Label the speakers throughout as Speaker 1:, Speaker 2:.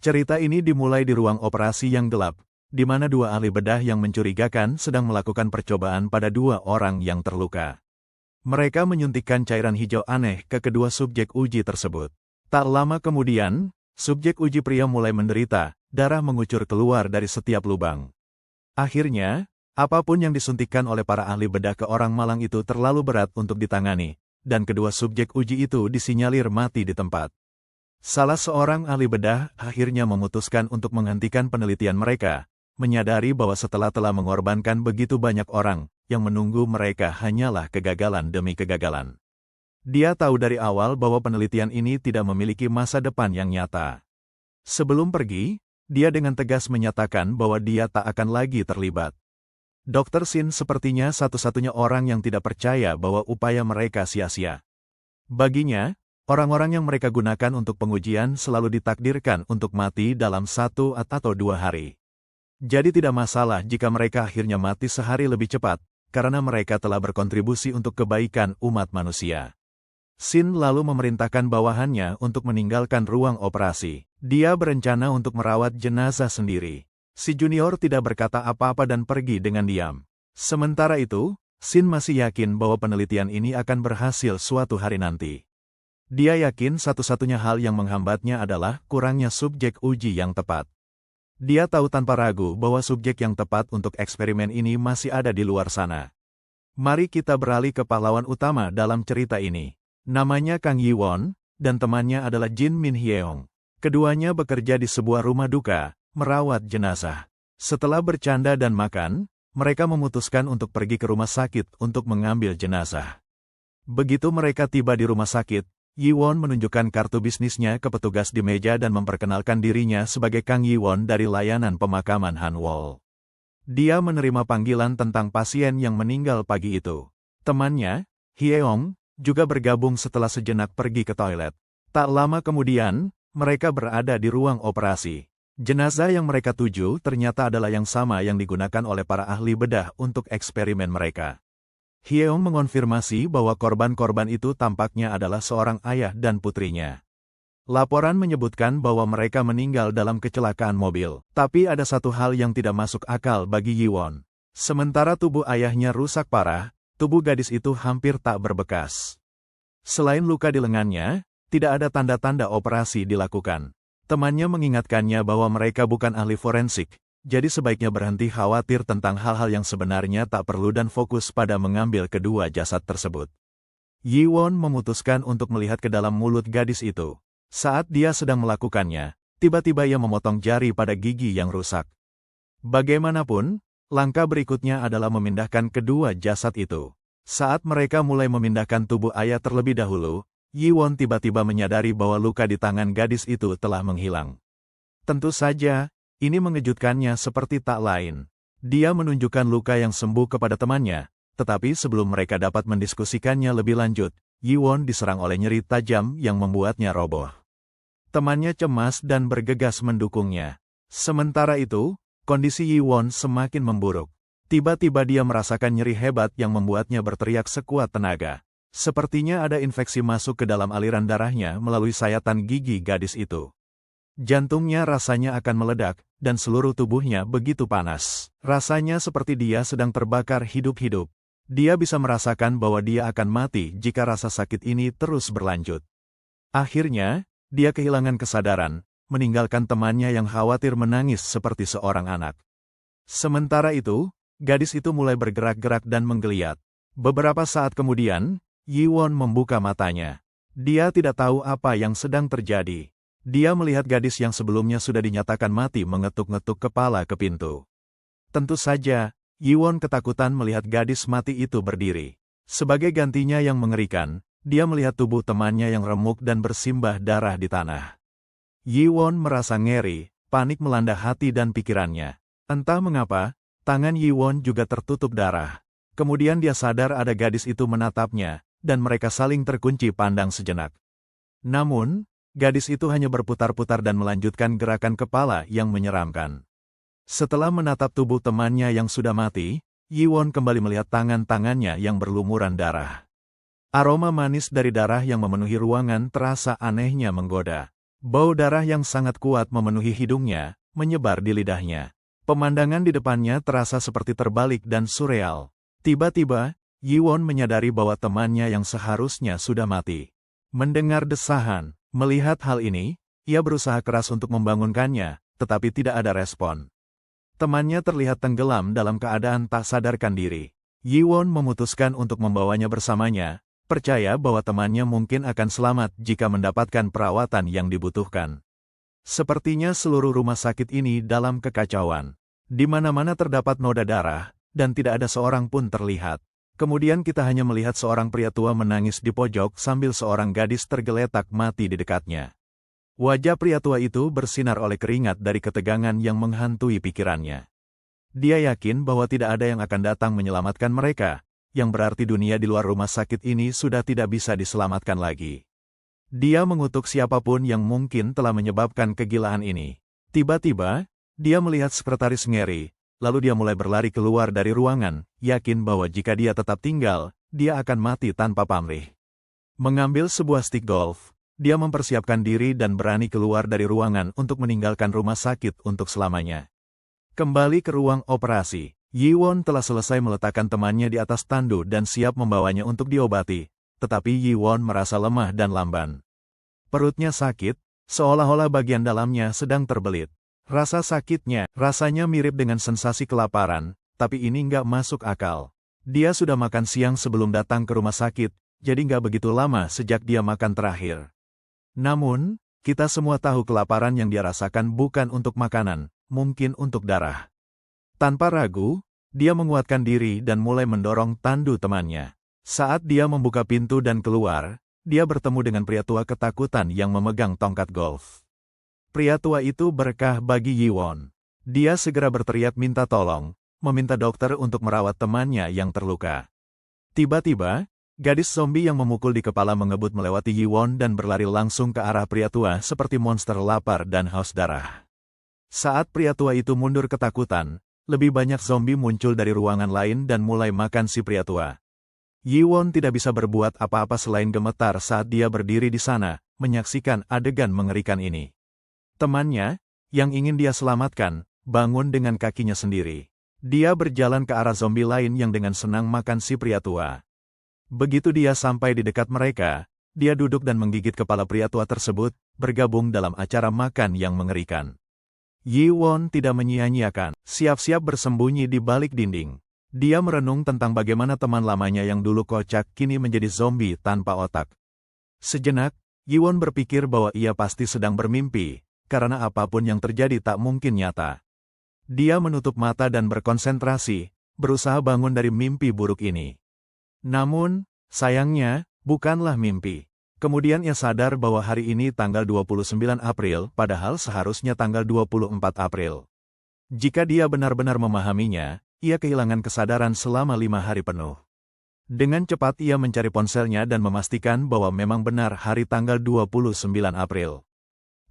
Speaker 1: Cerita ini dimulai di ruang operasi yang gelap, di mana dua ahli bedah yang mencurigakan sedang melakukan percobaan pada dua orang yang terluka. Mereka menyuntikkan cairan hijau aneh ke kedua subjek uji tersebut. Tak lama kemudian, subjek uji pria mulai menderita, darah mengucur keluar dari setiap lubang. Akhirnya, apapun yang disuntikkan oleh para ahli bedah ke orang malang itu terlalu berat untuk ditangani, dan kedua subjek uji itu disinyalir mati di tempat. Salah seorang ahli bedah akhirnya memutuskan untuk menghentikan penelitian mereka, menyadari bahwa setelah telah mengorbankan begitu banyak orang, yang menunggu mereka hanyalah kegagalan demi kegagalan. Dia tahu dari awal bahwa penelitian ini tidak memiliki masa depan yang nyata. Sebelum pergi, dia dengan tegas menyatakan bahwa dia tak akan lagi terlibat. Dr. Sin sepertinya satu-satunya orang yang tidak percaya bahwa upaya mereka sia-sia. Baginya, orang-orang yang mereka gunakan untuk pengujian selalu ditakdirkan untuk mati dalam 1 atau 2 hari. Jadi tidak masalah jika mereka akhirnya mati sehari lebih cepat, karena mereka telah berkontribusi untuk kebaikan umat manusia. Sin lalu memerintahkan bawahannya untuk meninggalkan ruang operasi. Dia berencana untuk merawat jenazah sendiri. Si junior tidak berkata apa-apa dan pergi dengan diam. Sementara itu, Sin masih yakin bahwa penelitian ini akan berhasil suatu hari nanti. Dia yakin satu-satunya hal yang menghambatnya adalah kurangnya subjek uji yang tepat. Dia tahu tanpa ragu bahwa subjek yang tepat untuk eksperimen ini masih ada di luar sana. Mari kita beralih ke pahlawan utama dalam cerita ini. Namanya Kang Yi-won, dan temannya adalah Jin Min-hyeong. Keduanya bekerja di sebuah rumah duka, merawat jenazah. Setelah bercanda dan makan, mereka memutuskan untuk pergi ke rumah sakit untuk mengambil jenazah. Begitu mereka tiba di rumah sakit, Yi-won menunjukkan kartu bisnisnya ke petugas di meja dan memperkenalkan dirinya sebagai Kang Yi-won dari layanan pemakaman Hanwol. Dia menerima panggilan tentang pasien yang meninggal pagi itu. Temannya, Hyeong, juga bergabung setelah sejenak pergi ke toilet. Tak lama kemudian, mereka berada di ruang operasi. Jenazah yang mereka tuju ternyata adalah yang sama yang digunakan oleh para ahli bedah untuk eksperimen mereka. Hyeong mengonfirmasi bahwa korban-korban itu tampaknya adalah seorang ayah dan putrinya. Laporan menyebutkan bahwa mereka meninggal dalam kecelakaan mobil. Tapi ada satu hal yang tidak masuk akal bagi Yi-won. Sementara tubuh ayahnya rusak parah, tubuh gadis itu hampir tak berbekas. Selain luka di lengannya, tidak ada tanda-tanda operasi dilakukan. Temannya mengingatkannya bahwa mereka bukan ahli forensik, jadi sebaiknya berhenti khawatir tentang hal-hal yang sebenarnya tak perlu dan fokus pada mengambil kedua jasad tersebut. Yi-won memutuskan untuk melihat ke dalam mulut gadis itu. Saat dia sedang melakukannya, tiba-tiba ia memotong jari pada gigi yang rusak. Bagaimanapun, langkah berikutnya adalah memindahkan kedua jasad itu. Saat mereka mulai memindahkan tubuh ayah terlebih dahulu, Yi-won tiba-tiba menyadari bahwa luka di tangan gadis itu telah menghilang. Tentu saja, ini mengejutkannya seperti tak lain. Dia menunjukkan luka yang sembuh kepada temannya, tetapi sebelum mereka dapat mendiskusikannya lebih lanjut, Yi-won diserang oleh nyeri tajam yang membuatnya roboh. Temannya cemas dan bergegas mendukungnya. Sementara itu, kondisi Yi-won semakin memburuk. Tiba-tiba dia merasakan nyeri hebat yang membuatnya berteriak sekuat tenaga. Sepertinya ada infeksi masuk ke dalam aliran darahnya melalui sayatan gigi gadis itu. Jantungnya rasanya akan meledak, dan seluruh tubuhnya begitu panas. Rasanya seperti dia sedang terbakar hidup-hidup. Dia bisa merasakan bahwa dia akan mati jika rasa sakit ini terus berlanjut. Akhirnya, dia kehilangan kesadaran, meninggalkan temannya yang khawatir menangis seperti seorang anak. Sementara itu, gadis itu mulai bergerak-gerak dan menggeliat. Beberapa saat kemudian, Yi-won membuka matanya. Dia tidak tahu apa yang sedang terjadi. Dia melihat gadis yang sebelumnya sudah dinyatakan mati mengetuk-ngetuk kepala ke pintu. Tentu saja, Yi-won ketakutan melihat gadis mati itu berdiri. Sebagai gantinya yang mengerikan, dia melihat tubuh temannya yang remuk dan bersimbah darah di tanah. Yi-won merasa ngeri, panik melanda hati dan pikirannya. Entah mengapa, tangan Yi-won juga tertutup darah. Kemudian dia sadar ada gadis itu menatapnya, dan mereka saling terkunci pandang sejenak. Namun, gadis itu hanya berputar-putar dan melanjutkan gerakan kepala yang menyeramkan. Setelah menatap tubuh temannya yang sudah mati, Yi-won kembali melihat tangan-tangannya yang berlumuran darah. Aroma manis dari darah yang memenuhi ruangan terasa anehnya menggoda. Bau darah yang sangat kuat memenuhi hidungnya, menyebar di lidahnya. Pemandangan di depannya terasa seperti terbalik dan surreal. Tiba-tiba, Yiwon menyadari bahwa temannya yang seharusnya sudah mati. Mendengar desahan, melihat hal ini, ia berusaha keras untuk membangunkannya, tetapi tidak ada respon. Temannya terlihat tenggelam dalam keadaan tak sadarkan diri. Yiwon memutuskan untuk membawanya bersamanya, percaya bahwa temannya mungkin akan selamat jika mendapatkan perawatan yang dibutuhkan. Sepertinya seluruh rumah sakit ini dalam kekacauan. Di mana-mana terdapat noda darah, dan tidak ada seorang pun terlihat. Kemudian kita hanya melihat seorang pria tua menangis di pojok sambil seorang gadis tergeletak mati di dekatnya. Wajah pria tua itu bersinar oleh keringat dari ketegangan yang menghantui pikirannya. Dia yakin bahwa tidak ada yang akan datang menyelamatkan mereka, yang berarti dunia di luar rumah sakit ini sudah tidak bisa diselamatkan lagi. Dia mengutuk siapapun yang mungkin telah menyebabkan kegilaan ini. Tiba-tiba, dia melihat sekretaris ngeri, lalu dia mulai berlari keluar dari ruangan, yakin bahwa jika dia tetap tinggal, dia akan mati tanpa pamrih. Mengambil sebuah stik golf, dia mempersiapkan diri dan berani keluar dari ruangan untuk meninggalkan rumah sakit untuk selamanya. Kembali ke ruang operasi. Yiwon telah selesai meletakkan temannya di atas tandu dan siap membawanya untuk diobati, tetapi Yiwon merasa lemah dan lamban. Perutnya sakit, seolah-olah bagian dalamnya sedang terbelit. Rasa sakitnya rasanya mirip dengan sensasi kelaparan, tapi ini nggak masuk akal. Dia sudah makan siang sebelum datang ke rumah sakit, jadi nggak begitu lama sejak dia makan terakhir. Namun, kita semua tahu kelaparan yang dia rasakan bukan untuk makanan, mungkin untuk darah. Tanpa ragu, dia menguatkan diri dan mulai mendorong tandu temannya. Saat dia membuka pintu dan keluar, dia bertemu dengan pria tua ketakutan yang memegang tongkat golf. Pria tua itu berkah bagi Yiwon. Dia segera berteriak minta tolong, meminta dokter untuk merawat temannya yang terluka. Tiba-tiba, gadis zombie yang memukul di kepala mengebut melewati Yiwon dan berlari langsung ke arah pria tua seperti monster lapar dan haus darah. Saat pria tua itu mundur ketakutan, lebih banyak zombie muncul dari ruangan lain dan mulai makan si pria tua. Yiwon tidak bisa berbuat apa-apa selain gemetar saat dia berdiri di sana, menyaksikan adegan mengerikan ini. Temannya, yang ingin dia selamatkan, bangun dengan kakinya sendiri. Dia berjalan ke arah zombie lain yang dengan senang makan si pria tua. Begitu dia sampai di dekat mereka, dia duduk dan menggigit kepala pria tua tersebut, bergabung dalam acara makan yang mengerikan. Yiwon tidak menyia-nyiakan, siap-siap bersembunyi di balik dinding. Dia merenung tentang bagaimana teman lamanya yang dulu kocak kini menjadi zombie tanpa otak. Sejenak, Yiwon berpikir bahwa ia pasti sedang bermimpi, karena apapun yang terjadi tak mungkin nyata. Dia menutup mata dan berkonsentrasi, berusaha bangun dari mimpi buruk ini. Namun, sayangnya, bukanlah mimpi. Kemudian ia sadar bahwa hari ini tanggal 29 April, padahal seharusnya tanggal 24 April. Jika dia benar-benar memahaminya, ia kehilangan kesadaran selama 5 hari penuh. Dengan cepat ia mencari ponselnya dan memastikan bahwa memang benar hari tanggal 29 April.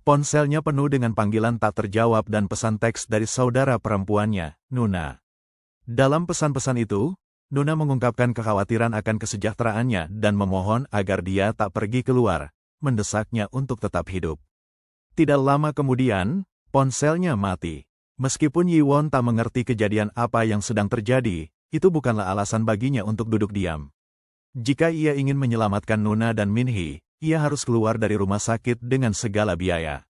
Speaker 1: Ponselnya penuh dengan panggilan tak terjawab dan pesan teks dari saudara perempuannya, Nuna. Dalam pesan-pesan itu, Nuna mengungkapkan kekhawatiran akan kesejahteraannya dan memohon agar dia tak pergi keluar, mendesaknya untuk tetap hidup. Tidak lama kemudian, ponselnya mati. Meskipun Yiwon tak mengerti kejadian apa yang sedang terjadi, itu bukanlah alasan baginya untuk duduk diam. Jika ia ingin menyelamatkan Nuna dan Minhee, ia harus keluar dari rumah sakit dengan segala biaya.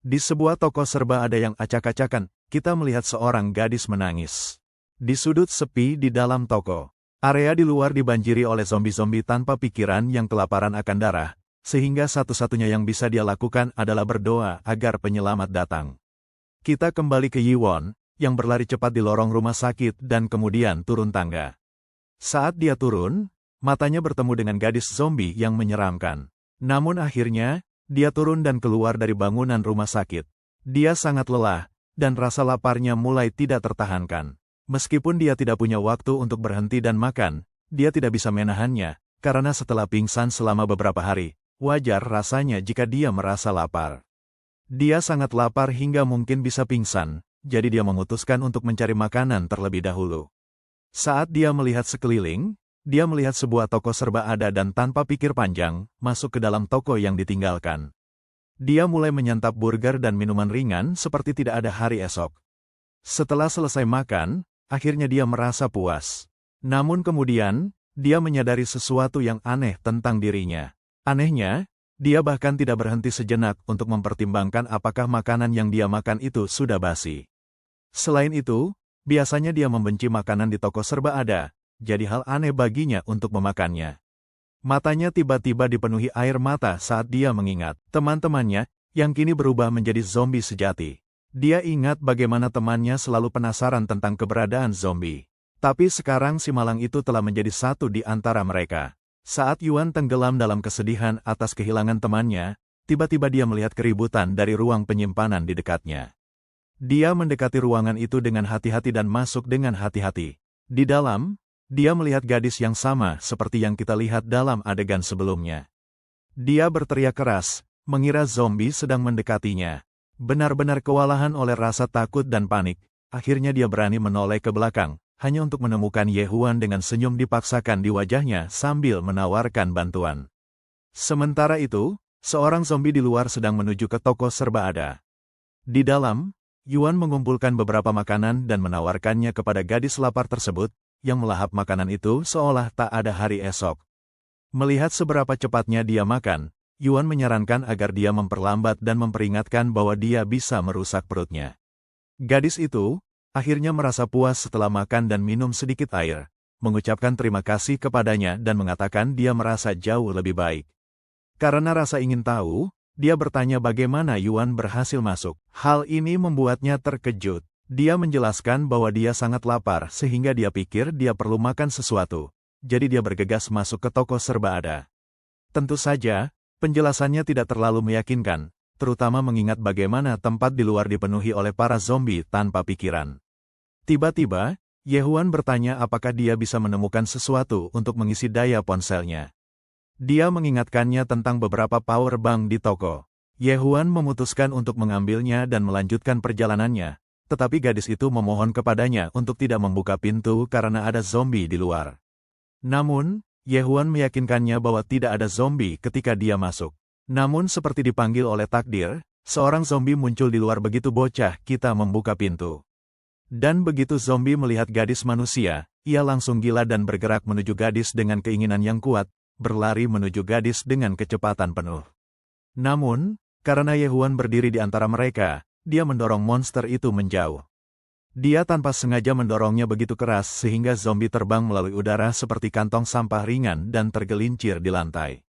Speaker 1: Di sebuah toko serba ada yang acak-acakan, kita melihat seorang gadis menangis. Di sudut sepi di dalam toko, area di luar dibanjiri oleh zombie-zombie tanpa pikiran yang kelaparan akan darah, sehingga satu-satunya yang bisa dia lakukan adalah berdoa agar penyelamat datang. Kita kembali ke Yiwon, yang berlari cepat di lorong rumah sakit dan kemudian turun tangga. Saat dia turun, matanya bertemu dengan gadis zombie yang menyeramkan. Namun akhirnya, dia turun dan keluar dari bangunan rumah sakit. Dia sangat lelah, dan rasa laparnya mulai tidak tertahankan. Meskipun dia tidak punya waktu untuk berhenti dan makan, dia tidak bisa menahannya, karena setelah pingsan selama beberapa hari, wajar rasanya jika dia merasa lapar. Dia sangat lapar hingga mungkin bisa pingsan, jadi dia memutuskan untuk mencari makanan terlebih dahulu. Saat dia melihat sekeliling, dia melihat sebuah toko serba ada dan tanpa pikir panjang, masuk ke dalam toko yang ditinggalkan. Dia mulai menyantap burger dan minuman ringan seperti tidak ada hari esok. Setelah selesai makan, akhirnya dia merasa puas. Namun kemudian, dia menyadari sesuatu yang aneh tentang dirinya. Anehnya, dia bahkan tidak berhenti sejenak untuk mempertimbangkan apakah makanan yang dia makan itu sudah basi. Selain itu, biasanya dia membenci makanan di toko serba ada, jadi hal aneh baginya untuk memakannya. Matanya tiba-tiba dipenuhi air mata saat dia mengingat teman-temannya yang kini berubah menjadi zombie sejati. Dia ingat bagaimana temannya selalu penasaran tentang keberadaan zombie. Tapi sekarang si malang itu telah menjadi satu di antara mereka. Saat Yuan tenggelam dalam kesedihan atas kehilangan temannya, tiba-tiba dia melihat keributan dari ruang penyimpanan di dekatnya. Dia mendekati ruangan itu dengan hati-hati dan masuk dengan hati-hati. Di dalam, dia melihat gadis yang sama seperti yang kita lihat dalam adegan sebelumnya. Dia berteriak keras, mengira zombie sedang mendekatinya. Benar-benar kewalahan oleh rasa takut dan panik, akhirnya dia berani menoleh ke belakang, hanya untuk menemukan Ye Huan dengan senyum dipaksakan di wajahnya sambil menawarkan bantuan. Sementara itu, seorang zombie di luar sedang menuju ke toko serba ada. Di dalam, Yuan mengumpulkan beberapa makanan dan menawarkannya kepada gadis lapar tersebut, yang melahap makanan itu seolah tak ada hari esok. Melihat seberapa cepatnya dia makan, Yuan menyarankan agar dia memperlambat dan memperingatkan bahwa dia bisa merusak perutnya. Gadis itu akhirnya merasa puas setelah makan dan minum sedikit air, mengucapkan terima kasih kepadanya dan mengatakan dia merasa jauh lebih baik. Karena rasa ingin tahu, dia bertanya bagaimana Yuan berhasil masuk. Hal ini membuatnya terkejut. Dia menjelaskan bahwa dia sangat lapar sehingga dia pikir dia perlu makan sesuatu. Jadi dia bergegas masuk ke toko serba ada. Tentu saja, penjelasannya tidak terlalu meyakinkan, terutama mengingat bagaimana tempat di luar dipenuhi oleh para zombie tanpa pikiran. Tiba-tiba, Ye Huan bertanya apakah dia bisa menemukan sesuatu untuk mengisi daya ponselnya. Dia mengingatkannya tentang beberapa power bank di toko. Ye Huan memutuskan untuk mengambilnya dan melanjutkan perjalanannya. Tetapi gadis itu memohon kepadanya untuk tidak membuka pintu karena ada zombie di luar. Namun, Ye Huan meyakinkannya bahwa tidak ada zombie ketika dia masuk. Namun seperti dipanggil oleh takdir, seorang zombie muncul di luar begitu bocah kita membuka pintu. Dan begitu zombie melihat gadis manusia, ia langsung gila dan bergerak menuju gadis dengan keinginan yang kuat, berlari menuju gadis dengan kecepatan penuh. Namun, karena Ye Huan berdiri di antara mereka, dia mendorong monster itu menjauh. Dia tanpa sengaja mendorongnya begitu keras sehingga zombie terbang melalui udara seperti kantong sampah ringan dan tergelincir di lantai.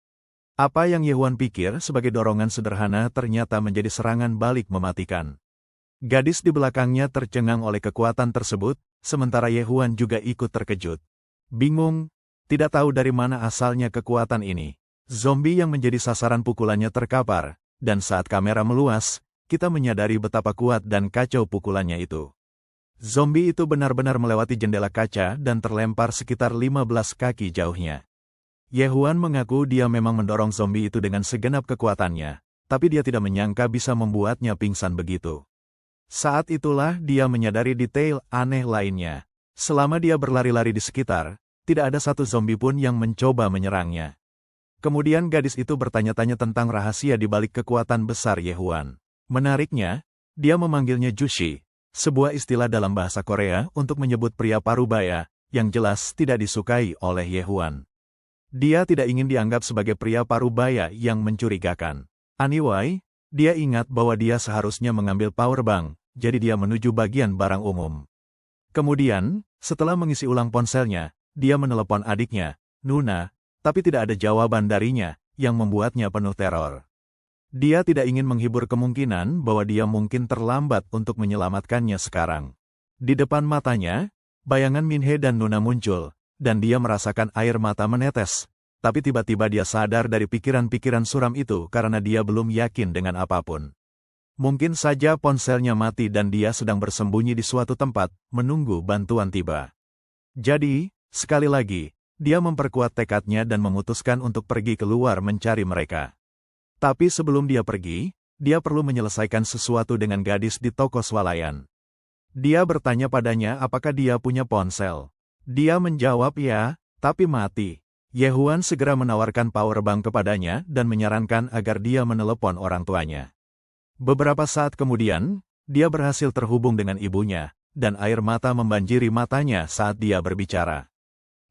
Speaker 1: Apa yang Ye Huan pikir sebagai dorongan sederhana ternyata menjadi serangan balik mematikan. Gadis di belakangnya tercengang oleh kekuatan tersebut, sementara Ye Huan juga ikut terkejut. Bingung, tidak tahu dari mana asalnya kekuatan ini. Zombie yang menjadi sasaran pukulannya terkapar, dan saat kamera meluas, kita menyadari betapa kuat dan kacau pukulannya itu. Zombie itu benar-benar melewati jendela kaca dan terlempar sekitar 15 kaki jauhnya. Ye Huan mengaku dia memang mendorong zombie itu dengan segenap kekuatannya, tapi dia tidak menyangka bisa membuatnya pingsan begitu. Saat itulah dia menyadari detail aneh lainnya. Selama dia berlari-lari di sekitar, tidak ada satu zombie pun yang mencoba menyerangnya. Kemudian gadis itu bertanya-tanya tentang rahasia di balik kekuatan besar Ye Huan. Menariknya, dia memanggilnya Jushi, sebuah istilah dalam bahasa Korea untuk menyebut pria parubaya, yang jelas tidak disukai oleh Ye Huan. Dia tidak ingin dianggap sebagai pria parubaya yang mencurigakan. Anyway, dia ingat bahwa dia seharusnya mengambil power bank, jadi dia menuju bagian barang umum. Kemudian, setelah mengisi ulang ponselnya, dia menelepon adiknya, Nuna, tapi tidak ada jawaban darinya, yang membuatnya penuh teror. Dia tidak ingin menghibur kemungkinan bahwa dia mungkin terlambat untuk menyelamatkannya sekarang. Di depan matanya, bayangan Minhe dan Nuna muncul, dan dia merasakan air mata menetes. Tapi tiba-tiba dia sadar dari pikiran-pikiran suram itu karena dia belum yakin dengan apapun. Mungkin saja ponselnya mati dan dia sedang bersembunyi di suatu tempat, menunggu bantuan tiba. Jadi, sekali lagi, dia memperkuat tekadnya dan memutuskan untuk pergi keluar mencari mereka. Tapi sebelum dia pergi, dia perlu menyelesaikan sesuatu dengan gadis di toko swalayan. Dia bertanya padanya apakah dia punya ponsel. Dia menjawab ya, tapi mati. Ye-Huan segera menawarkan powerbank kepadanya dan menyarankan agar dia menelepon orang tuanya. Beberapa saat kemudian, dia berhasil terhubung dengan ibunya, dan air mata membanjiri matanya saat dia berbicara.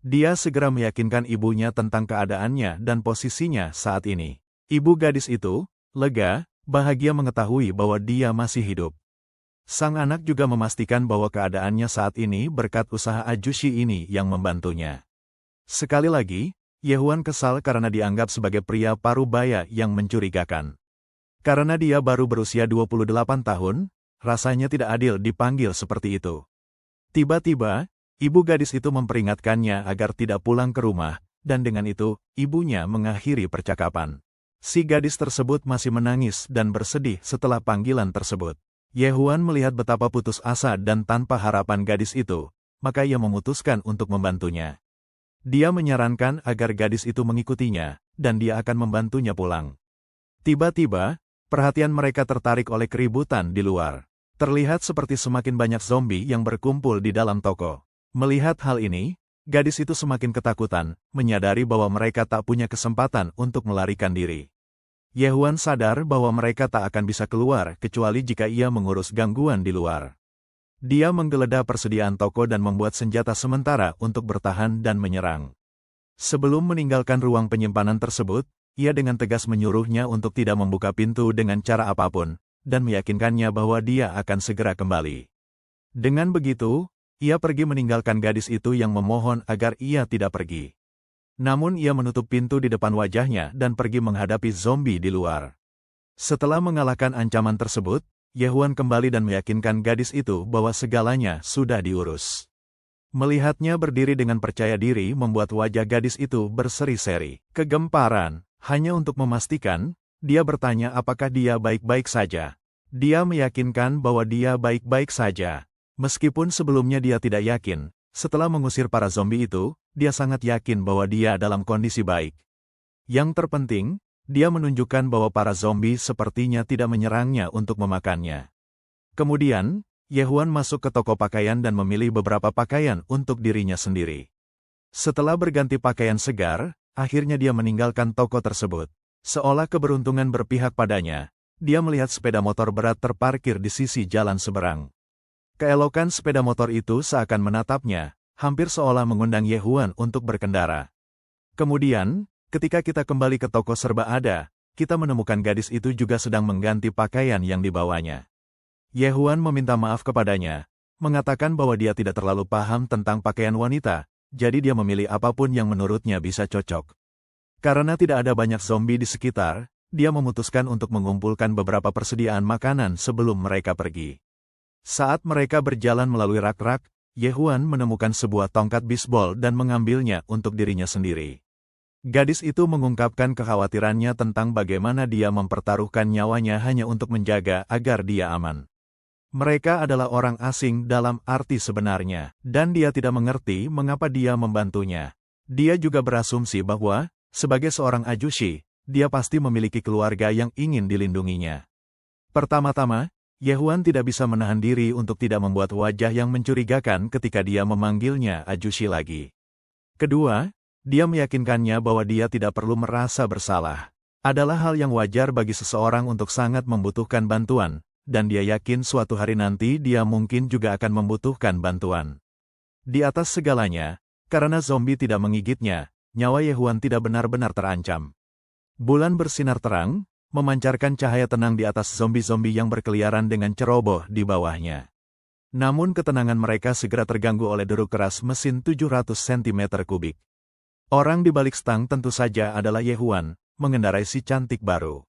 Speaker 1: Dia segera meyakinkan ibunya tentang keadaannya dan posisinya saat ini. Ibu gadis itu, lega, bahagia mengetahui bahwa dia masih hidup. Sang anak juga memastikan bahwa keadaannya saat ini berkat usaha Ajushi ini yang membantunya. Sekali lagi, Ye-Huan kesal karena dianggap sebagai pria parubaya yang mencurigakan. Karena dia baru berusia 28 tahun, rasanya tidak adil dipanggil seperti itu. Tiba-tiba, ibu gadis itu memperingatkannya agar tidak pulang ke rumah, dan dengan itu, ibunya mengakhiri percakapan. Si gadis tersebut masih menangis dan bersedih setelah panggilan tersebut. Ye-Huan melihat betapa putus asa dan tanpa harapan gadis itu, maka ia memutuskan untuk membantunya. Dia menyarankan agar gadis itu mengikutinya, dan dia akan membantunya pulang. Tiba-tiba, perhatian mereka tertarik oleh keributan di luar. Terlihat seperti semakin banyak zombie yang berkumpul di dalam toko. Melihat hal ini, gadis itu semakin ketakutan, menyadari bahwa mereka tak punya kesempatan untuk melarikan diri. Ye-Huan sadar bahwa mereka tak akan bisa keluar kecuali jika ia mengurus gangguan di luar. Dia menggeledah persediaan toko dan membuat senjata sementara untuk bertahan dan menyerang. Sebelum meninggalkan ruang penyimpanan tersebut, ia dengan tegas menyuruhnya untuk tidak membuka pintu dengan cara apapun, dan meyakinkannya bahwa dia akan segera kembali. Dengan begitu, ia pergi meninggalkan gadis itu yang memohon agar ia tidak pergi. Namun ia menutup pintu di depan wajahnya dan pergi menghadapi zombie di luar. Setelah mengalahkan ancaman tersebut, Ye-Huan kembali dan meyakinkan gadis itu bahwa segalanya sudah diurus. Melihatnya berdiri dengan percaya diri membuat wajah gadis itu berseri-seri. Kegemparan, hanya untuk memastikan, dia bertanya apakah dia baik-baik saja. Dia meyakinkan bahwa dia baik-baik saja. Meskipun sebelumnya dia tidak yakin, setelah mengusir para zombie itu, dia sangat yakin bahwa dia dalam kondisi baik. Yang terpenting, dia menunjukkan bahwa para zombie sepertinya tidak menyerangnya untuk memakannya. Kemudian, Ye-Huan masuk ke toko pakaian dan memilih beberapa pakaian untuk dirinya sendiri. Setelah berganti pakaian segar, akhirnya dia meninggalkan toko tersebut. Seolah keberuntungan berpihak padanya, dia melihat sepeda motor berat terparkir di sisi jalan seberang. Keelokan sepeda motor itu seakan menatapnya, hampir seolah mengundang Ye-Huan untuk berkendara. Kemudian, ketika kita kembali ke toko serba ada, kita menemukan gadis itu juga sedang mengganti pakaian yang dibawanya. Ye-Huan meminta maaf kepadanya, mengatakan bahwa dia tidak terlalu paham tentang pakaian wanita, jadi dia memilih apapun yang menurutnya bisa cocok. Karena tidak ada banyak zombie di sekitar, dia memutuskan untuk mengumpulkan beberapa persediaan makanan sebelum mereka pergi. Saat mereka berjalan melalui rak-rak, Ye-Huan menemukan sebuah tongkat bisbol dan mengambilnya untuk dirinya sendiri. Gadis itu mengungkapkan kekhawatirannya tentang bagaimana dia mempertaruhkan nyawanya hanya untuk menjaga agar dia aman. Mereka adalah orang asing dalam arti sebenarnya, dan dia tidak mengerti mengapa dia membantunya. Dia juga berasumsi bahwa, sebagai seorang Ajushi, dia pasti memiliki keluarga yang ingin dilindunginya. Pertama-tama, Ye-Huan tidak bisa menahan diri untuk tidak membuat wajah yang mencurigakan ketika dia memanggilnya Ajushi lagi. Kedua, dia meyakinkannya bahwa dia tidak perlu merasa bersalah. Adalah hal yang wajar bagi seseorang untuk sangat membutuhkan bantuan, dan dia yakin suatu hari nanti dia mungkin juga akan membutuhkan bantuan. Di atas segalanya, karena zombie tidak menggigitnya, nyawa Ye-Huan tidak benar-benar terancam. Bulan bersinar terang, memancarkan cahaya tenang di atas zombie-zombie yang berkeliaran dengan ceroboh di bawahnya. Namun ketenangan mereka segera terganggu oleh deru keras mesin 700 cm3. Orang di balik stang tentu saja adalah Ye-Huan, mengendarai si cantik baru.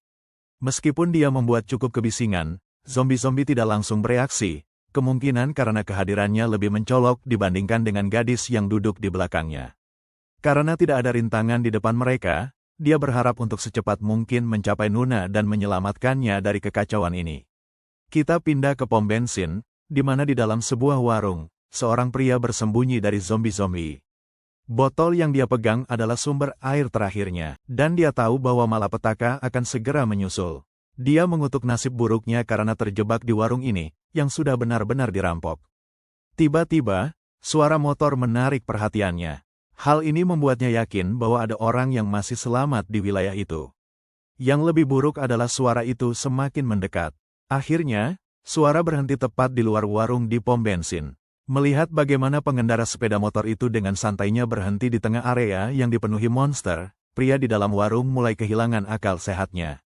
Speaker 1: Meskipun dia membuat cukup kebisingan, zombie-zombie tidak langsung bereaksi, kemungkinan karena kehadirannya lebih mencolok dibandingkan dengan gadis yang duduk di belakangnya. Karena tidak ada rintangan di depan mereka, dia berharap untuk secepat mungkin mencapai Nuna dan menyelamatkannya dari kekacauan ini. Kita pindah ke pom bensin, di mana di dalam sebuah warung, seorang pria bersembunyi dari zombie-zombie. Botol yang dia pegang adalah sumber air terakhirnya, dan dia tahu bahwa malapetaka akan segera menyusul. Dia mengutuk nasib buruknya karena terjebak di warung ini, yang sudah benar-benar dirampok. Tiba-tiba, suara motor menarik perhatiannya. Hal ini membuatnya yakin bahwa ada orang yang masih selamat di wilayah itu. Yang lebih buruk adalah suara itu semakin mendekat. Akhirnya, suara berhenti tepat di luar warung di pom bensin. Melihat bagaimana pengendara sepeda motor itu dengan santainya berhenti di tengah area yang dipenuhi monster, pria di dalam warung mulai kehilangan akal sehatnya.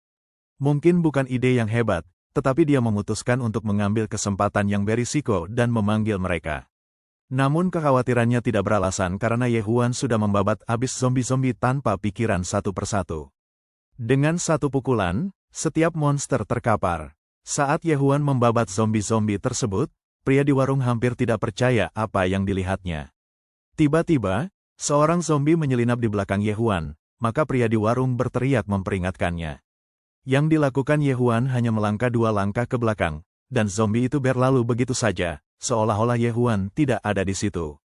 Speaker 1: Mungkin bukan ide yang hebat, tetapi dia memutuskan untuk mengambil kesempatan yang berisiko dan memanggil mereka. Namun kekhawatirannya tidak beralasan karena Ye Huan sudah membabat habis zombie-zombie tanpa pikiran satu persatu. Dengan satu pukulan, setiap monster terkapar. Saat Ye Huan membabat zombie-zombie tersebut, pria di warung hampir tidak percaya apa yang dilihatnya. Tiba-tiba, seorang zombie menyelinap di belakang Ye Huan, maka pria di warung berteriak memperingatkannya. Yang dilakukan Ye Huan hanya melangkah 2 langkah ke belakang, dan zombie itu berlalu begitu saja, seolah-olah Ye Huan tidak ada di situ.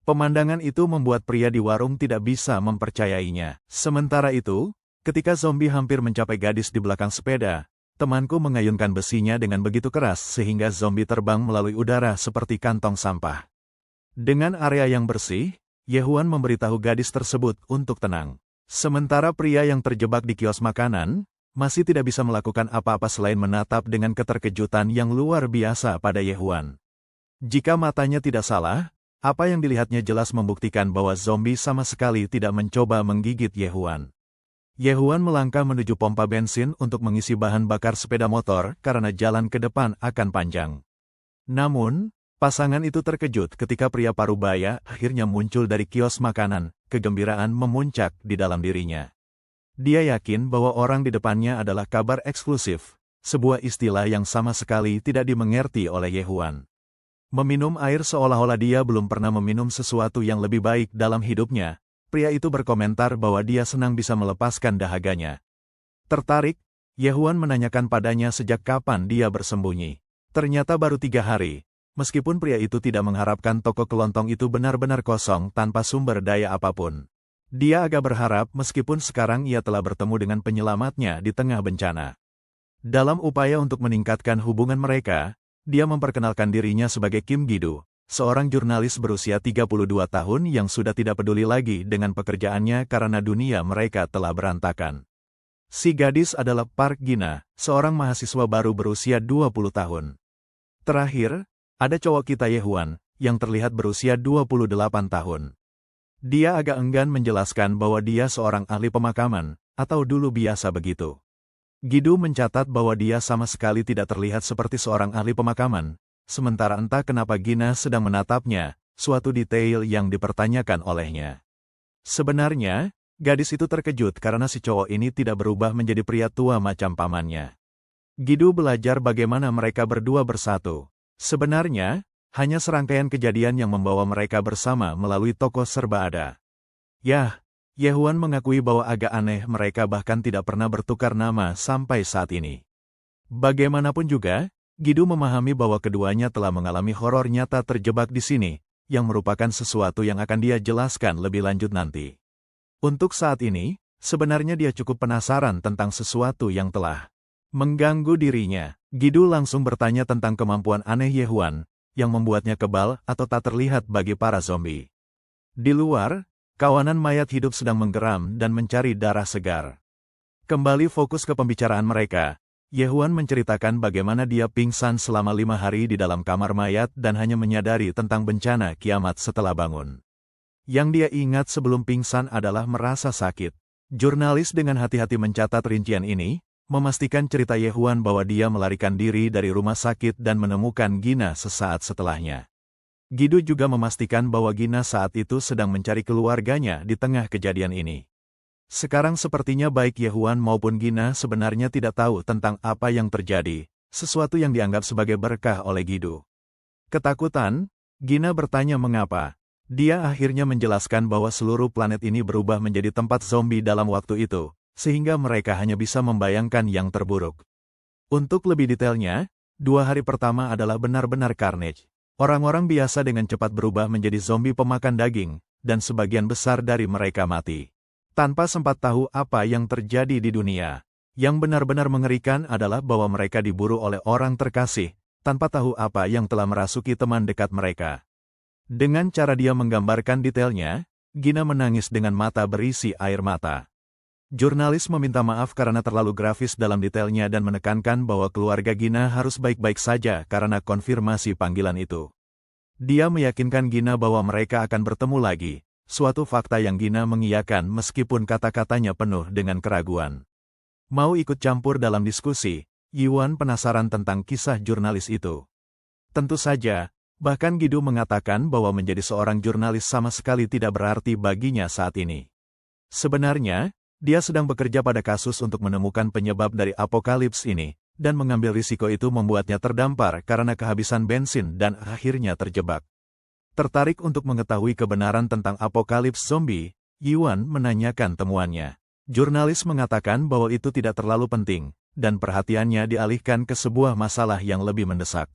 Speaker 1: Pemandangan itu membuat pria di warung tidak bisa mempercayainya. Sementara itu, ketika zombie hampir mencapai gadis di belakang sepeda, temanku mengayunkan besinya dengan begitu keras sehingga zombie terbang melalui udara seperti kantong sampah. Dengan area yang bersih, Ye Huan memberitahu gadis tersebut untuk tenang. Sementara pria yang terjebak di kios makanan, masih tidak bisa melakukan apa-apa selain menatap dengan keterkejutan yang luar biasa pada Ye Huan. Jika matanya tidak salah, apa yang dilihatnya jelas membuktikan bahwa zombie sama sekali tidak mencoba menggigit Ye Huan. Ye Huan melangkah menuju pompa bensin untuk mengisi bahan bakar sepeda motor karena jalan ke depan akan panjang. Namun, pasangan itu terkejut ketika pria parubaya akhirnya muncul dari kios makanan, kegembiraan memuncak di dalam dirinya. Dia yakin bahwa orang di depannya adalah kabar eksklusif, sebuah istilah yang sama sekali tidak dimengerti oleh Ye Huan. Meminum air seolah-olah dia belum pernah meminum sesuatu yang lebih baik dalam hidupnya, pria itu berkomentar bahwa dia senang bisa melepaskan dahaganya. Tertarik, Ye Huan menanyakan padanya sejak kapan dia bersembunyi. Ternyata baru 3 hari, meskipun pria itu tidak mengharapkan toko kelontong itu benar-benar kosong tanpa sumber daya apapun. Dia agak berharap meskipun sekarang ia telah bertemu dengan penyelamatnya di tengah bencana. Dalam upaya untuk meningkatkan hubungan mereka, dia memperkenalkan dirinya sebagai Kim Gi-do, seorang jurnalis berusia 32 tahun yang sudah tidak peduli lagi dengan pekerjaannya karena dunia mereka telah berantakan. Si gadis adalah Park Gina, seorang mahasiswa baru berusia 20 tahun. Terakhir, ada cowok kita Ye Huan, yang terlihat berusia 28 tahun. Dia agak enggan menjelaskan bahwa dia seorang ahli pemakaman, atau dulu biasa begitu. Gi-do mencatat bahwa dia sama sekali tidak terlihat seperti seorang ahli pemakaman, sementara entah kenapa Gina sedang menatapnya, suatu detail yang dipertanyakan olehnya. Sebenarnya, gadis itu terkejut karena si cowok ini tidak berubah menjadi pria tua macam pamannya. Gi-do belajar bagaimana mereka berdua bersatu. Sebenarnya, hanya serangkaian kejadian yang membawa mereka bersama melalui tokoh serba ada. Yah, Ye Huan mengakui bahwa agak aneh mereka bahkan tidak pernah bertukar nama sampai saat ini. Bagaimanapun juga, Gi-do memahami bahwa keduanya telah mengalami horor nyata terjebak di sini, yang merupakan sesuatu yang akan dia jelaskan lebih lanjut nanti. Untuk saat ini, sebenarnya dia cukup penasaran tentang sesuatu yang telah mengganggu dirinya. Gi-do langsung bertanya tentang kemampuan aneh Ye Huan, yang membuatnya kebal atau tak terlihat bagi para zombie. Di luar, kawanan mayat hidup sedang menggeram dan mencari darah segar. Kembali fokus ke pembicaraan mereka, Ye Huan menceritakan bagaimana dia pingsan selama 5 hari di dalam kamar mayat dan hanya menyadari tentang bencana kiamat setelah bangun. Yang dia ingat sebelum pingsan adalah merasa sakit. Jurnalis dengan hati-hati mencatat rincian ini, memastikan cerita Ye Huan bahwa dia melarikan diri dari rumah sakit dan menemukan Gina sesaat setelahnya. Gi-do juga memastikan bahwa Gina saat itu sedang mencari keluarganya di tengah kejadian ini. Sekarang sepertinya baik Ye Huan maupun Gina sebenarnya tidak tahu tentang apa yang terjadi, sesuatu yang dianggap sebagai berkah oleh Gi-do. Ketakutan, Gina bertanya mengapa. Dia akhirnya menjelaskan bahwa seluruh planet ini berubah menjadi tempat zombie dalam waktu itu, sehingga mereka hanya bisa membayangkan yang terburuk. Untuk lebih detailnya, 2 hari pertama adalah benar-benar carnage. Orang-orang biasa dengan cepat berubah menjadi zombie pemakan daging, dan sebagian besar dari mereka mati. Tanpa sempat tahu apa yang terjadi di dunia. Yang benar-benar mengerikan adalah bahwa mereka diburu oleh orang terkasih, tanpa tahu apa yang telah merasuki teman dekat mereka. Dengan cara dia menggambarkan detailnya, Gina menangis dengan mata berisi air mata. Jurnalis meminta maaf karena terlalu grafis dalam detailnya dan menekankan bahwa keluarga Gina harus baik-baik saja karena konfirmasi panggilan itu. Dia meyakinkan Gina bahwa mereka akan bertemu lagi, suatu fakta yang Gina mengiyakan meskipun kata-katanya penuh dengan keraguan. Mau ikut campur dalam diskusi, Yuan penasaran tentang kisah jurnalis itu. Tentu saja, bahkan Gidu mengatakan bahwa menjadi seorang jurnalis sama sekali tidak berarti baginya saat ini. Sebenarnya, dia sedang bekerja pada kasus untuk menemukan penyebab dari apokalips ini, dan mengambil risiko itu membuatnya terdampar karena kehabisan bensin dan akhirnya terjebak. Tertarik untuk mengetahui kebenaran tentang apokalips zombie, Yuan menanyakan temuannya. Jurnalis mengatakan bahwa itu tidak terlalu penting, dan perhatiannya dialihkan ke sebuah masalah yang lebih mendesak.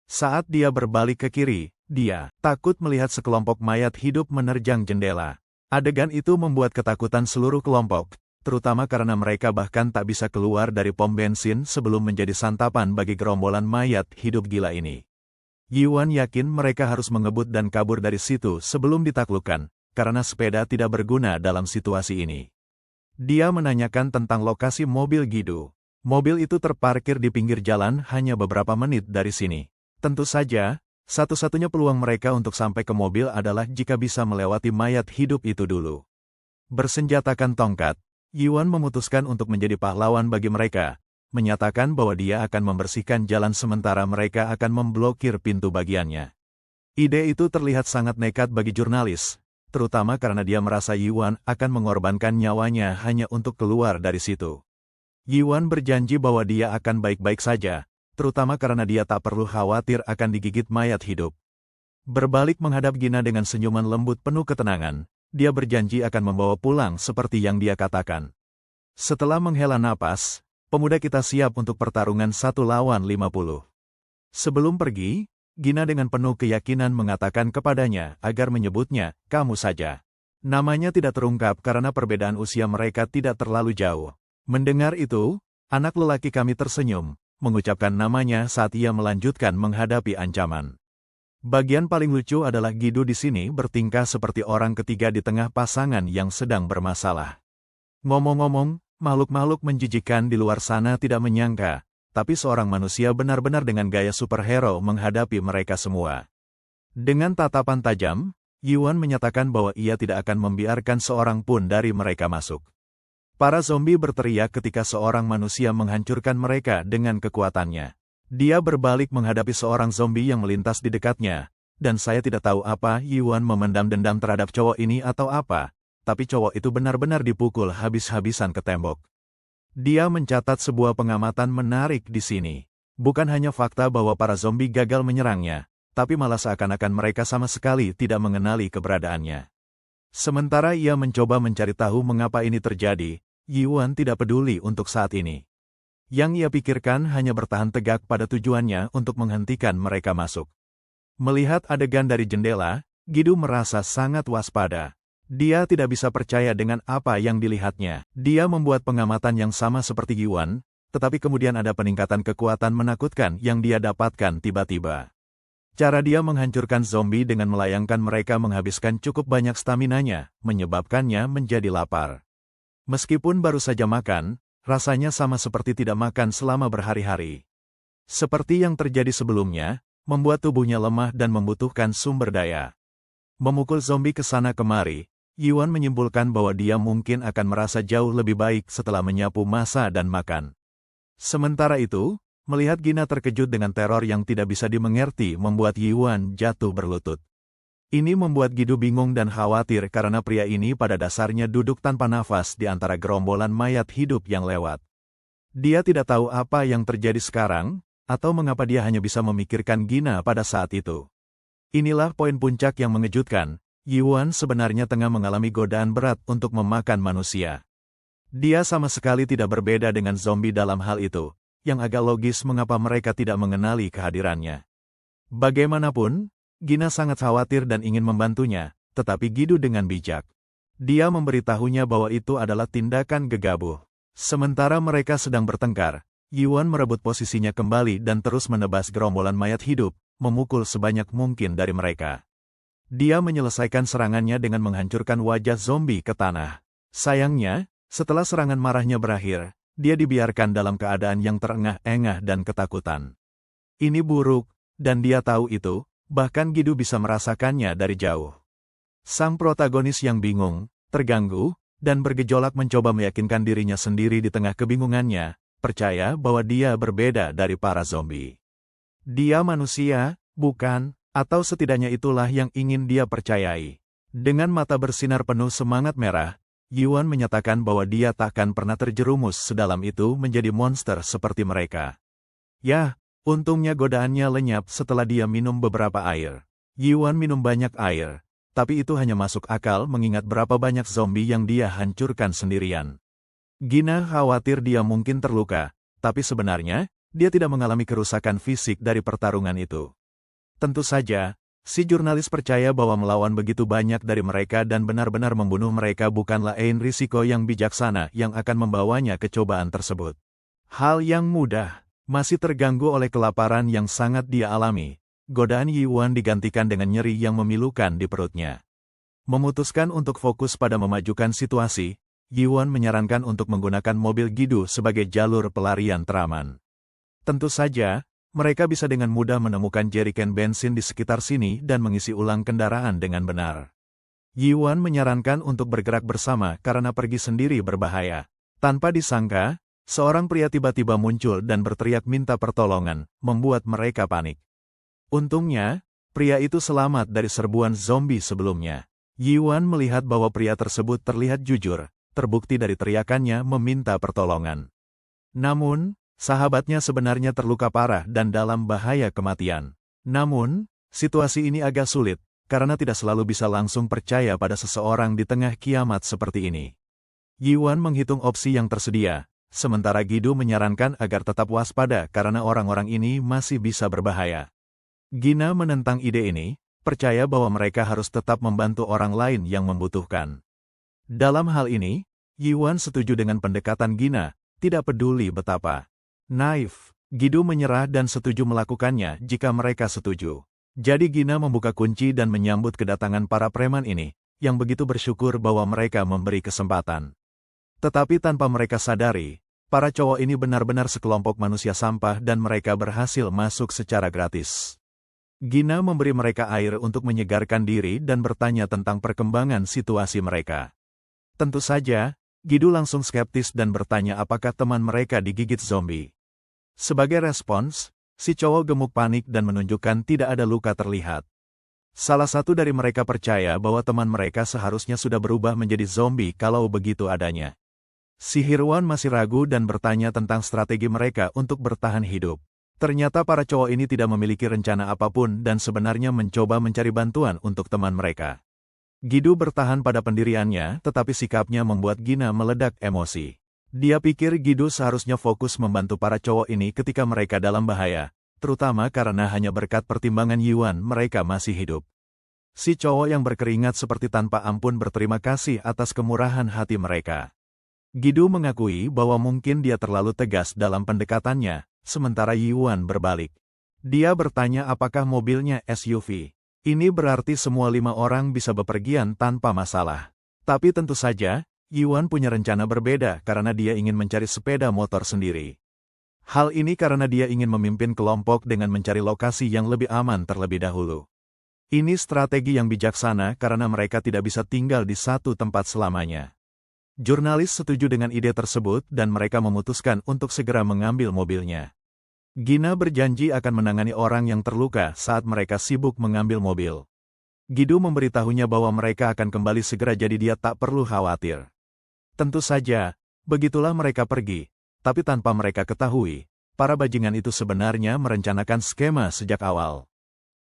Speaker 1: Saat dia berbalik ke kiri, dia takut melihat sekelompok mayat hidup menerjang jendela. Adegan itu membuat ketakutan seluruh kelompok, terutama karena mereka bahkan tak bisa keluar dari pom bensin sebelum menjadi santapan bagi gerombolan mayat hidup gila ini. Yuan yakin mereka harus mengebut dan kabur dari situ sebelum ditaklukkan, karena sepeda tidak berguna dalam situasi ini. Dia menanyakan tentang lokasi mobil Gidu. Mobil itu terparkir di pinggir jalan hanya beberapa menit dari sini. Tentu saja, satu-satunya peluang mereka untuk sampai ke mobil adalah jika bisa melewati mayat hidup itu dulu. Bersenjatakan tongkat, Yuan memutuskan untuk menjadi pahlawan bagi mereka, menyatakan bahwa dia akan membersihkan jalan sementara mereka akan memblokir pintu bagiannya. Ide itu terlihat sangat nekat bagi jurnalis, terutama karena dia merasa Yuan akan mengorbankan nyawanya hanya untuk keluar dari situ. Yuan berjanji bahwa dia akan baik-baik saja, terutama karena dia tak perlu khawatir akan digigit mayat hidup. Berbalik menghadap Gina dengan senyuman lembut penuh ketenangan, dia berjanji akan membawa pulang seperti yang dia katakan. Setelah menghela napas, pemuda kita siap untuk pertarungan 1 lawan 50. Sebelum pergi, Gina dengan penuh keyakinan mengatakan kepadanya agar menyebutnya, kamu saja. Namanya tidak terungkap karena perbedaan usia mereka tidak terlalu jauh. Mendengar itu, anak lelaki kami tersenyum, mengucapkan namanya saat ia melanjutkan menghadapi ancaman. Bagian paling lucu adalah Gidu di sini bertingkah seperti orang ketiga di tengah pasangan yang sedang bermasalah. Ngomong-ngomong, makhluk-makhluk menjijikkan di luar sana tidak menyangka, tapi seorang manusia benar-benar dengan gaya superhero menghadapi mereka semua. Dengan tatapan tajam, Yuan menyatakan bahwa ia tidak akan membiarkan seorang pun dari mereka masuk. Para zombie berteriak ketika seorang manusia menghancurkan mereka dengan kekuatannya. Dia berbalik menghadapi seorang zombie yang melintas di dekatnya, dan saya tidak tahu apa Yuan memendam dendam terhadap cowok ini atau apa, tapi cowok itu benar-benar dipukul habis-habisan ke tembok. Dia mencatat sebuah pengamatan menarik di sini. Bukan hanya fakta bahwa para zombie gagal menyerangnya, tapi malah seakan-akan mereka sama sekali tidak mengenali keberadaannya. Sementara ia mencoba mencari tahu mengapa ini terjadi, Yuan tidak peduli untuk saat ini. Yang ia pikirkan hanya bertahan tegak pada tujuannya untuk menghentikan mereka masuk. Melihat adegan dari jendela, Gidu merasa sangat waspada. Dia tidak bisa percaya dengan apa yang dilihatnya. Dia membuat pengamatan yang sama seperti Yuan, tetapi kemudian ada peningkatan kekuatan menakutkan yang dia dapatkan tiba-tiba. Cara dia menghancurkan zombie dengan melayangkan mereka menghabiskan cukup banyak staminanya, menyebabkannya menjadi lapar. Meskipun baru saja makan, rasanya sama seperti tidak makan selama berhari-hari. Seperti yang terjadi sebelumnya, membuat tubuhnya lemah dan membutuhkan sumber daya. Memukul zombie ke sana kemari, Yuan menyimpulkan bahwa dia mungkin akan merasa jauh lebih baik setelah menyapu masa dan makan. Sementara itu, melihat Gina terkejut dengan teror yang tidak bisa dimengerti membuat Yuan jatuh berlutut. Ini membuat Gidu bingung dan khawatir karena pria ini pada dasarnya duduk tanpa nafas di antara gerombolan mayat hidup yang lewat. Dia tidak tahu apa yang terjadi sekarang, atau mengapa dia hanya bisa memikirkan Gina pada saat itu. Inilah poin puncak yang mengejutkan, Yuan sebenarnya tengah mengalami godaan berat untuk memakan manusia. Dia sama sekali tidak berbeda dengan zombie dalam hal itu, yang agak logis mengapa mereka tidak mengenali kehadirannya. Bagaimanapun, Gina sangat khawatir dan ingin membantunya, tetapi Gidu dengan bijak. Dia memberitahunya bahwa itu adalah tindakan gegabah. Sementara mereka sedang bertengkar, Yuan merebut posisinya kembali dan terus menebas gerombolan mayat hidup, memukul sebanyak mungkin dari mereka. Dia menyelesaikan serangannya dengan menghancurkan wajah zombie ke tanah. Sayangnya, setelah serangan marahnya berakhir, dia dibiarkan dalam keadaan yang terengah-engah dan ketakutan. Ini buruk, dan dia tahu itu, bahkan Gidu bisa merasakannya dari jauh. Sang protagonis yang bingung, terganggu, dan bergejolak mencoba meyakinkan dirinya sendiri di tengah kebingungannya, percaya bahwa dia berbeda dari para zombie. Dia manusia, bukan? Atau setidaknya itulah yang ingin dia percayai. Dengan mata bersinar penuh semangat merah, Yuan menyatakan bahwa dia takkan pernah terjerumus sedalam itu menjadi monster seperti mereka. Yah, untungnya godaannya lenyap setelah dia minum beberapa air. Yuan minum banyak air, tapi itu hanya masuk akal mengingat berapa banyak zombie yang dia hancurkan sendirian. Gina khawatir dia mungkin terluka, tapi sebenarnya, dia tidak mengalami kerusakan fisik dari pertarungan itu. Tentu saja, si jurnalis percaya bahwa melawan begitu banyak dari mereka dan benar-benar membunuh mereka bukanlah risiko yang bijaksana yang akan membawanya ke cobaan tersebut. Hal yang mudah, masih terganggu oleh kelaparan yang sangat dia alami, godaan Yuan digantikan dengan nyeri yang memilukan di perutnya. Memutuskan untuk fokus pada memajukan situasi, Yuan menyarankan untuk menggunakan mobil Gidu sebagai jalur pelarian teraman. Tentu saja, mereka bisa dengan mudah menemukan jeriken bensin di sekitar sini dan mengisi ulang kendaraan dengan benar. Yuan menyarankan untuk bergerak bersama karena pergi sendiri berbahaya. Tanpa disangka, seorang pria tiba-tiba muncul dan berteriak minta pertolongan, membuat mereka panik. Untungnya, pria itu selamat dari serbuan zombie sebelumnya. Yuan melihat bahwa pria tersebut terlihat jujur, terbukti dari teriakannya meminta pertolongan. Namun, sahabatnya sebenarnya terluka parah dan dalam bahaya kematian. Namun, situasi ini agak sulit, karena tidak selalu bisa langsung percaya pada seseorang di tengah kiamat seperti ini. Yuan menghitung opsi yang tersedia, sementara Gidu menyarankan agar tetap waspada karena orang-orang ini masih bisa berbahaya. Gina menentang ide ini, percaya bahwa mereka harus tetap membantu orang lain yang membutuhkan. Dalam hal ini, Yuan setuju dengan pendekatan Gina, tidak peduli betapa naif, Gidu menyerah dan setuju melakukannya jika mereka setuju. Jadi Gina membuka kunci dan menyambut kedatangan para preman ini, yang begitu bersyukur bahwa mereka memberi kesempatan. Tetapi tanpa mereka sadari, para cowok ini benar-benar sekelompok manusia sampah dan mereka berhasil masuk secara gratis. Gina memberi mereka air untuk menyegarkan diri dan bertanya tentang perkembangan situasi mereka. Tentu saja, Gidu langsung skeptis dan bertanya apakah teman mereka digigit zombie. Sebagai respons, si cowok gemuk panik dan menunjukkan tidak ada luka terlihat. Salah satu dari mereka percaya bahwa teman mereka seharusnya sudah berubah menjadi zombie kalau begitu adanya. Si Hirwan masih ragu dan bertanya tentang strategi mereka untuk bertahan hidup. Ternyata para cowok ini tidak memiliki rencana apapun dan sebenarnya mencoba mencari bantuan untuk teman mereka. Gidu bertahan pada pendiriannya, tetapi sikapnya membuat Gina meledak emosi. Dia pikir Gidu seharusnya fokus membantu para cowok ini ketika mereka dalam bahaya, terutama karena hanya berkat pertimbangan Yuan mereka masih hidup. Si cowok yang berkeringat seperti tanpa ampun berterima kasih atas kemurahan hati mereka. Gidu mengakui bahwa mungkin dia terlalu tegas dalam pendekatannya, sementara Yuan berbalik. Dia bertanya apakah mobilnya SUV. Ini berarti semua 5 orang bisa bepergian tanpa masalah. Tapi tentu saja, Yuan punya rencana berbeda karena dia ingin mencari sepeda motor sendiri. Hal ini karena dia ingin memimpin kelompok dengan mencari lokasi yang lebih aman terlebih dahulu. Ini strategi yang bijaksana karena mereka tidak bisa tinggal di satu tempat selamanya. Jurnalis setuju dengan ide tersebut dan mereka memutuskan untuk segera mengambil mobilnya. Gina berjanji akan menangani orang yang terluka saat mereka sibuk mengambil mobil. Gidu memberitahunya bahwa mereka akan kembali segera jadi dia tak perlu khawatir. Tentu saja, begitulah mereka pergi, tapi tanpa mereka ketahui, para bajingan itu sebenarnya merencanakan skema sejak awal.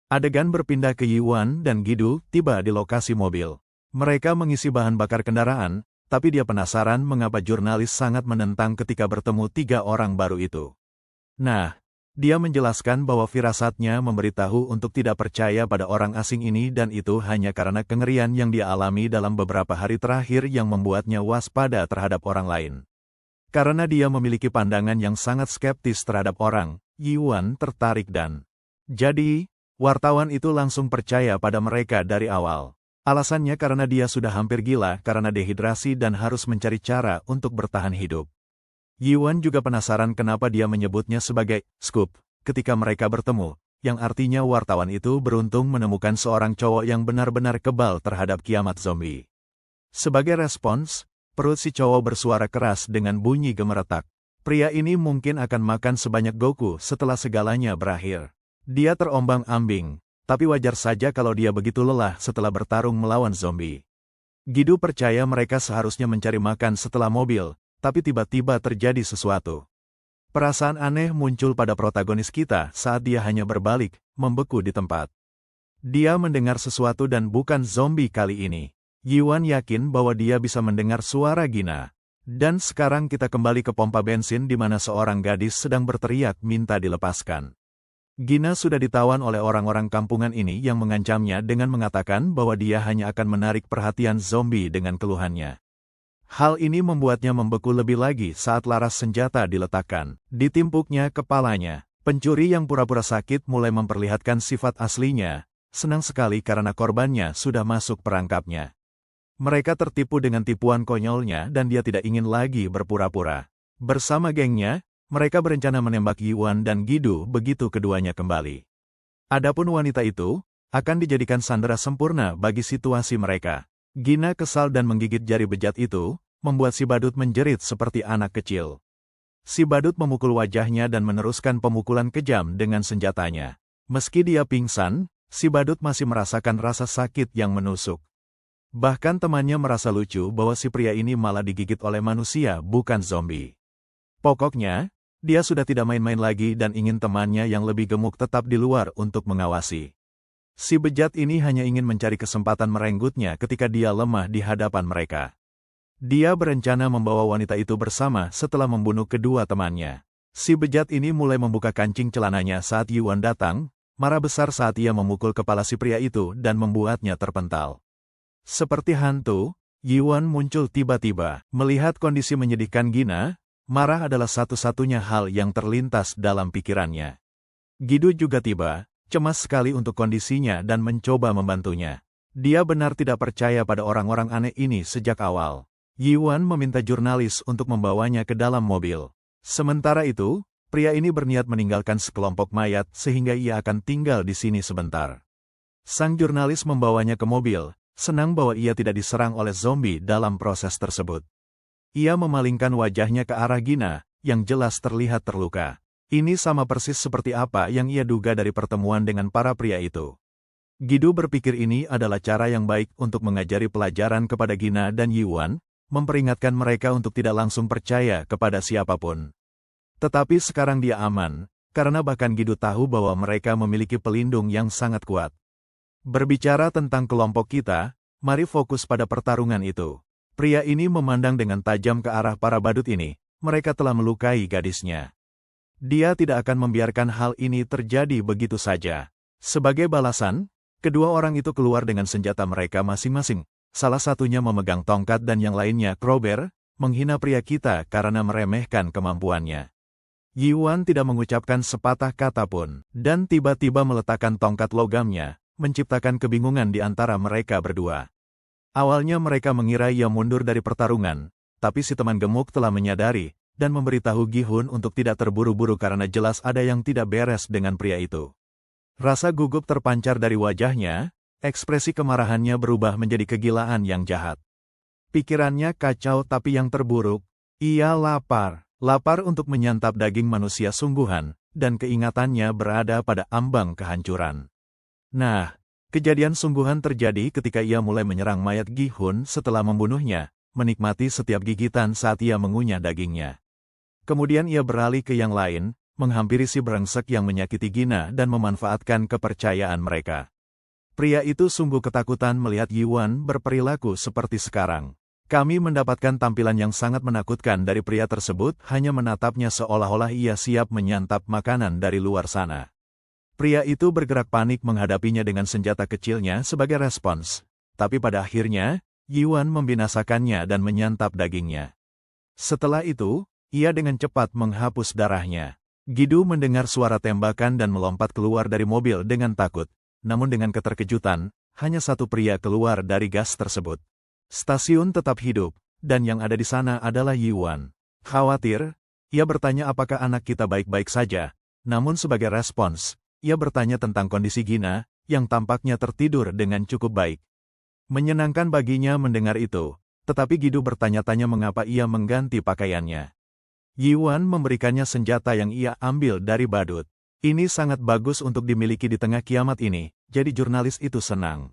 Speaker 1: Adegan berpindah ke Yuan dan Gidu tiba di lokasi mobil. Mereka mengisi bahan bakar kendaraan, tapi dia penasaran mengapa jurnalis sangat menentang ketika bertemu 3 orang baru itu. Nah, dia menjelaskan bahwa firasatnya memberitahu untuk tidak percaya pada orang asing ini dan itu hanya karena kengerian yang dia alami dalam beberapa hari terakhir yang membuatnya waspada terhadap orang lain. Karena dia memiliki pandangan yang sangat skeptis terhadap orang, Yuan tertarik dan jadi, Wartawan itu langsung percaya pada mereka dari awal. Alasannya karena dia sudah hampir gila karena dehidrasi dan harus mencari cara untuk bertahan hidup. Yiwan juga penasaran kenapa dia menyebutnya sebagai scoop ketika mereka bertemu, yang artinya wartawan itu beruntung menemukan seorang cowok yang benar-benar kebal terhadap kiamat zombie. Sebagai respons, perut si cowok bersuara keras dengan bunyi gemeretak. Pria ini mungkin akan makan sebanyak Goku setelah segalanya berakhir. Dia terombang-ambing, tapi wajar saja kalau dia begitu lelah setelah bertarung melawan zombie. Gidu percaya mereka seharusnya mencari makan setelah mobil, tapi tiba-tiba terjadi sesuatu. Perasaan aneh muncul pada protagonis kita saat dia hanya berbalik, membeku di tempat. Dia mendengar sesuatu dan bukan zombie kali ini. Yiwan yakin bahwa dia bisa mendengar suara Gina. Dan sekarang kita kembali ke pompa bensin di mana seorang gadis sedang berteriak minta dilepaskan. Gina sudah ditawan oleh orang-orang kampungan ini yang mengancamnya dengan mengatakan bahwa dia hanya akan menarik perhatian zombie dengan keluhannya. Hal ini membuatnya membeku lebih lagi saat laras senjata diletakkan. Ditimpuknya kepalanya. Pencuri yang pura-pura sakit mulai memperlihatkan sifat aslinya. Senang sekali karena korbannya sudah masuk perangkapnya. Mereka tertipu dengan tipuan konyolnya dan dia tidak ingin lagi berpura-pura. Bersama gengnya, mereka berencana menembak Yiwan dan Gidu begitu keduanya kembali. Adapun wanita itu, akan dijadikan sandera sempurna bagi situasi mereka. Gina kesal dan menggigit jari bejat itu, membuat si badut menjerit seperti anak kecil. Si badut memukul wajahnya dan meneruskan pemukulan kejam dengan senjatanya. Meski dia pingsan, si badut masih merasakan rasa sakit yang menusuk. Bahkan temannya merasa lucu bahwa si pria ini malah digigit oleh manusia bukan zombie. Pokoknya, dia sudah tidak main-main lagi dan ingin temannya yang lebih gemuk tetap di luar untuk mengawasi. Si bejat ini hanya ingin mencari kesempatan merenggutnya ketika dia lemah di hadapan mereka. Dia berencana membawa wanita itu bersama setelah membunuh kedua temannya. Si bejat ini mulai membuka kancing celananya saat Yiwan datang, marah besar saat ia memukul kepala si pria itu dan membuatnya terpental. Seperti hantu, Yiwan muncul tiba-tiba. Melihat kondisi menyedihkan Gina, marah adalah satu-satunya hal yang terlintas dalam pikirannya. Gidu juga tiba, cemas sekali untuk kondisinya dan mencoba membantunya. Dia benar tidak percaya pada orang-orang aneh ini sejak awal. Yiwan meminta jurnalis untuk membawanya ke dalam mobil. Sementara itu, pria ini berniat meninggalkan sekelompok mayat sehingga ia akan tinggal di sini sebentar. Sang jurnalis membawanya ke mobil, senang bahwa ia tidak diserang oleh zombie dalam proses tersebut. Ia memalingkan wajahnya ke arah Gina, yang jelas terlihat terluka. Ini sama persis seperti apa yang ia duga dari pertemuan dengan para pria itu. Gidu berpikir ini adalah cara yang baik untuk mengajari pelajaran kepada Gina dan Yiwan, memperingatkan mereka untuk tidak langsung percaya kepada siapapun. Tetapi sekarang dia aman, karena bahkan Gidu tahu bahwa mereka memiliki pelindung yang sangat kuat. Berbicara tentang kelompok kita, mari fokus pada pertarungan itu. Pria ini memandang dengan tajam ke arah para badut ini, mereka telah melukai gadisnya. Dia tidak akan membiarkan hal ini terjadi begitu saja. Sebagai balasan, kedua orang itu keluar dengan senjata mereka masing-masing. Salah satunya memegang tongkat dan yang lainnya crowbar, menghina pria kita karena meremehkan kemampuannya. Yiwan tidak mengucapkan sepatah kata pun, dan tiba-tiba meletakkan tongkat logamnya, menciptakan kebingungan di antara mereka berdua. Awalnya mereka mengira ia mundur dari pertarungan, tapi si teman gemuk telah menyadari, dan memberitahu Gi-hun untuk tidak terburu-buru karena jelas ada yang tidak beres dengan pria itu. Rasa gugup terpancar dari wajahnya, ekspresi kemarahannya berubah menjadi kegilaan yang jahat. Pikirannya kacau tapi yang terburuk, ia lapar. Lapar untuk menyantap daging manusia sungguhan, dan keingatannya berada pada ambang kehancuran. Nah, kejadian sungguhan terjadi ketika ia mulai menyerang mayat Gi-hun setelah membunuhnya, menikmati setiap gigitan saat ia mengunyah dagingnya. Kemudian ia beralih ke yang lain, menghampiri si brengsek yang menyakiti Gina dan memanfaatkan kepercayaan mereka. Pria itu sungguh ketakutan melihat Yiwan berperilaku seperti sekarang. Kami mendapatkan tampilan yang sangat menakutkan dari pria tersebut hanya menatapnya seolah-olah ia siap menyantap makanan dari luar sana. Pria itu bergerak panik menghadapinya dengan senjata kecilnya sebagai respons. Tapi pada akhirnya, Yiwan membinasakannya dan menyantap dagingnya. Setelah itu, ia dengan cepat menghapus darahnya. Gidu mendengar suara tembakan dan melompat keluar dari mobil dengan takut. Namun dengan keterkejutan, hanya satu pria keluar dari gas tersebut. Stasiun tetap hidup, dan yang ada di sana adalah Yiwan. Khawatir, ia bertanya apakah anak kita baik-baik saja. Namun sebagai respons, ia bertanya tentang kondisi Gina, yang tampaknya tertidur dengan cukup baik. Menyenangkan baginya mendengar itu, tetapi Gidu bertanya-tanya mengapa ia mengganti pakaiannya. Yiwan memberikannya senjata yang ia ambil dari badut. Ini sangat bagus untuk dimiliki di tengah kiamat ini, jadi jurnalis itu senang.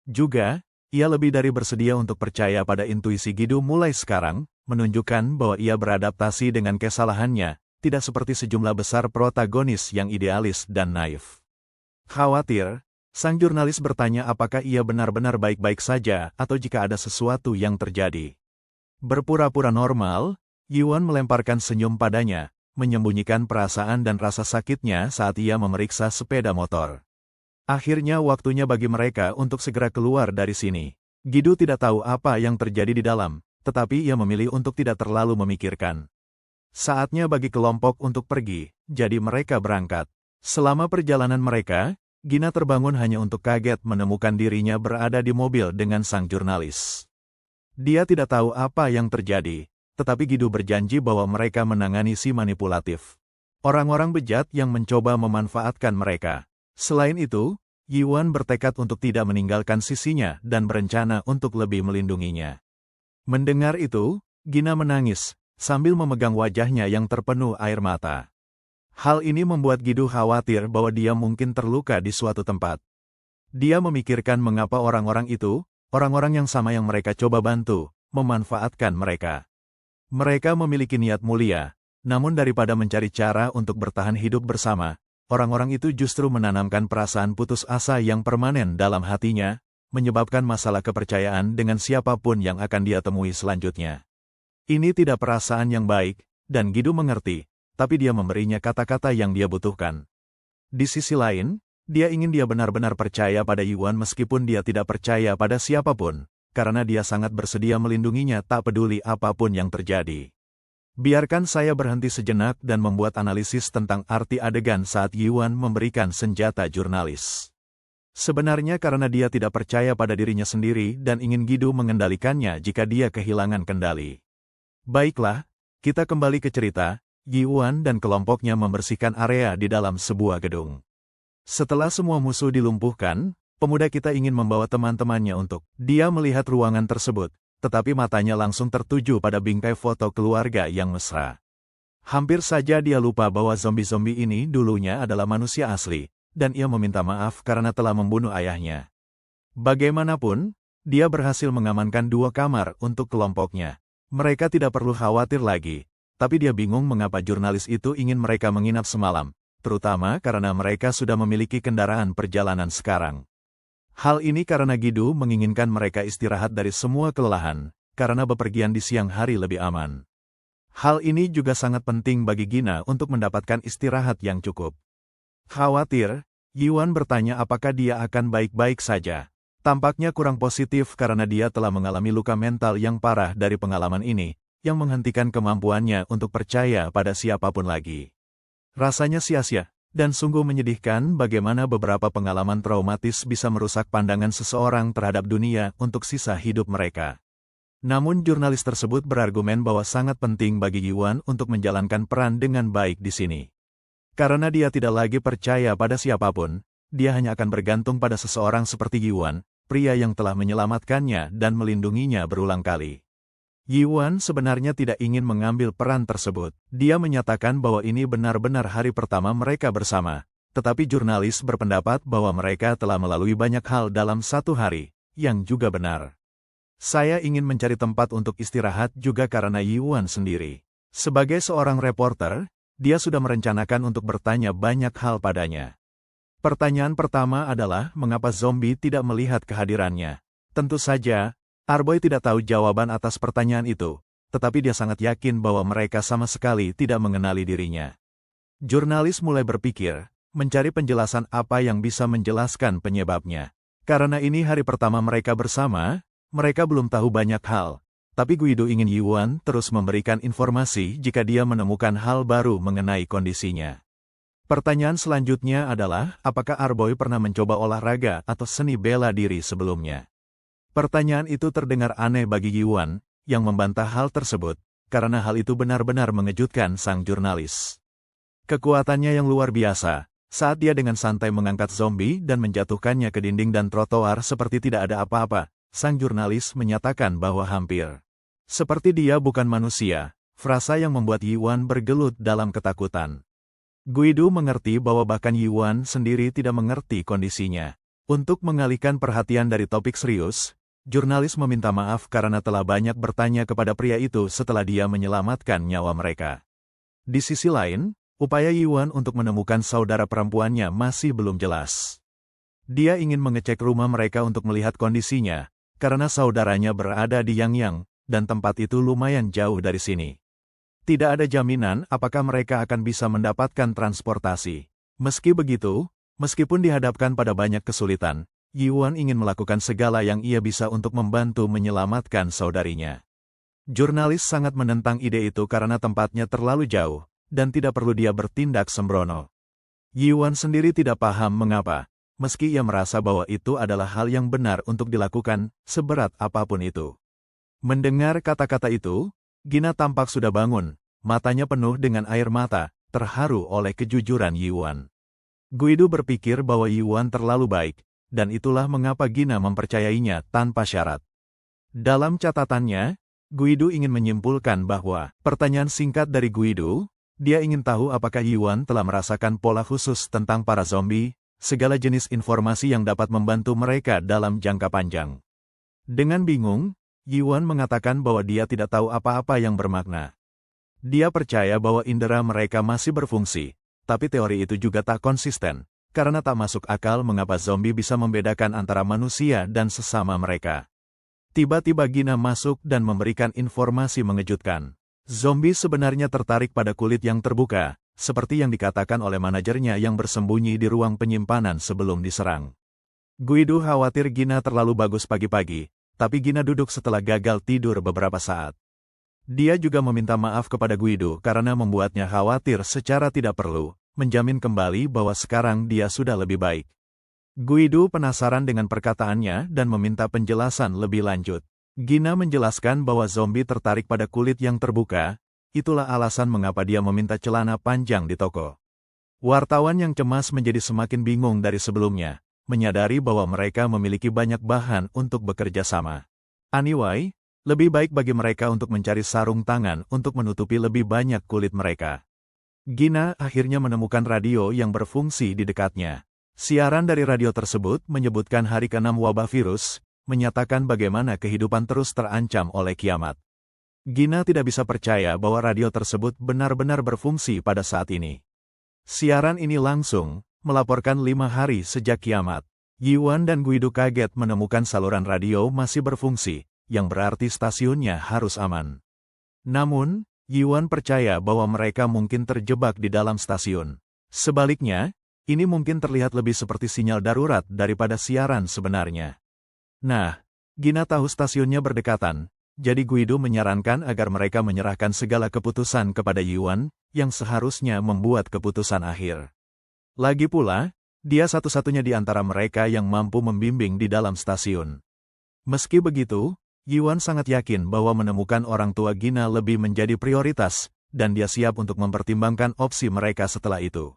Speaker 1: Juga, ia lebih dari bersedia untuk percaya pada intuisi Gidu mulai sekarang, menunjukkan bahwa ia beradaptasi dengan kesalahannya, tidak seperti sejumlah besar protagonis yang idealis dan naif. Khawatir, sang jurnalis bertanya apakah ia benar-benar baik-baik saja atau jika ada sesuatu yang terjadi. Berpura-pura normal, Yiwan melemparkan senyum padanya, menyembunyikan perasaan dan rasa sakitnya saat ia memeriksa sepeda motor. Akhirnya waktunya bagi mereka untuk segera keluar dari sini. Gidu tidak tahu apa yang terjadi di dalam, tetapi ia memilih untuk tidak terlalu memikirkan. Saatnya bagi kelompok untuk pergi, jadi mereka berangkat. Selama perjalanan mereka, Gina terbangun hanya untuk kaget menemukan dirinya berada di mobil dengan sang jurnalis. Dia tidak tahu apa yang terjadi, tetapi Gidu berjanji bahwa mereka menangani si manipulatif. Orang-orang bejat yang mencoba memanfaatkan mereka. Selain itu, Yiwan bertekad untuk tidak meninggalkan sisinya dan berencana untuk lebih melindunginya. Mendengar itu, Gina menangis, sambil memegang wajahnya yang terpenuh air mata. Hal ini membuat Gidu khawatir bahwa dia mungkin terluka di suatu tempat. Dia memikirkan mengapa orang-orang itu, orang-orang yang sama yang mereka coba bantu, memanfaatkan mereka. Mereka memiliki niat mulia, namun daripada mencari cara untuk bertahan hidup bersama, orang-orang itu justru menanamkan perasaan putus asa yang permanen dalam hatinya, menyebabkan masalah kepercayaan dengan siapapun yang akan dia temui selanjutnya. Ini tidak perasaan yang baik, dan Gidu mengerti, tapi dia memberinya kata-kata yang dia butuhkan. Di sisi lain, dia ingin dia benar-benar percaya pada Yiwan meskipun dia tidak percaya pada siapapun, karena dia sangat bersedia melindunginya tak peduli apapun yang terjadi. Biarkan saya berhenti sejenak dan membuat analisis tentang arti adegan saat Yiwan memberikan senjata jurnalis. Sebenarnya karena dia tidak percaya pada dirinya sendiri dan ingin Gidu mengendalikannya jika dia kehilangan kendali. Baiklah, kita kembali ke cerita. Yiwan dan kelompoknya membersihkan area di dalam sebuah gedung. Setelah semua musuh dilumpuhkan, pemuda kita ingin membawa teman-temannya untuk. Dia melihat ruangan tersebut, tetapi matanya langsung tertuju pada bingkai foto keluarga yang mesra. Hampir saja dia lupa bahwa zombie-zombie ini dulunya adalah manusia asli, dan ia meminta maaf karena telah membunuh ayahnya. Bagaimanapun, dia berhasil mengamankan 2 kamar untuk kelompoknya. Mereka tidak perlu khawatir lagi. Tapi dia bingung mengapa jurnalis itu ingin mereka menginap semalam, terutama karena mereka sudah memiliki kendaraan perjalanan sekarang. Hal ini karena Gidu menginginkan mereka istirahat dari semua kelelahan, karena bepergian di siang hari lebih aman. Hal ini juga sangat penting bagi Gina untuk mendapatkan istirahat yang cukup. Khawatir, Yiwan bertanya apakah dia akan baik-baik saja. Tampaknya kurang positif karena dia telah mengalami luka mental yang parah dari pengalaman ini, yang menghentikan kemampuannya untuk percaya pada siapapun lagi. Rasanya sia-sia, dan sungguh menyedihkan bagaimana beberapa pengalaman traumatis bisa merusak pandangan seseorang terhadap dunia untuk sisa hidup mereka. Namun jurnalis tersebut berargumen bahwa sangat penting bagi Yiwan untuk menjalankan peran dengan baik di sini. Karena dia tidak lagi percaya pada siapapun, dia hanya akan bergantung pada seseorang seperti Yiwan, pria yang telah menyelamatkannya dan melindunginya berulang kali. Yiwan sebenarnya tidak ingin mengambil peran tersebut. Dia menyatakan bahwa ini benar-benar hari pertama mereka bersama, tetapi jurnalis berpendapat bahwa mereka telah melalui banyak hal dalam 1 hari, yang juga benar. Saya ingin mencari tempat untuk istirahat juga karena Yiwan sendiri. Sebagai seorang reporter, dia sudah merencanakan untuk bertanya banyak hal padanya. Pertanyaan pertama adalah mengapa zombie tidak melihat kehadirannya. Tentu saja, Arboy tidak tahu jawaban atas pertanyaan itu, tetapi dia sangat yakin bahwa mereka sama sekali tidak mengenali dirinya. Jurnalis mulai berpikir, mencari penjelasan apa yang bisa menjelaskan penyebabnya. Karena ini hari pertama mereka bersama, mereka belum tahu banyak hal, Tapi Guido ingin Yuan terus memberikan informasi jika dia menemukan hal baru mengenai kondisinya. Pertanyaan selanjutnya adalah, apakah Arboy pernah mencoba olahraga atau seni bela diri sebelumnya? Pertanyaan itu terdengar aneh bagi Yuan, yang membantah hal tersebut, karena hal itu benar-benar mengejutkan sang jurnalis. Kekuatannya yang luar biasa, saat dia dengan santai mengangkat zombie dan menjatuhkannya ke dinding dan trotoar seperti tidak ada apa-apa, sang jurnalis menyatakan bahwa hampir seperti dia bukan manusia, frasa yang membuat Yuan bergelut dalam ketakutan. Guido mengerti bahwa bahkan Yuan sendiri tidak mengerti kondisinya. Untuk mengalihkan perhatian dari topik serius, jurnalis meminta maaf karena telah banyak bertanya kepada pria itu setelah dia menyelamatkan nyawa mereka. Di sisi lain, upaya Yuan untuk menemukan saudara perempuannya masih belum jelas. Dia ingin mengecek rumah mereka untuk melihat kondisinya, karena saudaranya berada di Yangyang, dan tempat itu lumayan jauh dari sini. Tidak ada jaminan apakah mereka akan bisa mendapatkan transportasi. Meski begitu, meskipun dihadapkan pada banyak kesulitan, Yuan ingin melakukan segala yang ia bisa untuk membantu menyelamatkan saudarinya. Jurnalis sangat menentang ide itu karena tempatnya terlalu jauh, dan tidak perlu dia bertindak sembrono. Yuan sendiri tidak paham mengapa, meski ia merasa bahwa itu adalah hal yang benar untuk dilakukan, seberat apapun itu. Mendengar kata-kata itu, Gina tampak sudah bangun, matanya penuh dengan air mata, terharu oleh kejujuran Yuan. Guido berpikir bahwa Yuan terlalu baik, dan itulah mengapa Gina mempercayainya tanpa syarat. Dalam catatannya, Guido ingin menyimpulkan bahwa, pertanyaan singkat dari Guido, dia ingin tahu apakah Yuan telah merasakan pola khusus tentang para zombie, segala jenis informasi yang dapat membantu mereka dalam jangka panjang. Dengan bingung, Yuan mengatakan bahwa dia tidak tahu apa-apa yang bermakna. Dia percaya bahwa indera mereka masih berfungsi, tapi teori itu juga tak konsisten, karena tak masuk akal mengapa zombie bisa membedakan antara manusia dan sesama mereka. Tiba-tiba Gina masuk dan memberikan informasi mengejutkan. Zombie sebenarnya tertarik pada kulit yang terbuka, seperti yang dikatakan oleh manajernya yang bersembunyi di ruang penyimpanan sebelum diserang. Guido khawatir Gina terlalu bagus pagi-pagi, tapi Gina duduk setelah gagal tidur beberapa saat. Dia juga meminta maaf kepada Guido karena membuatnya khawatir secara tidak perlu, menjamin kembali bahwa sekarang dia sudah lebih baik. Guido penasaran dengan perkataannya dan meminta penjelasan lebih lanjut. Gina menjelaskan bahwa zombie tertarik pada kulit yang terbuka, itulah alasan mengapa dia meminta celana panjang di toko. Wartawan yang cemas menjadi semakin bingung dari sebelumnya, menyadari bahwa mereka memiliki banyak bahan untuk bekerja sama. Anyway, lebih baik bagi mereka untuk mencari sarung tangan untuk menutupi lebih banyak kulit mereka. Gina akhirnya menemukan radio yang berfungsi di dekatnya. Siaran dari radio tersebut menyebutkan hari ke-6 wabah virus, menyatakan bagaimana kehidupan terus terancam oleh kiamat. Gina tidak bisa percaya bahwa radio tersebut benar-benar berfungsi pada saat ini. Siaran ini langsung melaporkan 5 hari sejak kiamat. Yuan dan Guido kaget menemukan saluran radio masih berfungsi, yang berarti stasiunnya harus aman. Namun, Yuan percaya bahwa mereka mungkin terjebak di dalam stasiun. Sebaliknya, ini mungkin terlihat lebih seperti sinyal darurat daripada siaran sebenarnya. Nah, Gina tahu stasiunnya berdekatan, jadi Guido menyarankan agar mereka menyerahkan segala keputusan kepada Yuan, yang seharusnya membuat keputusan akhir. Lagi pula, dia satu-satunya di antara mereka yang mampu membimbing di dalam stasiun. Meski begitu, Yuan sangat yakin bahwa menemukan orang tua Gina lebih menjadi prioritas, dan dia siap untuk mempertimbangkan opsi mereka setelah itu.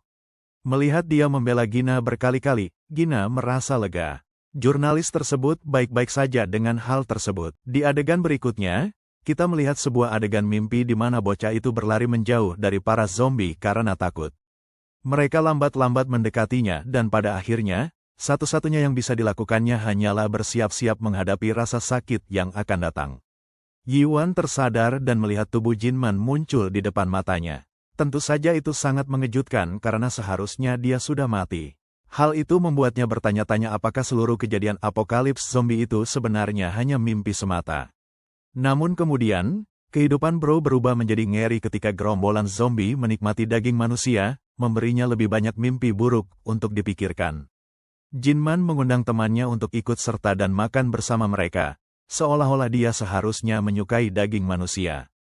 Speaker 1: Melihat dia membela Gina berkali-kali, Gina merasa lega. Jurnalis tersebut baik-baik saja dengan hal tersebut. Di adegan berikutnya, kita melihat sebuah adegan mimpi di mana bocah itu berlari menjauh dari para zombie karena takut. Mereka lambat-lambat mendekatinya dan pada akhirnya, satu-satunya yang bisa dilakukannya hanyalah bersiap-siap menghadapi rasa sakit yang akan datang. Yuan tersadar dan melihat tubuh Jinman muncul di depan matanya. Tentu saja itu sangat mengejutkan karena seharusnya dia sudah mati. Hal itu membuatnya bertanya-tanya apakah seluruh kejadian apokalips zombie itu sebenarnya hanya mimpi semata. Namun kemudian, kehidupan Bro berubah menjadi ngeri ketika gerombolan zombie menikmati daging manusia, memberinya lebih banyak mimpi buruk untuk dipikirkan. Jinman mengundang temannya untuk ikut serta dan makan bersama mereka, seolah-olah dia seharusnya menyukai daging manusia.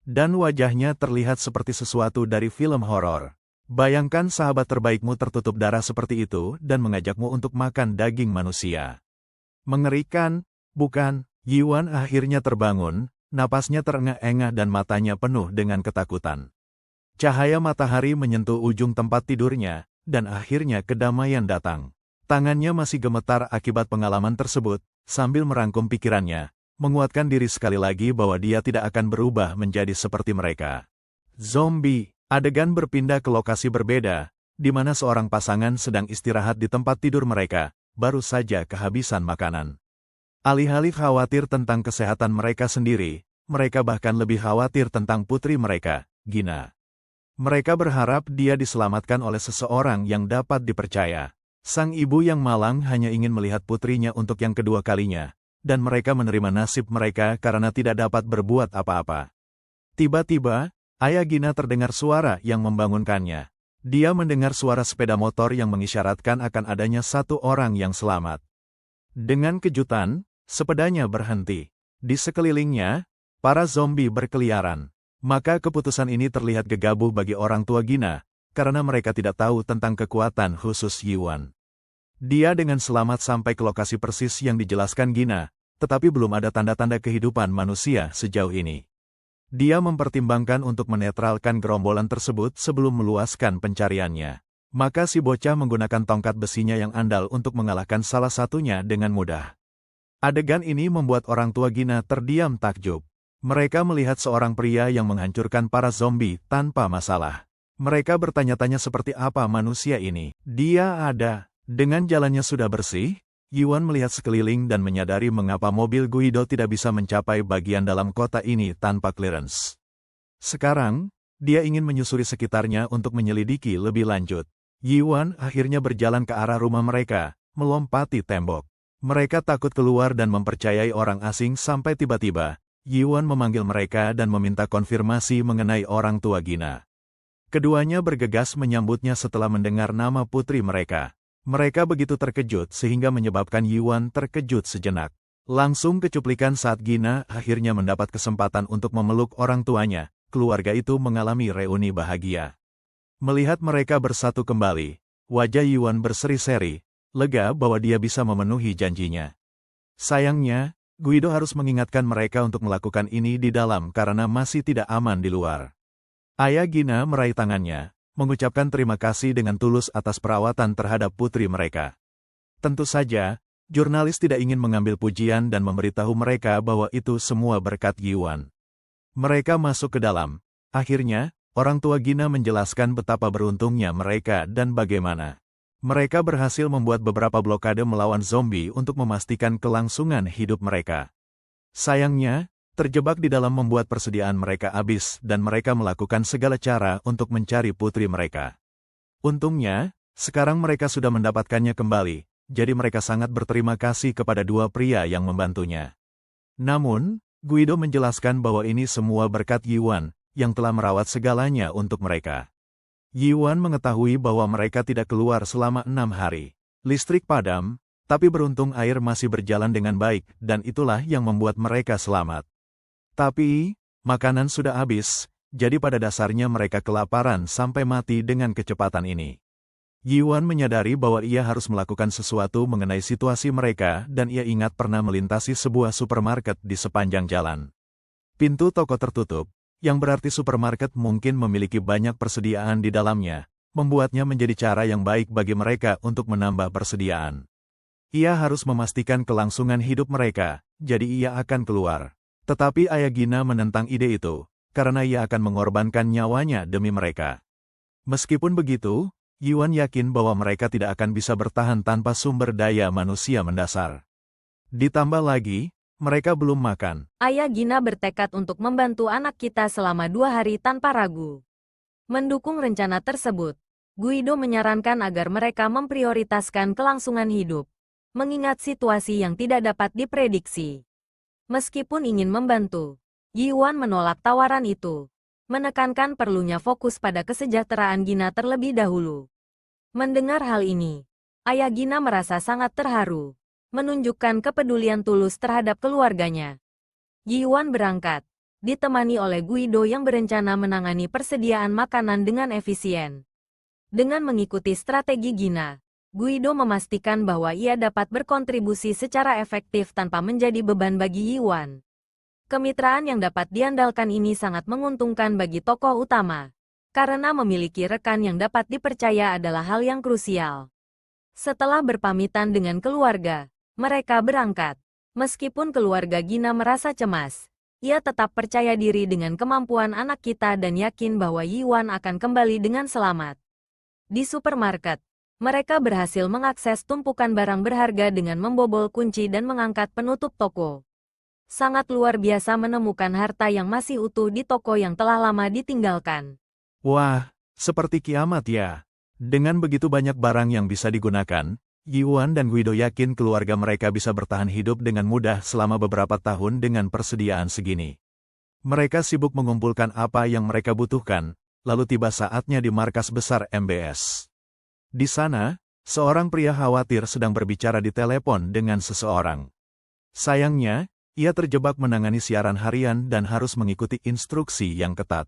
Speaker 1: Dan wajahnya terlihat seperti sesuatu dari film horor. Bayangkan sahabat terbaikmu tertutup darah seperti itu dan mengajakmu untuk makan daging manusia. Mengerikan, bukan? Yuan akhirnya terbangun, napasnya terengah-engah dan matanya penuh dengan ketakutan. Cahaya matahari menyentuh ujung tempat tidurnya, dan akhirnya kedamaian datang. Tangannya masih gemetar akibat pengalaman tersebut, sambil merangkum pikirannya, menguatkan diri sekali lagi bahwa dia tidak akan berubah menjadi seperti mereka. Zombie. Adegan berpindah ke lokasi berbeda, di mana seorang pasangan sedang istirahat di tempat tidur mereka, baru saja kehabisan makanan. Alih-alih khawatir tentang kesehatan mereka sendiri, mereka bahkan lebih khawatir tentang putri mereka, Gina. Mereka berharap dia diselamatkan oleh seseorang yang dapat dipercaya. Sang ibu yang malang hanya ingin melihat putrinya untuk yang kedua kalinya, dan mereka menerima nasib mereka karena tidak dapat berbuat apa-apa. Tiba-tiba, ayah Gina terdengar suara yang membangunkannya. Dia mendengar suara sepeda motor yang mengisyaratkan akan adanya satu orang yang selamat. Dengan kejutan, sepedanya berhenti. Di sekelilingnya, para zombie berkeliaran. Maka keputusan ini terlihat gegabah bagi orang tua Gina, karena mereka tidak tahu tentang kekuatan khusus Yuan. Dia dengan selamat sampai ke lokasi persis yang dijelaskan Gina, tetapi belum ada tanda-tanda kehidupan manusia sejauh ini. Dia mempertimbangkan untuk menetralkan gerombolan tersebut sebelum meluaskan pencariannya. Maka si bocah menggunakan tongkat besinya yang andal untuk mengalahkan salah satunya dengan mudah. Adegan ini membuat orang tua Gina terdiam takjub. Mereka melihat seorang pria yang menghancurkan para zombie tanpa masalah. Mereka bertanya-tanya seperti apa manusia ini. Dia ada. Dengan jalannya sudah bersih, Yuan melihat sekeliling dan menyadari mengapa mobil Guido tidak bisa mencapai bagian dalam kota ini tanpa clearance. Sekarang, dia ingin menyusuri sekitarnya untuk menyelidiki lebih lanjut. Yuan akhirnya berjalan ke arah rumah mereka, melompati tembok. Mereka takut keluar dan mempercayai orang asing sampai tiba-tiba, Yuan memanggil mereka dan meminta konfirmasi mengenai orang tua Gina. Keduanya bergegas menyambutnya setelah mendengar nama putri mereka. Mereka begitu terkejut sehingga menyebabkan Yuan terkejut sejenak. Langsung kecuplikan saat Gina akhirnya mendapat kesempatan untuk memeluk orang tuanya, keluarga itu mengalami reuni bahagia. Melihat mereka bersatu kembali, wajah Yuan berseri-seri, lega bahwa dia bisa memenuhi janjinya. Sayangnya, Guido harus mengingatkan mereka untuk melakukan ini di dalam karena masih tidak aman di luar. Ayah Gina meraih tangannya, mengucapkan terima kasih dengan tulus atas perawatan terhadap putri mereka. Tentu saja, jurnalis tidak ingin mengambil pujian dan memberitahu mereka bahwa itu semua berkat Yuan. Mereka masuk ke dalam. Akhirnya, orang tua Gina menjelaskan betapa beruntungnya mereka dan bagaimana mereka berhasil membuat beberapa blokade melawan zombie untuk memastikan kelangsungan hidup mereka. Sayangnya, terjebak di dalam membuat persediaan mereka habis dan mereka melakukan segala cara untuk mencari putri mereka. Untungnya, sekarang mereka sudah mendapatkannya kembali, jadi mereka sangat berterima kasih kepada dua pria yang membantunya. Namun, Guido menjelaskan bahwa ini semua berkat Yuan, yang telah merawat segalanya untuk mereka. Yuan mengetahui bahwa mereka tidak keluar selama 6 hari. Listrik padam, tapi beruntung air masih berjalan dengan baik, dan itulah yang membuat mereka selamat. Tapi, makanan sudah habis, jadi pada dasarnya mereka kelaparan sampai mati dengan kecepatan ini. Yuan menyadari bahwa ia harus melakukan sesuatu mengenai situasi mereka dan ia ingat pernah melintasi sebuah supermarket di sepanjang jalan. Pintu toko tertutup, yang berarti supermarket mungkin memiliki banyak persediaan di dalamnya, membuatnya menjadi cara yang baik bagi mereka untuk menambah persediaan. Ia harus memastikan kelangsungan hidup mereka, jadi ia akan keluar. Tetapi ayah Gina menentang ide itu, karena ia akan mengorbankan nyawanya demi mereka. Meskipun begitu, Yuan yakin bahwa mereka tidak akan bisa bertahan tanpa sumber daya manusia mendasar. Ditambah lagi, mereka belum makan.
Speaker 2: Ayah Gina bertekad untuk membantu anak kita selama 2 hari tanpa ragu. Mendukung rencana tersebut, Guido menyarankan agar mereka memprioritaskan kelangsungan hidup, mengingat situasi yang tidak dapat diprediksi. Meskipun ingin membantu, Yuan menolak tawaran itu, menekankan perlunya fokus pada kesejahteraan Gina terlebih dahulu. Mendengar hal ini, ayah Gina merasa sangat terharu. menunjukkan kepedulian tulus terhadap keluarganya. Yi Yuan berangkat, ditemani oleh Guido yang berencana menangani persediaan makanan dengan efisien. Dengan mengikuti strategi Gina, Guido memastikan bahwa ia dapat berkontribusi secara efektif tanpa menjadi beban bagi Yi Yuan. Kemitraan yang dapat diandalkan ini sangat menguntungkan bagi tokoh utama, karena memiliki rekan yang dapat dipercaya adalah hal yang krusial. Setelah berpamitan dengan keluarga, mereka berangkat. Meskipun keluarga Gina merasa cemas, ia tetap percaya diri dengan kemampuan anak kita dan yakin bahwa Yi Yuan akan kembali dengan selamat. Di supermarket, mereka berhasil mengakses tumpukan barang berharga dengan membobol kunci dan mengangkat penutup toko. Sangat luar biasa menemukan harta yang masih utuh di toko yang telah lama ditinggalkan.
Speaker 1: Wah, seperti kiamat ya. Dengan begitu banyak barang yang bisa digunakan, Yi Yuan dan Guido yakin keluarga mereka bisa bertahan hidup dengan mudah selama beberapa tahun dengan persediaan segini. Mereka sibuk mengumpulkan apa yang mereka butuhkan, lalu tiba saatnya di markas besar MBS. Di sana, seorang pria khawatir sedang berbicara di telepon dengan seseorang. Sayangnya, ia terjebak menangani siaran harian dan harus mengikuti instruksi yang ketat.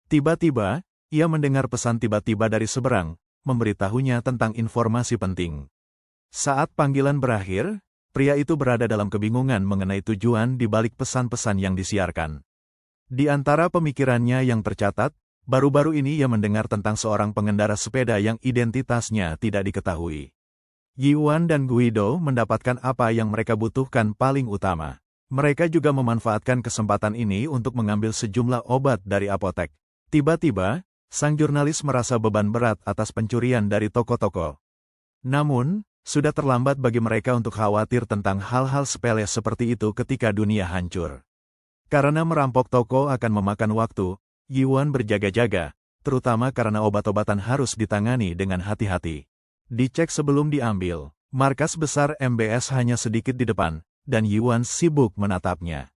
Speaker 1: Tiba-tiba, ia mendengar pesan tiba-tiba dari seberang, memberitahunya tentang informasi penting. Saat panggilan berakhir, pria itu berada dalam kebingungan mengenai tujuan di balik pesan-pesan yang disiarkan. Di antara pemikirannya yang tercatat, baru-baru ini ia mendengar tentang seorang pengendara sepeda yang identitasnya tidak diketahui. Yi Yuan dan Guido mendapatkan apa yang mereka butuhkan paling utama. Mereka juga memanfaatkan kesempatan ini untuk mengambil sejumlah obat dari apotek. Tiba-tiba, sang jurnalis merasa beban berat atas pencurian dari toko-toko. Namun, sudah terlambat bagi mereka untuk khawatir tentang hal-hal sepele seperti itu ketika dunia hancur. Karena merampok toko akan memakan waktu, Yi Yuan berjaga-jaga, terutama karena obat-obatan harus ditangani dengan hati-hati. Dicek sebelum diambil, markas besar MBS hanya sedikit di depan, dan Yi Yuan sibuk menatapnya.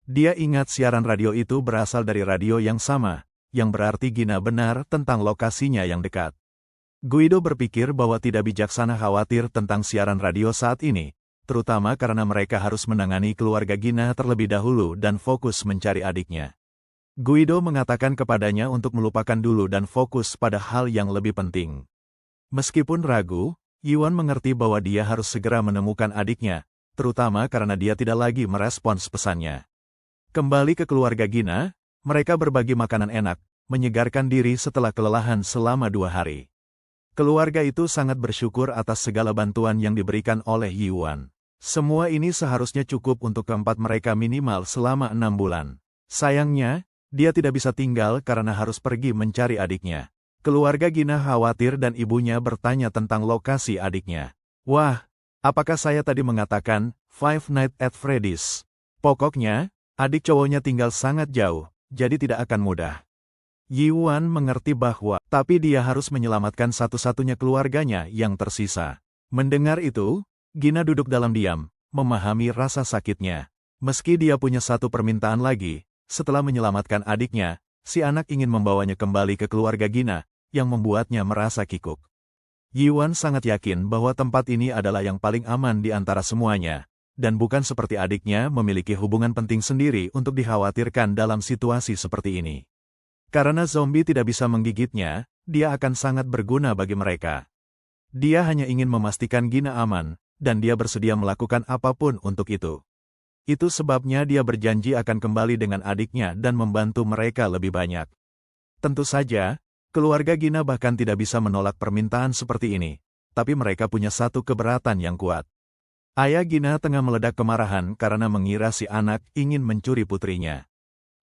Speaker 1: Dia ingat siaran radio itu berasal dari radio yang sama, yang berarti Gina benar tentang lokasinya yang dekat. Guido berpikir bahwa tidak bijaksana khawatir tentang siaran radio saat ini, terutama karena mereka harus menangani keluarga Gina terlebih dahulu dan fokus mencari adiknya. Guido mengatakan kepadanya untuk melupakan dulu dan fokus pada hal yang lebih penting. Meskipun ragu, Yi Yuan mengerti bahwa dia harus segera menemukan adiknya, terutama karena dia tidak lagi merespons pesannya. Kembali ke keluarga Gina, mereka berbagi makanan enak, menyegarkan diri setelah kelelahan selama 2 hari. Keluarga itu sangat bersyukur atas segala bantuan yang diberikan oleh Yi Yuan. Semua ini seharusnya cukup untuk keempat mereka minimal selama 6 bulan. Sayangnya, dia tidak bisa tinggal karena harus pergi mencari adiknya. Keluarga Gina khawatir dan ibunya bertanya tentang lokasi adiknya. Wah, apakah saya tadi mengatakan Five Nights at Freddy's? Pokoknya, adik cowoknya tinggal sangat jauh, jadi tidak akan mudah. Yi Yuan mengerti bahwa, tapi dia harus menyelamatkan satu-satunya keluarganya yang tersisa. Mendengar itu, Gina duduk dalam diam, memahami rasa sakitnya. Meski dia punya satu permintaan lagi, setelah menyelamatkan adiknya, si anak ingin membawanya kembali ke keluarga Gina, yang membuatnya merasa kikuk. Yi Yuan sangat yakin bahwa tempat ini adalah yang paling aman di antara semuanya, dan bukan seperti adiknya memiliki hubungan penting sendiri untuk dikhawatirkan dalam situasi seperti ini. Karena zombie tidak bisa menggigitnya, dia akan sangat berguna bagi mereka. Dia hanya ingin memastikan Gina aman, dan dia bersedia melakukan apapun untuk itu. Itu sebabnya dia berjanji akan kembali dengan adiknya dan membantu mereka lebih banyak. Tentu saja, keluarga Gina bahkan tidak bisa menolak permintaan seperti ini, tapi mereka punya satu keberatan yang kuat. Ayah Gina tengah meledak kemarahan karena mengira si anak ingin mencuri putrinya.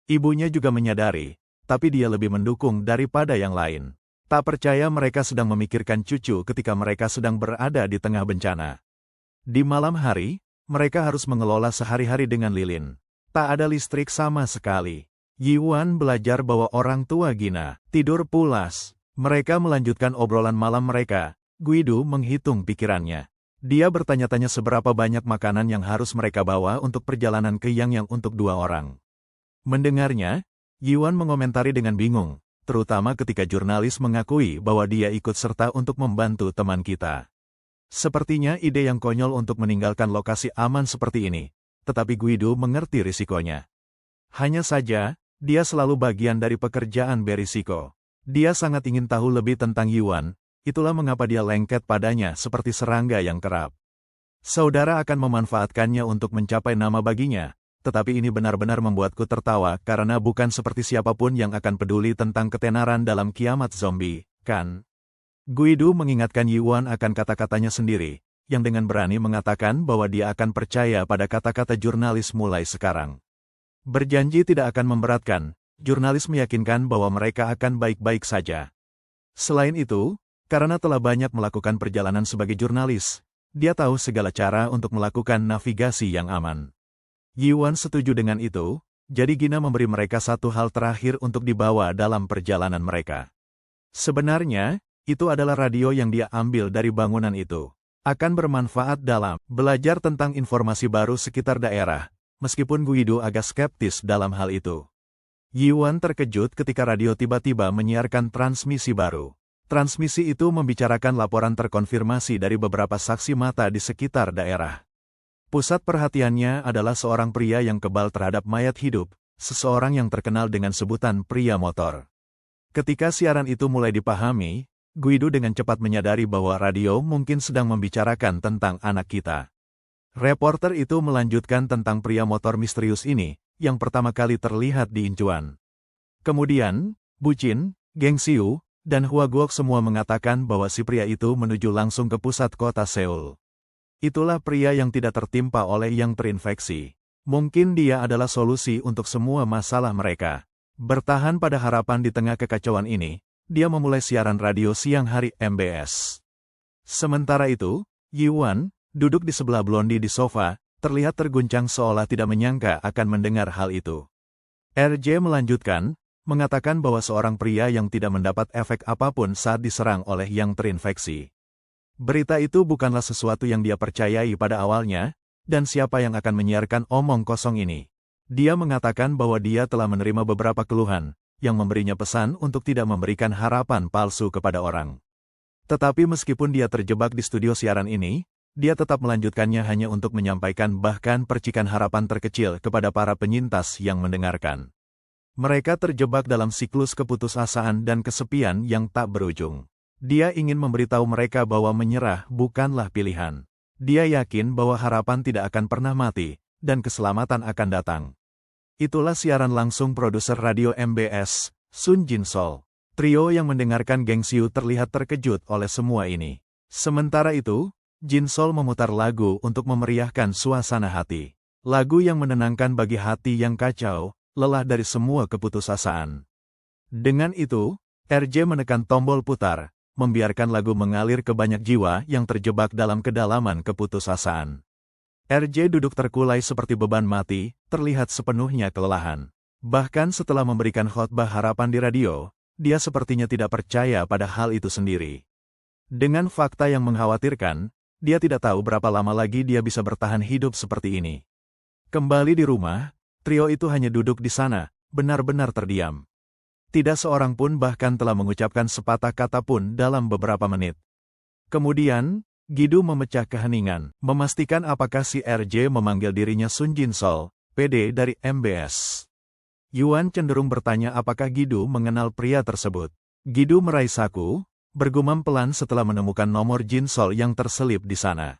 Speaker 1: Ibunya juga menyadari, tapi dia lebih mendukung daripada yang lain. Tak percaya mereka sedang memikirkan cucu ketika mereka sedang berada di tengah bencana. Di malam hari, mereka harus mengelola sehari-hari dengan lilin. Tak ada listrik sama sekali. Yi Yuan belajar bahwa orang tua Gina tidur pulas. Mereka melanjutkan obrolan malam mereka. Guido menghitung pikirannya. Dia bertanya-tanya seberapa banyak makanan yang harus mereka bawa untuk perjalanan ke Yangyang untuk 2 orang. Mendengarnya, Yi Yuan mengomentari dengan bingung, terutama ketika jurnalis mengakui bahwa dia ikut serta untuk membantu teman kita. Sepertinya ide yang konyol untuk meninggalkan lokasi aman seperti ini, tetapi Guido mengerti risikonya. Hanya saja, dia selalu bagian dari pekerjaan berisiko. Dia sangat ingin tahu lebih tentang Yuan, itulah mengapa dia lengket padanya seperti serangga yang kerap. Saudara akan memanfaatkannya untuk mencapai nama baginya, tetapi ini benar-benar membuatku tertawa karena bukan seperti siapapun yang akan peduli tentang ketenaran dalam kiamat zombie, kan? Guido mengingatkan Yuan akan kata-katanya sendiri, yang dengan berani mengatakan bahwa dia akan percaya pada kata-kata jurnalis mulai sekarang. Berjanji tidak akan memberatkan, jurnalis meyakinkan bahwa mereka akan baik-baik saja. Selain itu, karena telah banyak melakukan perjalanan sebagai jurnalis, dia tahu segala cara untuk melakukan navigasi yang aman. Yuan setuju dengan itu, jadi Gina memberi mereka satu hal terakhir untuk dibawa dalam perjalanan mereka. Sebenarnya, itu adalah radio yang dia ambil dari bangunan itu. Akan bermanfaat dalam belajar tentang informasi baru sekitar daerah, meskipun Guido agak skeptis dalam hal itu. Yuan terkejut ketika radio tiba-tiba menyiarkan transmisi baru. Transmisi itu membicarakan laporan terkonfirmasi dari beberapa saksi mata di sekitar daerah. Pusat perhatiannya adalah seorang pria yang kebal terhadap mayat hidup, seseorang yang terkenal dengan sebutan pria motor. Ketika siaran itu mulai dipahami, Guido dengan cepat menyadari bahwa radio mungkin sedang membicarakan tentang anak kita. Reporter itu melanjutkan tentang pria motor misterius ini, yang pertama kali terlihat di Incheon. Kemudian, Bucin, Geng Xiu, dan Hua Guok semua mengatakan bahwa si pria itu menuju langsung ke pusat kota Seoul. Itulah pria yang tidak tertimpa oleh yang terinfeksi. Mungkin dia adalah solusi untuk semua masalah mereka. Bertahan pada harapan di tengah kekacauan ini, dia memulai siaran radio siang hari MBS. Sementara itu, Yuan, duduk di sebelah Blondie di sofa, terlihat terguncang seolah tidak menyangka akan mendengar hal itu. RJ melanjutkan, mengatakan bahwa seorang pria yang tidak mendapat efek apapun saat diserang oleh yang terinfeksi. Berita itu bukanlah sesuatu yang dia percayai pada awalnya, dan siapa yang akan menyiarkan omong kosong ini? Dia mengatakan bahwa dia telah menerima beberapa keluhan, yang memberinya pesan untuk tidak memberikan harapan palsu kepada orang. Tetapi meskipun dia terjebak di studio siaran ini, dia tetap melanjutkannya hanya untuk menyampaikan bahkan percikan harapan terkecil kepada para penyintas yang mendengarkan. Mereka terjebak dalam siklus keputusasaan dan kesepian yang tak berujung. Dia ingin memberitahu mereka bahwa menyerah bukanlah pilihan. Dia yakin bahwa harapan tidak akan pernah mati, dan keselamatan akan datang. Itulah siaran langsung produser radio MBS, Sun Jin-sol. Trio yang mendengarkan Geng Xiu terlihat terkejut oleh semua ini. Sementara itu, Jin-sol memutar lagu untuk memeriahkan suasana hati. Lagu yang menenangkan bagi hati yang kacau, lelah dari semua keputusasaan. Dengan itu, RJ menekan tombol putar, membiarkan lagu mengalir ke banyak jiwa yang terjebak dalam kedalaman keputusasaan. RJ duduk terkulai seperti beban mati, terlihat sepenuhnya kelelahan. Bahkan setelah memberikan khotbah harapan di radio, dia sepertinya tidak percaya pada hal itu sendiri. Dengan fakta yang mengkhawatirkan, dia tidak tahu berapa lama lagi dia bisa bertahan hidup seperti ini. Kembali di rumah, trio itu hanya duduk di sana, benar-benar terdiam. Tidak seorang pun bahkan telah mengucapkan sepatah kata pun dalam beberapa menit. Kemudian, Guido memecah keheningan, memastikan apakah si RJ memanggil dirinya Sun Jin-sol, PD dari MBS. Yuan cenderung bertanya apakah Guido mengenal pria tersebut. Guido meraih saku, bergumam pelan setelah menemukan nomor Jin-sol yang terselip di sana.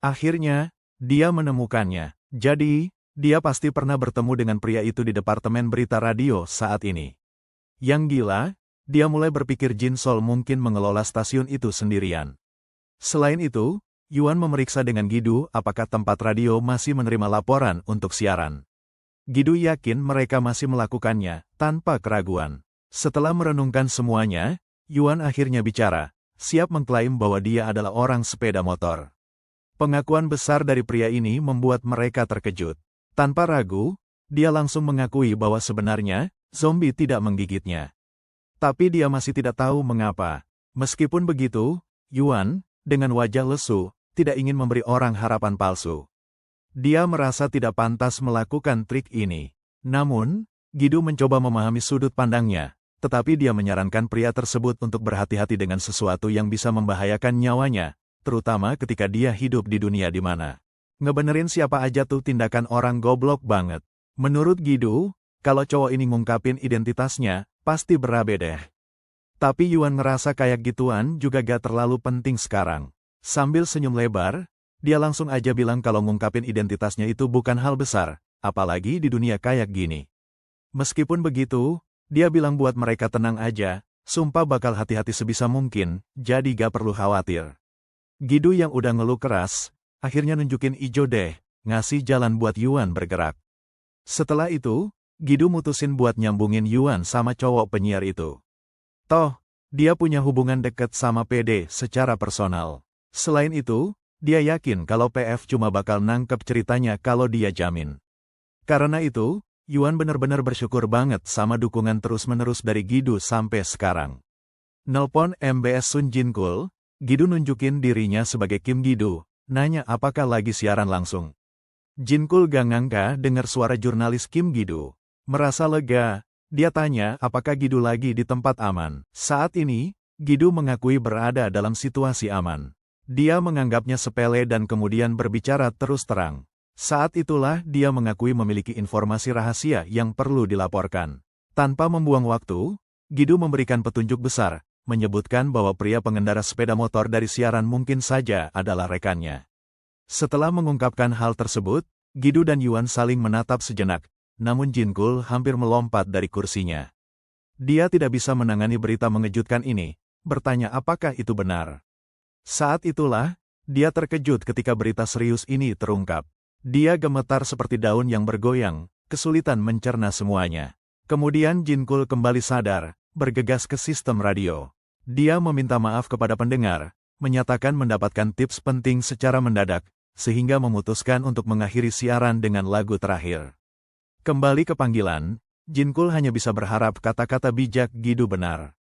Speaker 1: Akhirnya, dia menemukannya. Jadi, dia pasti pernah bertemu dengan pria itu di departemen berita radio saat ini. Yang gila, dia mulai berpikir Jin-sol mungkin mengelola stasiun itu sendirian. Selain itu, Yuan memeriksa dengan Guido apakah tempat radio masih menerima laporan untuk siaran. Guido yakin mereka masih melakukannya, tanpa keraguan. Setelah merenungkan semuanya, Yuan akhirnya bicara, siap mengklaim bahwa dia adalah orang sepeda motor. Pengakuan besar dari pria ini membuat mereka terkejut. Tanpa ragu, dia langsung mengakui bahwa sebenarnya, zombie tidak menggigitnya. Tapi dia masih tidak tahu mengapa. Meskipun begitu, Yuan, dengan wajah lesu, tidak ingin memberi orang harapan palsu. Dia merasa tidak pantas melakukan trik ini. Namun, Guido mencoba memahami sudut pandangnya, tetapi dia menyarankan pria tersebut untuk berhati-hati dengan sesuatu yang bisa membahayakan nyawanya, terutama ketika dia hidup di dunia di mana ngebenerin siapa aja tuh tindakan orang goblok banget. Menurut Gidu, kalau cowok ini ngungkapin identitasnya, pasti berabe deh. Tapi Yuan ngerasa kayak gituan juga gak terlalu penting sekarang. Sambil senyum lebar, dia langsung aja bilang kalau ngungkapin identitasnya itu bukan hal besar, apalagi di dunia kayak gini. Meskipun begitu, dia bilang buat mereka tenang aja, sumpah bakal hati-hati sebisa mungkin, jadi gak perlu khawatir. Gidu yang udah ngeluh keras, akhirnya nunjukin ijo deh, ngasih jalan buat Yuan bergerak. Setelah itu, Gidu mutusin buat nyambungin Yuan sama cowok penyiar itu. Toh, dia punya hubungan deket sama PD secara personal. Selain itu, dia yakin kalau PF cuma bakal nangkep ceritanya kalau dia jamin. Karena itu, Yuan benar-benar bersyukur banget sama dukungan terus-menerus dari Gidu sampai sekarang. Nelpon MBS Sun Jinkul, Gidu nunjukin dirinya sebagai Kim Gidu, nanya apakah lagi siaran langsung. Jinkul gak ngangka dengar suara jurnalis Kim Gidu. Merasa lega, dia tanya apakah Gidu lagi di tempat aman. Saat ini, Gidu mengakui berada dalam situasi aman. Dia menganggapnya sepele dan kemudian berbicara terus terang. Saat itulah dia mengakui memiliki informasi rahasia yang perlu dilaporkan. Tanpa membuang waktu, Gidu memberikan petunjuk besar, menyebutkan bahwa pria pengendara sepeda motor dari siaran mungkin saja adalah rekannya. Setelah mengungkapkan hal tersebut, Gidu dan Yuan saling menatap sejenak, namun Jinkul hampir melompat dari kursinya. Dia tidak bisa menangani berita mengejutkan ini, bertanya apakah itu benar. Saat itulah, dia terkejut ketika berita serius ini terungkap. Dia gemetar seperti daun yang bergoyang, kesulitan mencerna semuanya. Kemudian Jinkul kembali sadar, bergegas ke sistem radio. Dia meminta maaf kepada pendengar, menyatakan mendapatkan tips penting secara mendadak, sehingga memutuskan untuk mengakhiri siaran dengan lagu terakhir. Kembali ke panggilan, Jinkul hanya bisa berharap kata-kata bijak Gidu benar.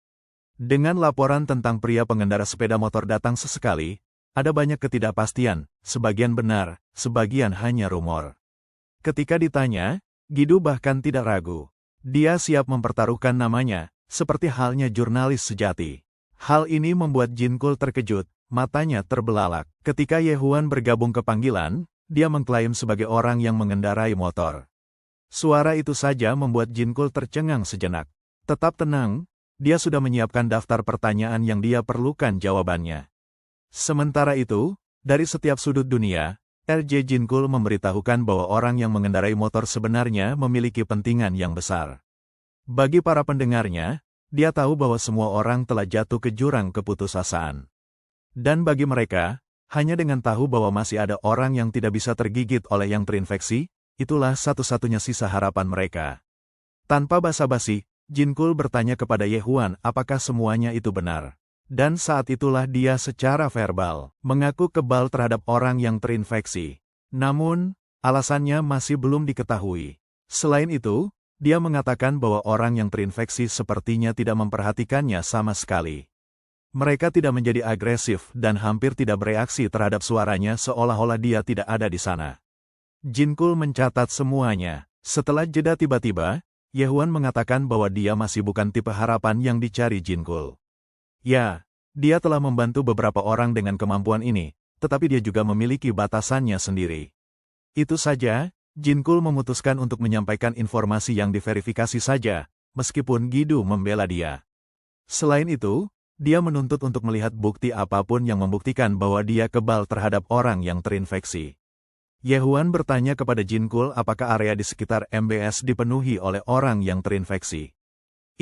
Speaker 1: Dengan laporan tentang pria pengendara sepeda motor datang sesekali, ada banyak ketidakpastian, sebagian benar, sebagian hanya rumor. Ketika ditanya, Gidu bahkan tidak ragu. Dia siap mempertaruhkan namanya, seperti halnya jurnalis sejati. Hal ini membuat Jinkul terkejut, matanya terbelalak. Ketika Yehuan bergabung ke panggilan, dia mengklaim sebagai orang yang mengendarai motor. Suara itu saja membuat Jinkul tercengang sejenak. Tetap tenang, dia sudah menyiapkan daftar pertanyaan yang dia perlukan jawabannya. Sementara itu, dari setiap sudut dunia, RJ Jinkul memberitahukan bahwa orang yang mengendarai motor sebenarnya memiliki kepentingan yang besar. Bagi para pendengarnya, dia tahu bahwa semua orang telah jatuh ke jurang keputusasaan. Dan bagi mereka, hanya dengan tahu bahwa masih ada orang yang tidak bisa tergigit oleh yang terinfeksi, itulah satu-satunya sisa harapan mereka. Tanpa basa-basi, Jinkul bertanya kepada Yehuan apakah semuanya itu benar. Dan saat itulah dia secara verbal mengaku kebal terhadap orang yang terinfeksi. Namun, alasannya masih belum diketahui. Selain itu, dia mengatakan bahwa orang yang terinfeksi sepertinya tidak memperhatikannya sama sekali. Mereka tidak menjadi agresif dan hampir tidak bereaksi terhadap suaranya seolah-olah dia tidak ada di sana. Jinkul mencatat semuanya. Setelah jeda tiba-tiba, Yehuan mengatakan bahwa dia masih bukan tipe harapan yang dicari Jinkul. Ya, dia telah membantu beberapa orang dengan kemampuan ini, tetapi dia juga memiliki batasannya sendiri. Itu saja, Jinkul memutuskan untuk menyampaikan informasi yang diverifikasi saja, meskipun Gidu membela dia. Selain itu, dia menuntut untuk melihat bukti apapun yang membuktikan bahwa dia kebal terhadap orang yang terinfeksi. Yehuan bertanya kepada Jinkul apakah area di sekitar MBS dipenuhi oleh orang yang terinfeksi.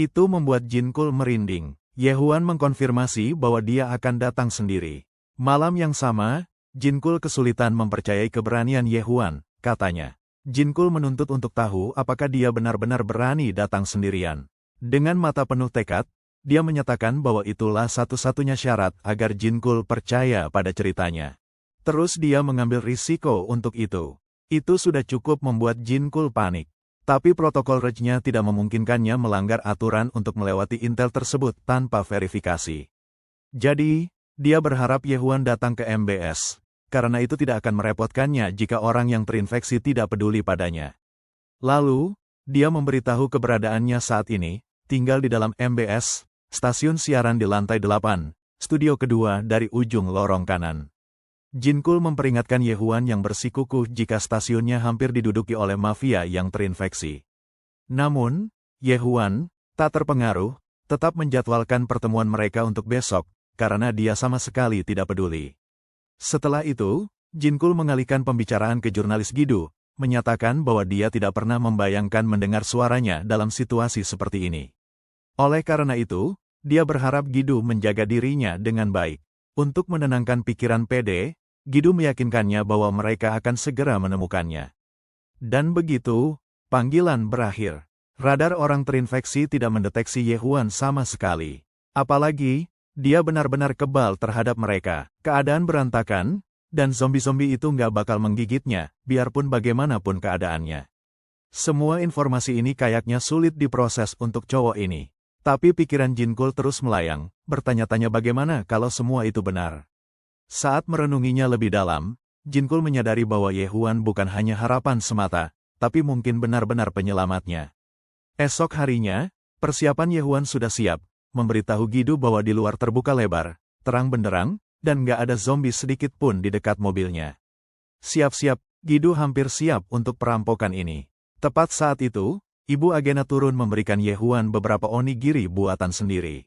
Speaker 1: Itu membuat Jinkul merinding. Yehuan mengkonfirmasi bahwa dia akan datang sendiri. Malam yang sama, Jinkul kesulitan mempercayai keberanian Yehuan, katanya. Jinkul menuntut untuk tahu apakah dia benar-benar berani datang sendirian. Dengan mata penuh tekad, dia menyatakan bahwa itulah satu-satunya syarat agar Jinkul percaya pada ceritanya. Terus dia mengambil risiko untuk itu. Itu sudah cukup membuat Jinkul panik. Tapi protokol rejnya tidak memungkinkannya melanggar aturan untuk melewati intel tersebut tanpa verifikasi. Jadi, dia berharap Yehuan datang ke MBS. Karena itu tidak akan merepotkannya jika orang yang terinfeksi tidak peduli padanya. Lalu, dia memberitahu keberadaannya saat ini, tinggal di dalam MBS, stasiun siaran di lantai 8, studio kedua dari ujung lorong kanan. Jinkul memperingatkan Yehuan yang bersikukuh jika stasiunnya hampir diduduki oleh mafia yang terinfeksi. Namun, Yehuan, tak terpengaruh, tetap menjadwalkan pertemuan mereka untuk besok, karena dia sama sekali tidak peduli. Setelah itu, Jinkul mengalihkan pembicaraan ke jurnalis Gidu, menyatakan bahwa dia tidak pernah membayangkan mendengar suaranya dalam situasi seperti ini. Oleh karena itu, dia berharap Gidu menjaga dirinya dengan baik. Untuk menenangkan pikiran PD, Gidu meyakinkannya bahwa mereka akan segera menemukannya. Dan begitu, panggilan berakhir. Radar orang terinfeksi tidak mendeteksi Yehuan sama sekali. Apalagi, dia benar-benar kebal terhadap mereka. Keadaan berantakan, dan zombie-zombie itu nggak bakal menggigitnya, biarpun bagaimanapun keadaannya. Semua informasi ini kayaknya sulit diproses untuk cowok ini. Tapi pikiran Jinkul terus melayang, bertanya-tanya bagaimana kalau semua itu benar. Saat merenunginya lebih dalam, Jinkul menyadari bahwa Yehuan bukan hanya harapan semata, tapi mungkin benar-benar penyelamatnya. Esok harinya, persiapan Yehuan sudah siap, memberitahu Gidu bahwa di luar terbuka lebar, terang benderang, dan nggak ada zombie sedikit pun di dekat mobilnya. Siap-siap, Gidu hampir siap untuk perampokan ini. Tepat saat itu, Ibu Agena turun memberikan Yehuan beberapa onigiri buatan sendiri.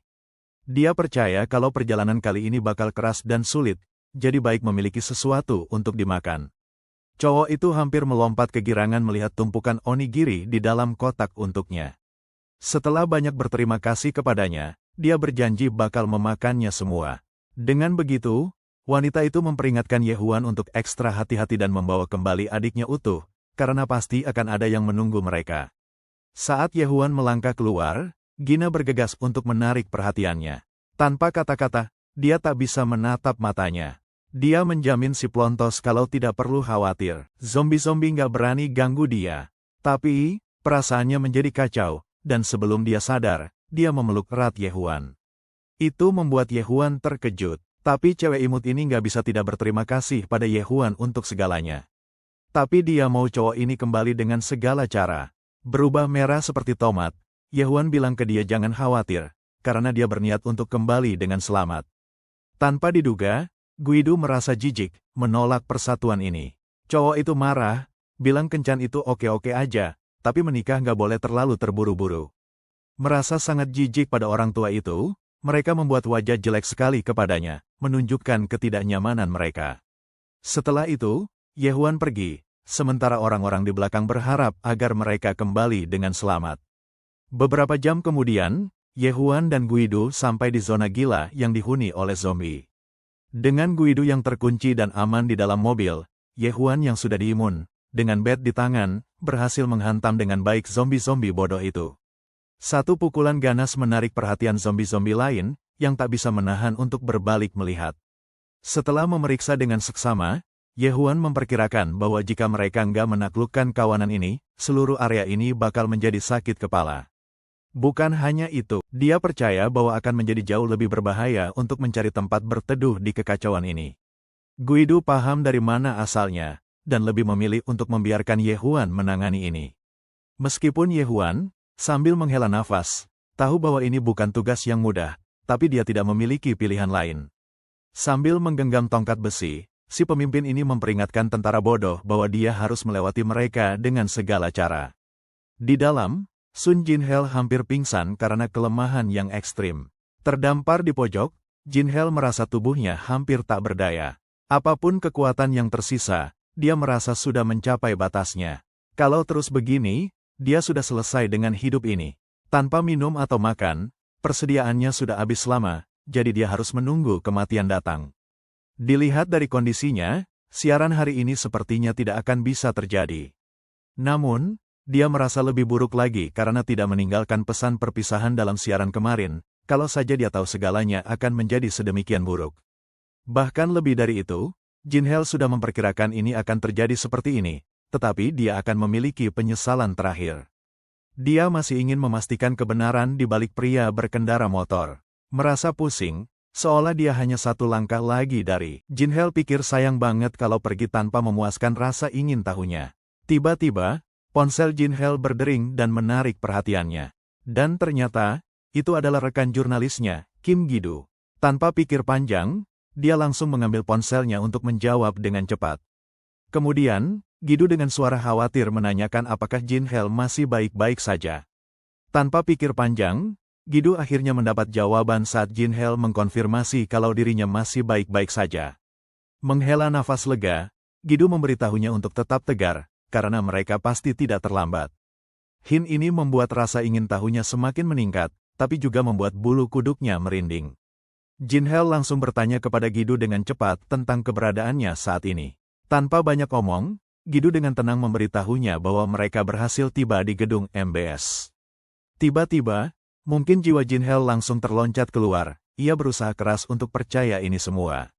Speaker 1: Dia percaya kalau perjalanan kali ini bakal keras dan sulit, jadi baik memiliki sesuatu untuk dimakan. Cowok itu hampir melompat kegirangan melihat tumpukan onigiri di dalam kotak untuknya. Setelah banyak berterima kasih kepadanya, dia berjanji bakal memakannya semua. Dengan begitu, wanita itu memperingatkan Yehuan untuk ekstra hati-hati dan membawa kembali adiknya utuh, karena pasti akan ada yang menunggu mereka. Saat Yehuan melangkah keluar, Gina bergegas untuk menarik perhatiannya. Tanpa kata-kata, dia tak bisa menatap matanya. Dia menjamin si Plontos kalau tidak perlu khawatir. Zombie-zombie nggak berani ganggu dia. Tapi, perasaannya menjadi kacau, dan sebelum dia sadar, dia memeluk erat Yehuan. Itu membuat Yehuan terkejut. Tapi cewek imut ini nggak bisa tidak berterima kasih pada Yehuan untuk segalanya. Tapi dia mau cowok ini kembali dengan segala cara. Berubah merah seperti tomat, Yehuan bilang ke dia jangan khawatir, karena dia berniat untuk kembali dengan selamat. Tanpa diduga, Guido merasa jijik, menolak persatuan ini. Cowok itu marah, bilang kencan itu oke-oke aja, tapi menikah nggak boleh terlalu terburu-buru. Merasa sangat jijik pada orang tua itu, mereka membuat wajah jelek sekali kepadanya, menunjukkan ketidaknyamanan mereka. Setelah itu, Yehuan pergi, sementara orang-orang di belakang berharap agar mereka kembali dengan selamat. Beberapa jam kemudian, Yehuan dan Guido sampai di zona gila yang dihuni oleh zombie. Dengan Guido yang terkunci dan aman di dalam mobil, Yehuan yang sudah diimun, dengan bat di tangan, berhasil menghantam dengan baik zombie-zombie bodoh itu. Satu pukulan ganas menarik perhatian zombie-zombie lain, yang tak bisa menahan untuk berbalik melihat. Setelah memeriksa dengan seksama, Yehuan memperkirakan bahwa jika mereka nggak menaklukkan kawanan ini, seluruh area ini bakal menjadi sakit kepala. Bukan hanya itu, dia percaya bahwa akan menjadi jauh lebih berbahaya untuk mencari tempat berteduh di kekacauan ini. Guido paham dari mana asalnya, dan lebih memilih untuk membiarkan Yehuan menangani ini. Meskipun Yehuan, sambil menghela nafas, tahu bahwa ini bukan tugas yang mudah, tapi dia tidak memiliki pilihan lain. Sambil menggenggam tongkat besi, si pemimpin ini memperingatkan tentara bodoh bahwa dia harus melewati mereka dengan segala cara. Di dalam, Sun Jinhel hampir pingsan karena kelemahan yang ekstrim. Terdampar di pojok, Jinhel merasa tubuhnya hampir tak berdaya. Apapun kekuatan yang tersisa, dia merasa sudah mencapai batasnya. Kalau terus begini, dia sudah selesai dengan hidup ini. Tanpa minum atau makan, persediaannya sudah habis lama, jadi dia harus menunggu kematian datang. Dilihat dari kondisinya, siaran hari ini sepertinya tidak akan bisa terjadi. Namun, dia merasa lebih buruk lagi karena tidak meninggalkan pesan perpisahan dalam siaran kemarin, kalau saja dia tahu segalanya akan menjadi sedemikian buruk. Bahkan lebih dari itu, Jinhel sudah memperkirakan ini akan terjadi seperti ini, tetapi dia akan memiliki penyesalan terakhir. Dia masih ingin memastikan kebenaran di balik pria berkendara motor. Merasa pusing, seolah dia hanya satu langkah lagi dari. Jinhel pikir sayang banget kalau pergi tanpa memuaskan rasa ingin tahunya. Tiba-tiba, ponsel Jinhel berdering dan menarik perhatiannya. Dan ternyata, itu adalah rekan jurnalisnya, Kim Gidu. Tanpa pikir panjang, dia langsung mengambil ponselnya untuk menjawab dengan cepat. Kemudian, Gidu dengan suara khawatir menanyakan apakah Jin Hel masih baik-baik saja. Tanpa pikir panjang, Gidu akhirnya mendapat jawaban saat Jin Hel mengkonfirmasi kalau dirinya masih baik-baik saja. Menghela nafas lega, Gidu memberitahunya untuk tetap tegar, karena mereka pasti tidak terlambat. Hint ini membuat rasa ingin tahunya semakin meningkat, tapi juga membuat bulu kuduknya merinding. Jin Hel langsung bertanya kepada Gidu dengan cepat tentang keberadaannya saat ini. Tanpa banyak omong, Gidu dengan tenang memberitahunya bahwa mereka berhasil tiba di gedung MBS. Tiba-tiba, mungkin jiwa Jin Hel langsung terloncat keluar. Ia berusaha keras untuk percaya ini semua.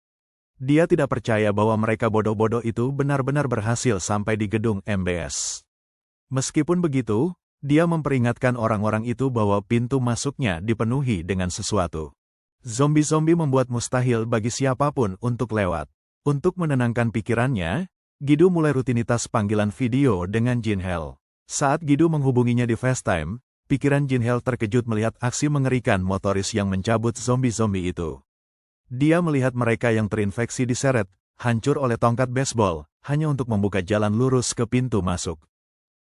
Speaker 1: Dia tidak percaya bahwa mereka bodoh-bodoh itu benar-benar berhasil sampai di gedung MBS. Meskipun begitu, dia memperingatkan orang-orang itu bahwa pintu masuknya dipenuhi dengan sesuatu. Zombie-zombie membuat mustahil bagi siapapun untuk lewat. Untuk menenangkan pikirannya, Gidu mulai rutinitas panggilan video dengan Jin Hel. Saat Gidu menghubunginya di FaceTime, pikiran Jin Hel terkejut melihat aksi mengerikan motoris yang mencabut zombie-zombie itu. Dia melihat mereka yang terinfeksi diseret, hancur oleh tongkat baseball, hanya untuk membuka jalan lurus ke pintu masuk.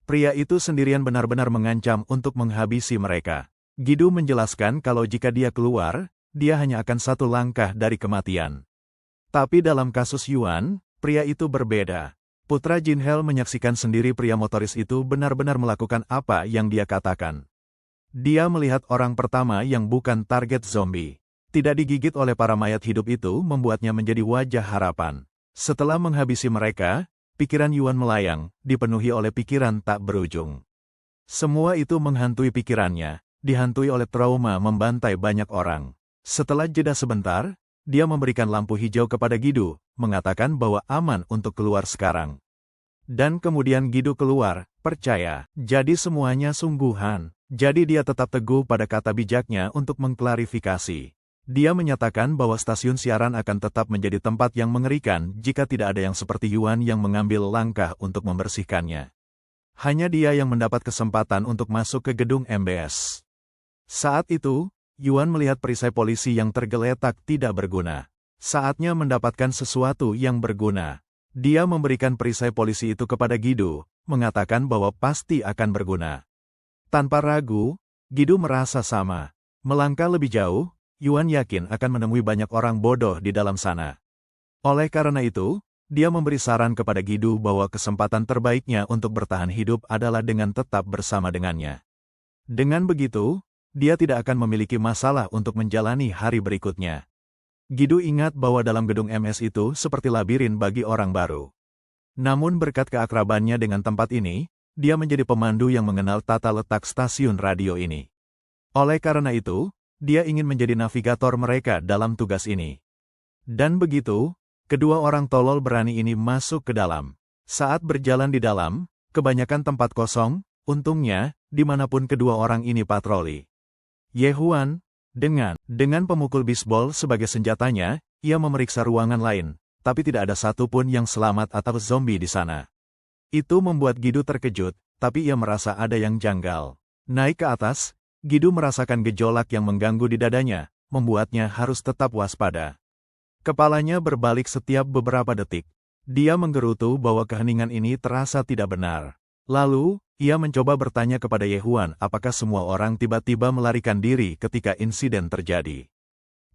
Speaker 1: Pria itu sendirian benar-benar mengancam untuk menghabisi mereka. Gidu menjelaskan kalau jika dia keluar, dia hanya akan satu langkah dari kematian. Tapi dalam kasus Yuan, pria itu berbeda. Putra Jin Hel menyaksikan sendiri pria motoris itu benar-benar melakukan apa yang dia katakan. Dia melihat orang pertama yang bukan target zombie. Tidak digigit oleh para mayat hidup itu membuatnya menjadi wajah harapan. Setelah menghabisi mereka, pikiran Yuan melayang, dipenuhi oleh pikiran tak berujung. Semua itu menghantui pikirannya, dihantui oleh trauma membantai banyak orang. Setelah jeda sebentar, dia memberikan lampu hijau kepada Gidu, mengatakan bahwa aman untuk keluar sekarang. Dan kemudian Gidu keluar, percaya, jadi semuanya sungguhan. Jadi dia tetap teguh pada kata bijaknya untuk mengklarifikasi. Dia menyatakan bahwa stasiun siaran akan tetap menjadi tempat yang mengerikan jika tidak ada yang seperti Yuan yang mengambil langkah untuk membersihkannya. Hanya dia yang mendapat kesempatan untuk masuk ke gedung MBS. Saat itu, Yuan melihat perisai polisi yang tergeletak tidak berguna. Saatnya mendapatkan sesuatu yang berguna. Dia memberikan perisai polisi itu kepada Gidu, mengatakan bahwa pasti akan berguna. Tanpa ragu, Gidu merasa sama. Melangkah lebih jauh, Yuan yakin akan menemui banyak orang bodoh di dalam sana. Oleh karena itu, dia memberi saran kepada Gidu bahwa kesempatan terbaiknya untuk bertahan hidup adalah dengan tetap bersama dengannya. Dengan begitu, dia tidak akan memiliki masalah untuk menjalani hari berikutnya. Gidu ingat bahwa dalam gedung MS itu seperti labirin bagi orang baru. Namun berkat keakrabannya dengan tempat ini, dia menjadi pemandu yang mengenal tata letak stasiun radio ini. Oleh karena itu, dia ingin menjadi navigator mereka dalam tugas ini. Dan begitu, kedua orang tolol berani ini masuk ke dalam. Saat berjalan di dalam, kebanyakan tempat kosong, untungnya, dimanapun kedua orang ini patroli. Ye Huan, dengan pemukul bisbol sebagai senjatanya, ia memeriksa ruangan lain, tapi tidak ada satupun yang selamat atau zombie di sana. Itu membuat Gidu terkejut, tapi ia merasa ada yang janggal. Naik ke atas, Gidu merasakan gejolak yang mengganggu di dadanya, membuatnya harus tetap waspada. Kepalanya berbalik setiap beberapa detik. Dia menggerutu bahwa keheningan ini terasa tidak benar. Lalu, ia mencoba bertanya kepada Ye Huan apakah semua orang tiba-tiba melarikan diri ketika insiden terjadi.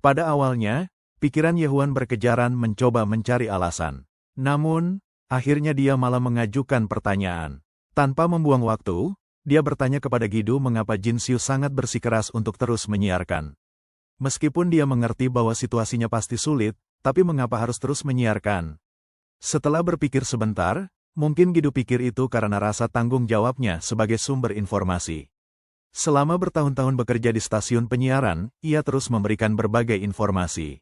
Speaker 1: Pada awalnya, pikiran Ye Huan berkejaran mencoba mencari alasan. Namun, akhirnya dia malah mengajukan pertanyaan. Tanpa membuang waktu, dia bertanya kepada Gidu mengapa Jin Xiu sangat bersikeras untuk terus menyiarkan. Meskipun dia mengerti bahwa situasinya pasti sulit, tapi mengapa harus terus menyiarkan? Setelah berpikir sebentar, mungkin Gidu pikir itu karena rasa tanggung jawabnya sebagai sumber informasi. Selama bertahun-tahun bekerja di stasiun penyiaran, ia terus memberikan berbagai informasi.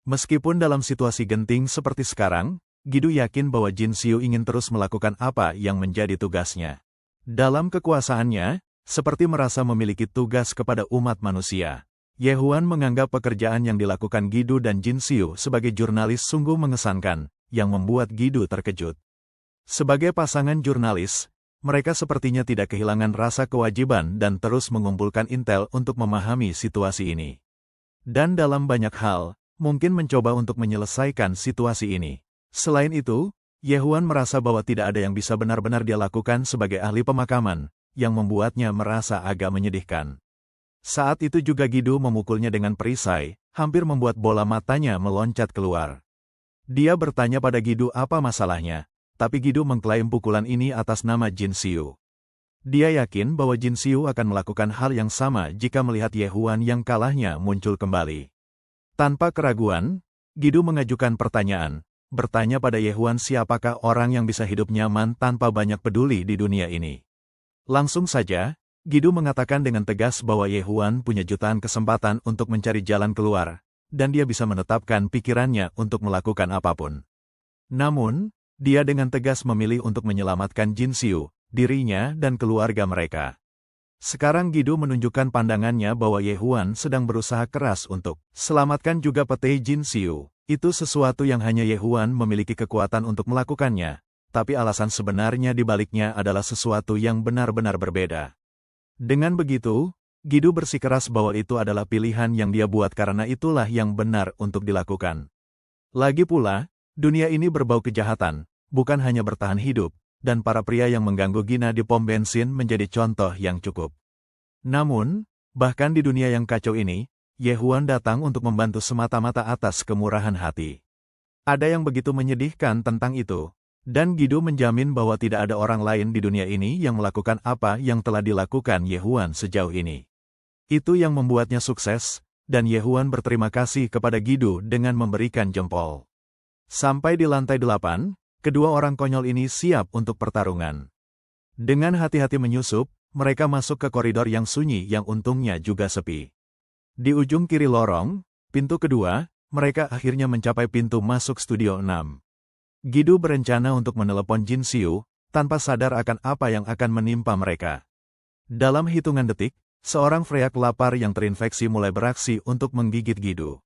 Speaker 1: Meskipun dalam situasi genting seperti sekarang, Gidu yakin bahwa Jin Xiu ingin terus melakukan apa yang menjadi tugasnya. Dalam kekuasaannya, seperti merasa memiliki tugas kepada umat manusia. Ye Huan menganggap pekerjaan yang dilakukan Gidu dan Jin Xiu sebagai jurnalis sungguh mengesankan, yang membuat Gidu terkejut. Sebagai pasangan jurnalis, mereka sepertinya tidak kehilangan rasa kewajiban dan terus mengumpulkan intel untuk memahami situasi ini. Dan dalam banyak hal, mungkin mencoba untuk menyelesaikan situasi ini. Selain itu, Yehuan merasa bahwa tidak ada yang bisa benar-benar dia lakukan sebagai ahli pemakaman, yang membuatnya merasa agak menyedihkan. Saat itu juga Gidu memukulnya dengan perisai, hampir membuat bola matanya meloncat keluar. Dia bertanya pada Gidu apa masalahnya, tapi Gidu mengklaim pukulan ini atas nama Jin Xiu. Dia yakin bahwa Jin Xiu akan melakukan hal yang sama jika melihat Yehuan yang kalahnya muncul kembali. Tanpa keraguan, Gidu mengajukan pertanyaan, bertanya pada Yehuan siapakah orang yang bisa hidup nyaman tanpa banyak peduli di dunia ini. Langsung saja, Gidu mengatakan dengan tegas bahwa Yehuan punya jutaan kesempatan untuk mencari jalan keluar, dan dia bisa menetapkan pikirannya untuk melakukan apapun. Namun, dia dengan tegas memilih untuk menyelamatkan Jin Xiu, dirinya dan keluarga mereka. Sekarang Gidu menunjukkan pandangannya bahwa Yehuan sedang berusaha keras untuk selamatkan juga peti Jin Xiu. Itu sesuatu yang hanya Yehuan memiliki kekuatan untuk melakukannya, tapi alasan sebenarnya di baliknya adalah sesuatu yang benar-benar berbeda. Dengan begitu, Gidu bersikeras bahwa itu adalah pilihan yang dia buat karena itulah yang benar untuk dilakukan. Lagi pula, dunia ini berbau kejahatan, bukan hanya bertahan hidup, dan para pria yang mengganggu Gina di pom bensin menjadi contoh yang cukup. Namun, bahkan di dunia yang kacau ini, Yehuan datang untuk membantu semata-mata atas kemurahan hati. Ada yang begitu menyedihkan tentang itu. Dan Gidu menjamin bahwa tidak ada orang lain di dunia ini yang melakukan apa yang telah dilakukan Yehuan sejauh ini. Itu yang membuatnya sukses, dan Yehuan berterima kasih kepada Gidu dengan memberikan jempol. Sampai di lantai 8, kedua orang konyol ini siap untuk pertarungan. Dengan hati-hati menyusup, mereka masuk ke koridor yang sunyi yang untungnya juga sepi. Di ujung kiri lorong, pintu kedua, mereka akhirnya mencapai pintu masuk studio 6. Gidu berencana untuk menelepon Jin Xiu, tanpa sadar akan apa yang akan menimpa mereka. Dalam hitungan detik, seorang freak lapar yang terinfeksi mulai beraksi untuk menggigit Gidu.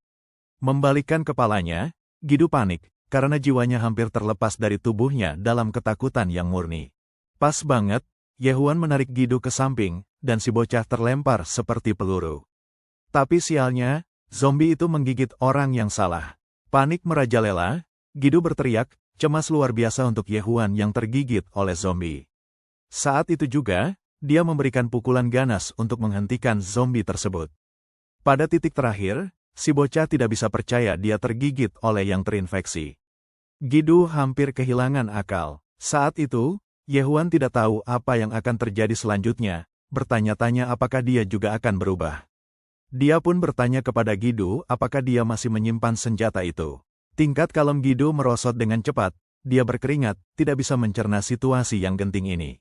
Speaker 1: Membalikkan kepalanya, Gidu panik, karena jiwanya hampir terlepas dari tubuhnya dalam ketakutan yang murni. Pas banget, Yehuan menarik Gidu ke samping, dan si bocah terlempar seperti peluru. Tapi sialnya, zombie itu menggigit orang yang salah. Panik merajalela, Gidu berteriak, cemas luar biasa untuk Yehuan yang tergigit oleh zombie. Saat itu juga, dia memberikan pukulan ganas untuk menghentikan zombie tersebut. Pada titik terakhir, si bocah tidak bisa percaya dia tergigit oleh yang terinfeksi. Gidu hampir kehilangan akal. Saat itu, Yehuan tidak tahu apa yang akan terjadi selanjutnya, bertanya-tanya apakah dia juga akan berubah. Dia pun bertanya kepada Gidu apakah dia masih menyimpan senjata itu. Tingkat kalem Gidu merosot dengan cepat, dia berkeringat, tidak bisa mencerna situasi yang genting ini.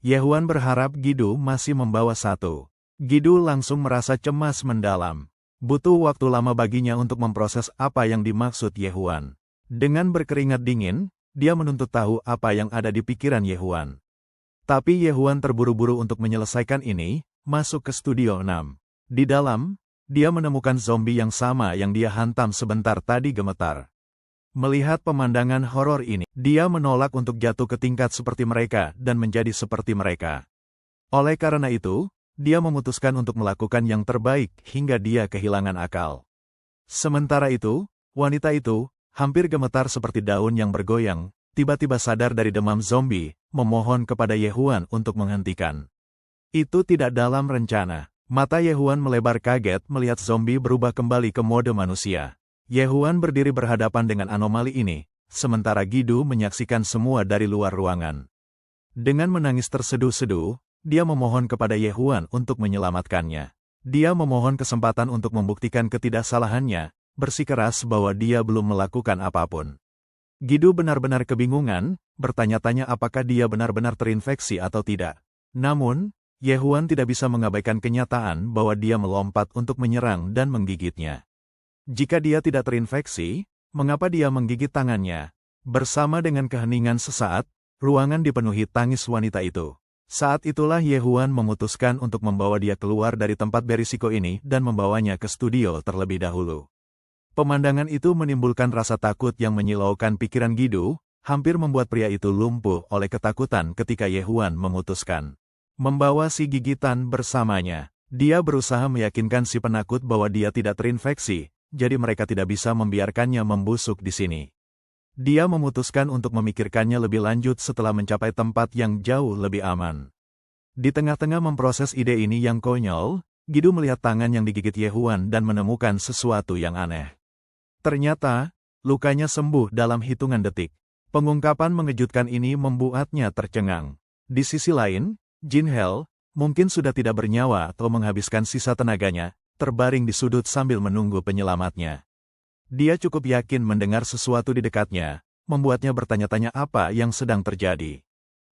Speaker 1: Yehuan berharap Gidu masih membawa satu. Gidu langsung merasa cemas mendalam. Butuh waktu lama baginya untuk memproses apa yang dimaksud Yehuan. Dengan berkeringat dingin, dia menuntut tahu apa yang ada di pikiran Yehuan. Tapi Yehuan terburu-buru untuk menyelesaikan ini, masuk ke studio 6. Di dalam, dia menemukan zombie yang sama yang dia hantam sebentar tadi gemetar. Melihat pemandangan horor ini, dia menolak untuk jatuh ke tingkat seperti mereka dan menjadi seperti mereka. Oleh karena itu, dia memutuskan untuk melakukan yang terbaik hingga dia kehilangan akal. Sementara itu, wanita itu, hampir gemetar seperti daun yang bergoyang, tiba-tiba sadar dari demam zombie, memohon kepada Yehuan untuk menghentikan. Itu tidak dalam rencana. Mata Yehuan melebar kaget melihat zombie berubah kembali ke mode manusia. Yehuan berdiri berhadapan dengan anomali ini, sementara Gidu menyaksikan semua dari luar ruangan. Dengan menangis terseduh-seduh, dia memohon kepada Yehuan untuk menyelamatkannya. Dia memohon kesempatan untuk membuktikan ketidaksalahannya, bersikeras bahwa dia belum melakukan apapun. Gidu benar-benar kebingungan, bertanya-tanya apakah dia benar-benar terinfeksi atau tidak. Namun, Yehuan tidak bisa mengabaikan kenyataan bahwa dia melompat untuk menyerang dan menggigitnya. Jika dia tidak terinfeksi, mengapa dia menggigit tangannya? Bersama dengan keheningan sesaat, ruangan dipenuhi tangis wanita itu. Saat itulah Yehuan memutuskan untuk membawa dia keluar dari tempat berisiko ini dan membawanya ke studio terlebih dahulu. Pemandangan itu menimbulkan rasa takut yang menyilaukan pikiran Gidu, hampir membuat pria itu lumpuh oleh ketakutan ketika Yehuan memutuskan membawa si gigitan bersamanya. Dia berusaha meyakinkan si penakut bahwa dia tidak terinfeksi, jadi mereka tidak bisa membiarkannya membusuk di sini. Dia memutuskan untuk memikirkannya lebih lanjut setelah mencapai tempat yang jauh lebih aman. Di tengah-tengah memproses ide ini yang konyol, Gidu melihat tangan yang digigit Yehuan dan menemukan sesuatu yang aneh. Ternyata, lukanya sembuh dalam hitungan detik. Pengungkapan mengejutkan ini membuatnya tercengang. Di sisi lain, Jin Hel, mungkin sudah tidak bernyawa atau menghabiskan sisa tenaganya, terbaring di sudut sambil menunggu penyelamatnya. Dia cukup yakin mendengar sesuatu di dekatnya, membuatnya bertanya-tanya apa yang sedang terjadi.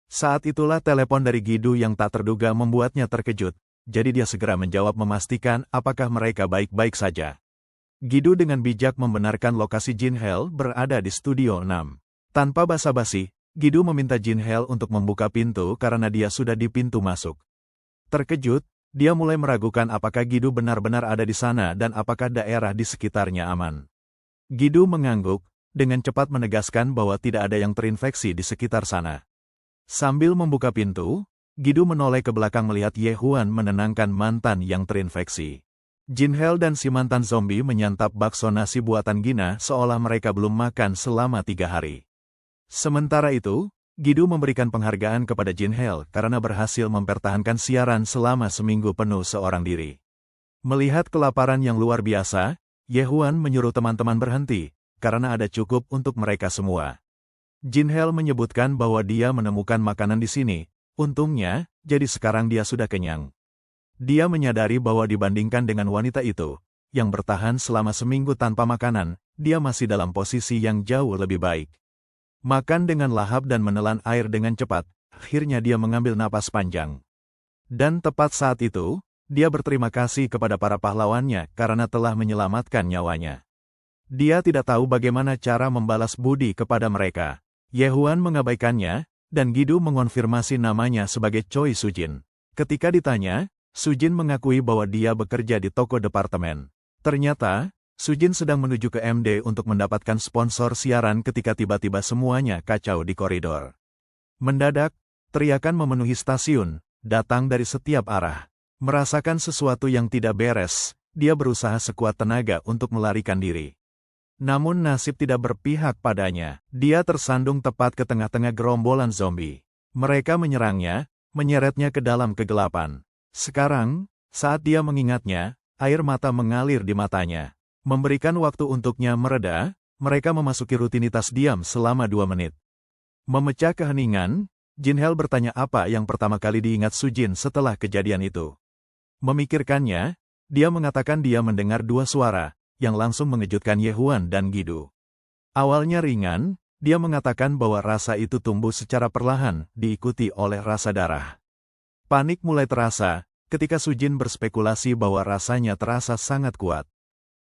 Speaker 1: Saat itulah telepon dari Gidu yang tak terduga membuatnya terkejut, jadi dia segera menjawab memastikan apakah mereka baik-baik saja. Gidu dengan bijak membenarkan lokasi Jin Hel berada di Studio 6. Tanpa basa-basi, Gidu meminta Jin Hel untuk membuka pintu karena dia sudah di pintu masuk. Terkejut, dia mulai meragukan apakah Gidu benar-benar ada di sana dan apakah daerah di sekitarnya aman. Gidu mengangguk, dengan cepat menegaskan bahwa tidak ada yang terinfeksi di sekitar sana. Sambil membuka pintu, Gidu menoleh ke belakang melihat Yehuan menenangkan mantan yang terinfeksi. Jin Hel dan si mantan zombie menyantap bakso nasi buatan Gina seolah mereka belum makan selama 3 hari. Sementara itu, Gidu memberikan penghargaan kepada Jin Hel karena berhasil mempertahankan siaran selama seminggu penuh seorang diri. Melihat kelaparan yang luar biasa, Yehuan menyuruh teman-teman berhenti, karena ada cukup untuk mereka semua. Jin Hel menyebutkan bahwa dia menemukan makanan di sini, untungnya, jadi sekarang dia sudah kenyang. Dia menyadari bahwa dibandingkan dengan wanita itu, yang bertahan selama seminggu tanpa makanan, dia masih dalam posisi yang jauh lebih baik. Makan dengan lahap dan menelan air dengan cepat, akhirnya dia mengambil napas panjang. Dan tepat saat itu, dia berterima kasih kepada para pahlawannya karena telah menyelamatkan nyawanya. Dia tidak tahu bagaimana cara membalas budi kepada mereka. Yehuan mengabaikannya, dan Gidu mengonfirmasi namanya sebagai Choi Sujin. Ketika ditanya, Sujin mengakui bahwa dia bekerja di toko departemen. Ternyata, Sujin sedang menuju ke MD untuk mendapatkan sponsor siaran ketika tiba-tiba semuanya kacau di koridor. Mendadak, teriakan memenuhi stasiun, datang dari setiap arah. Merasakan sesuatu yang tidak beres, dia berusaha sekuat tenaga untuk melarikan diri. Namun nasib tidak berpihak padanya. Dia tersandung tepat ke tengah-tengah gerombolan zombie. Mereka menyerangnya, menyeretnya ke dalam kegelapan. Sekarang, saat dia mengingatnya, air mata mengalir di matanya. Memberikan waktu untuknya mereda, mereka memasuki rutinitas diam selama 2 menit. Memecah keheningan, Jin Hel bertanya apa yang pertama kali diingat Sujin setelah kejadian itu. Memikirkannya, dia mengatakan dia mendengar 2 suara, yang langsung mengejutkan Yehuan dan Gidu. Awalnya ringan, dia mengatakan bahwa rasa itu tumbuh secara perlahan, diikuti oleh rasa darah. Panik mulai terasa, ketika Sujin berspekulasi bahwa rasanya terasa sangat kuat.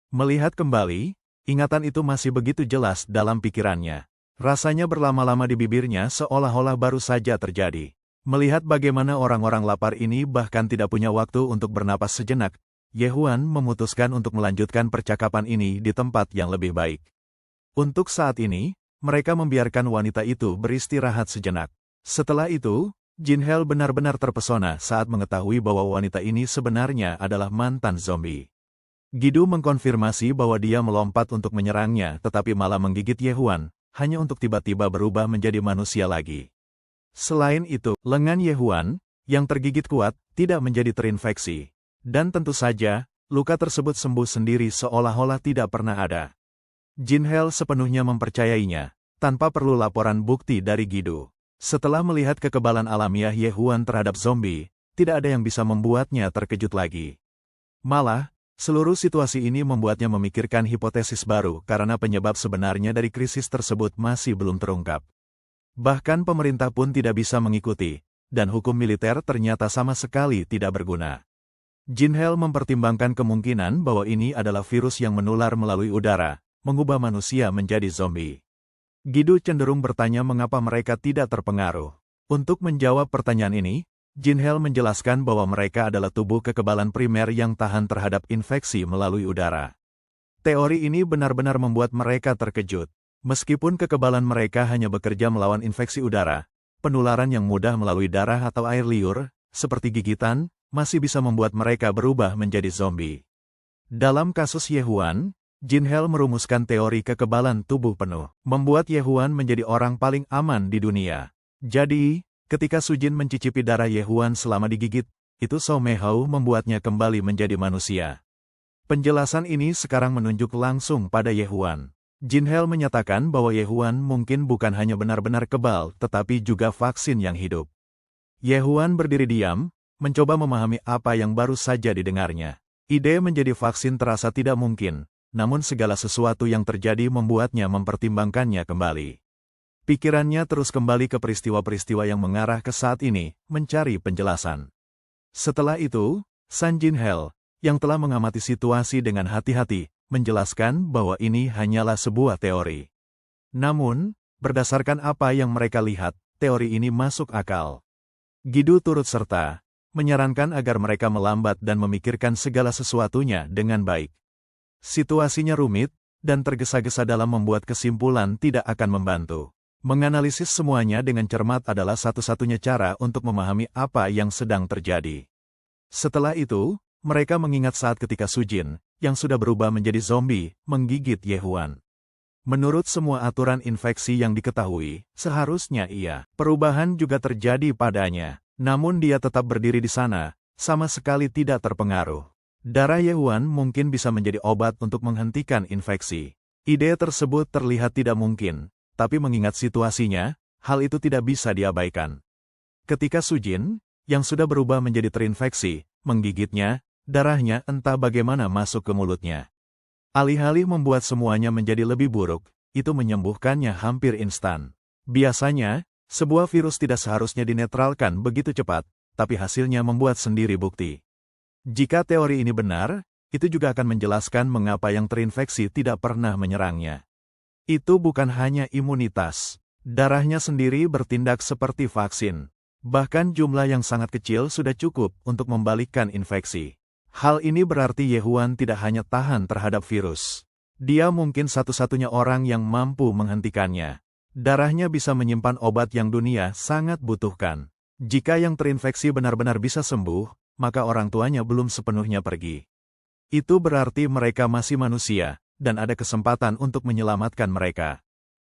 Speaker 1: Melihat kembali, ingatan itu masih begitu jelas dalam pikirannya. Rasanya berlama-lama di bibirnya seolah-olah baru saja terjadi. Melihat bagaimana orang-orang lapar ini bahkan tidak punya waktu untuk bernapas sejenak, Yehuan memutuskan untuk melanjutkan percakapan ini di tempat yang lebih baik. Untuk saat ini, mereka membiarkan wanita itu beristirahat sejenak. Setelah itu, Jin Hel benar-benar terpesona saat mengetahui bahwa wanita ini sebenarnya adalah mantan zombie. Gidu mengkonfirmasi bahwa dia melompat untuk menyerangnya tetapi malah menggigit Yehuan, hanya untuk tiba-tiba berubah menjadi manusia lagi. Selain itu, lengan Yehuan, yang tergigit kuat, tidak menjadi terinfeksi. Dan tentu saja, luka tersebut sembuh sendiri seolah-olah tidak pernah ada. Jin Hel sepenuhnya mempercayainya, tanpa perlu laporan bukti dari Gidu. Setelah melihat kekebalan alamiah Yehuan terhadap zombie, tidak ada yang bisa membuatnya terkejut lagi. Malah, seluruh situasi ini membuatnya memikirkan hipotesis baru karena penyebab sebenarnya dari krisis tersebut masih belum terungkap. Bahkan pemerintah pun tidak bisa mengikuti, dan hukum militer ternyata sama sekali tidak berguna. Jin Hel mempertimbangkan kemungkinan bahwa ini adalah virus yang menular melalui udara, mengubah manusia menjadi zombie. Gidu cenderung bertanya mengapa mereka tidak terpengaruh. Untuk menjawab pertanyaan ini, Jin Hel menjelaskan bahwa mereka adalah tubuh kekebalan primer yang tahan terhadap infeksi melalui udara. Teori ini benar-benar membuat mereka terkejut. Meskipun kekebalan mereka hanya bekerja melawan infeksi udara, penularan yang mudah melalui darah atau air liur, seperti gigitan, masih bisa membuat mereka berubah menjadi zombie. Dalam kasus Yehuan, Jinhel merumuskan teori kekebalan tubuh penuh, membuat Yehuan menjadi orang paling aman di dunia. Jadi, ketika Sujin mencicipi darah Yehuan selama digigit, itu Sou Mehou membuatnya kembali menjadi manusia. Penjelasan ini sekarang menunjuk langsung pada Yehuan. Jinhel menyatakan bahwa Yehuan mungkin bukan hanya benar-benar kebal, tetapi juga vaksin yang hidup. Yehuan berdiri diam, mencoba memahami apa yang baru saja didengarnya. Ide menjadi vaksin terasa tidak mungkin, namun segala sesuatu yang terjadi membuatnya mempertimbangkannya kembali. Pikirannya terus kembali ke peristiwa-peristiwa yang mengarah ke saat ini, mencari penjelasan. Setelah itu, San Jinhel, yang telah mengamati situasi dengan hati-hati, menjelaskan bahwa ini hanyalah sebuah teori. Namun, berdasarkan apa yang mereka lihat, teori ini masuk akal. Gidu turut serta, menyarankan agar mereka melambat dan memikirkan segala sesuatunya dengan baik. Situasinya rumit, dan tergesa-gesa dalam membuat kesimpulan tidak akan membantu. Menganalisis semuanya dengan cermat adalah satu-satunya cara untuk memahami apa yang sedang terjadi. Setelah itu, mereka mengingat saat ketika Sujin, yang sudah berubah menjadi zombie, menggigit Yehuan. Menurut semua aturan infeksi yang diketahui, seharusnya perubahan juga terjadi padanya. Namun dia tetap berdiri di sana, sama sekali tidak terpengaruh. Darah Yehuan mungkin bisa menjadi obat untuk menghentikan infeksi. Ide tersebut terlihat tidak mungkin, tapi mengingat situasinya, hal itu tidak bisa diabaikan. Ketika Sujin, yang sudah berubah menjadi terinfeksi, menggigitnya, darahnya entah bagaimana masuk ke mulutnya. Alih-alih membuat semuanya menjadi lebih buruk, itu menyembuhkannya hampir instan. Biasanya, sebuah virus tidak seharusnya dinetralkan begitu cepat, tapi hasilnya membuat sendiri bukti. Jika teori ini benar, itu juga akan menjelaskan mengapa yang terinfeksi tidak pernah menyerangnya. Itu bukan hanya imunitas. Darahnya sendiri bertindak seperti vaksin. Bahkan jumlah yang sangat kecil sudah cukup untuk membalikkan infeksi. Hal ini berarti Yehuan tidak hanya tahan terhadap virus. Dia mungkin satu-satunya orang yang mampu menghentikannya. Darahnya bisa menyimpan obat yang dunia sangat butuhkan. Jika yang terinfeksi benar-benar bisa sembuh, maka orang tuanya belum sepenuhnya pergi. Itu berarti mereka masih manusia, dan ada kesempatan untuk menyelamatkan mereka.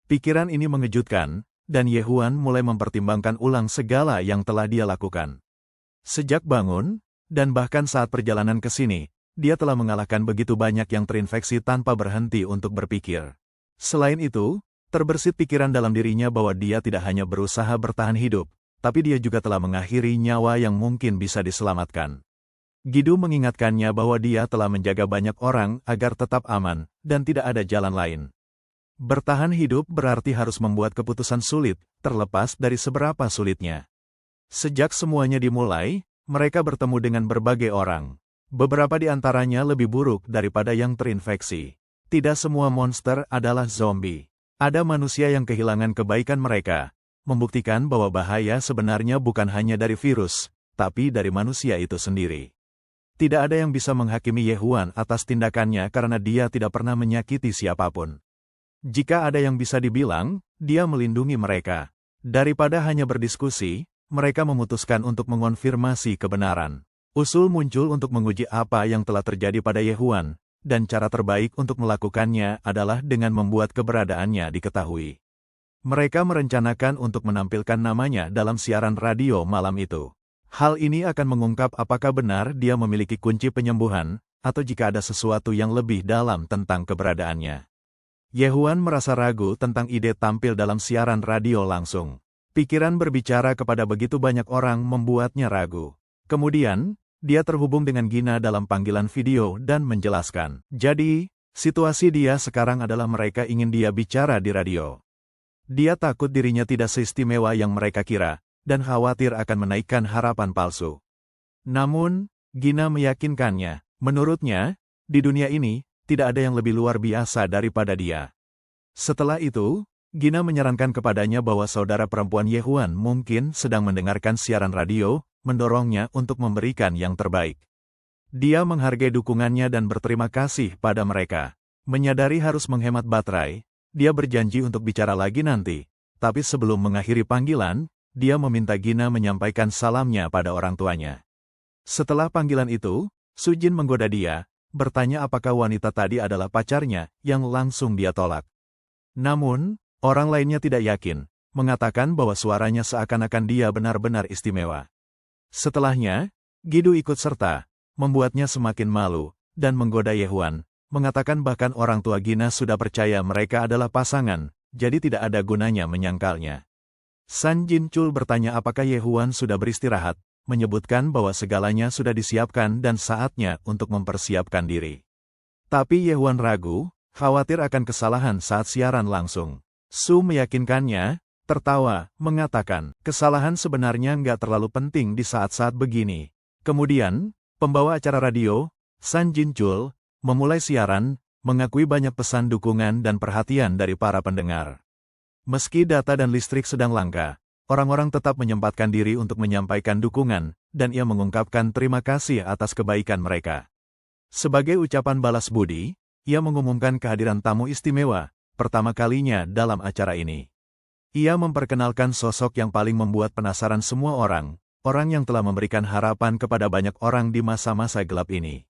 Speaker 1: Pikiran ini mengejutkan, dan Yehuan mulai mempertimbangkan ulang segala yang telah dia lakukan. Sejak bangun, dan bahkan saat perjalanan ke sini, dia telah mengalahkan begitu banyak yang terinfeksi tanpa berhenti untuk berpikir. Selain itu, terbersit pikiran dalam dirinya bahwa dia tidak hanya berusaha bertahan hidup, tapi dia juga telah mengakhiri nyawa yang mungkin bisa diselamatkan. Gidu mengingatkannya bahwa dia telah menjaga banyak orang agar tetap aman, dan tidak ada jalan lain. Bertahan hidup berarti harus membuat keputusan sulit, terlepas dari seberapa sulitnya. Sejak semuanya dimulai, mereka bertemu dengan berbagai orang. Beberapa di antaranya lebih buruk daripada yang terinfeksi. Tidak semua monster adalah zombie. Ada manusia yang kehilangan kebaikan mereka, membuktikan bahwa bahaya sebenarnya bukan hanya dari virus, tapi dari manusia itu sendiri. Tidak ada yang bisa menghakimi Yehuan atas tindakannya karena dia tidak pernah menyakiti siapapun. Jika ada yang bisa dibilang, dia melindungi mereka. Daripada hanya berdiskusi, mereka memutuskan untuk mengonfirmasi kebenaran. Usul muncul untuk menguji apa yang telah terjadi pada Yehuan, dan cara terbaik untuk melakukannya adalah dengan membuat keberadaannya diketahui. Mereka merencanakan untuk menampilkan namanya dalam siaran radio malam itu. Hal ini akan mengungkap apakah benar dia memiliki kunci penyembuhan, atau jika ada sesuatu yang lebih dalam tentang keberadaannya. Yehuan merasa ragu tentang ide tampil dalam siaran radio langsung. Pikiran berbicara kepada begitu banyak orang membuatnya ragu. Kemudian, dia terhubung dengan Gina dalam panggilan video dan menjelaskan. Jadi, situasi dia sekarang adalah mereka ingin dia bicara di radio. Dia takut dirinya tidak seistimewa yang mereka kira, dan khawatir akan menaikkan harapan palsu. Namun, Gina meyakinkannya, menurutnya, di dunia ini, tidak ada yang lebih luar biasa daripada dia. Setelah itu, Gina menyarankan kepadanya bahwa saudara perempuan Yehuan mungkin sedang mendengarkan siaran radio, mendorongnya untuk memberikan yang terbaik. Dia menghargai dukungannya dan berterima kasih pada mereka. Menyadari harus menghemat baterai, dia berjanji untuk bicara lagi nanti, tapi sebelum mengakhiri panggilan, dia meminta Gina menyampaikan salamnya pada orang tuanya. Setelah panggilan itu, Sujin menggoda dia, bertanya apakah wanita tadi adalah pacarnya, yang langsung dia tolak. Namun, orang lainnya tidak yakin, mengatakan bahwa suaranya seakan-akan dia benar-benar istimewa. Setelahnya, Gidu ikut serta, membuatnya semakin malu, dan menggoda Yehuan, mengatakan bahkan orang tua Gina sudah percaya mereka adalah pasangan, jadi tidak ada gunanya menyangkalnya. San Jinchul bertanya apakah Yehuan sudah beristirahat, menyebutkan bahwa segalanya sudah disiapkan dan saatnya untuk mempersiapkan diri. Tapi Yehuan ragu, khawatir akan kesalahan saat siaran langsung. Su meyakinkannya, tertawa, mengatakan, kesalahan sebenarnya nggak terlalu penting di saat-saat begini. Kemudian, pembawa acara radio, San Jinchul, memulai siaran, mengakui banyak pesan dukungan dan perhatian dari para pendengar. Meski data dan listrik sedang langka, orang-orang tetap menyempatkan diri untuk menyampaikan dukungan, dan ia mengungkapkan terima kasih atas kebaikan mereka. Sebagai ucapan balas budi, ia mengumumkan kehadiran tamu istimewa, pertama kalinya dalam acara ini. Ia memperkenalkan sosok yang paling membuat penasaran semua orang yang telah memberikan harapan kepada banyak orang di masa-masa gelap ini.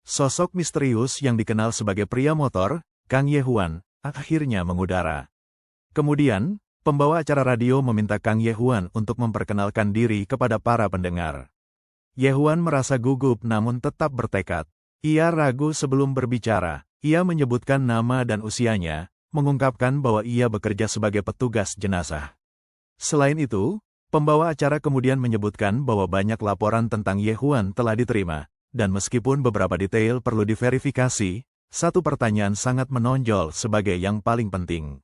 Speaker 1: Sosok misterius yang dikenal sebagai pria motor, Kang Yehuan, akhirnya mengudara. Kemudian, pembawa acara radio meminta Kang Yehuan untuk memperkenalkan diri kepada para pendengar. Yehuan merasa gugup namun tetap bertekad. Ia ragu sebelum berbicara. Ia menyebutkan nama dan usianya, mengungkapkan bahwa ia bekerja sebagai petugas jenazah. Selain itu, pembawa acara kemudian menyebutkan bahwa banyak laporan tentang Yehuan telah diterima, dan meskipun beberapa detail perlu diverifikasi, satu pertanyaan sangat menonjol sebagai yang paling penting.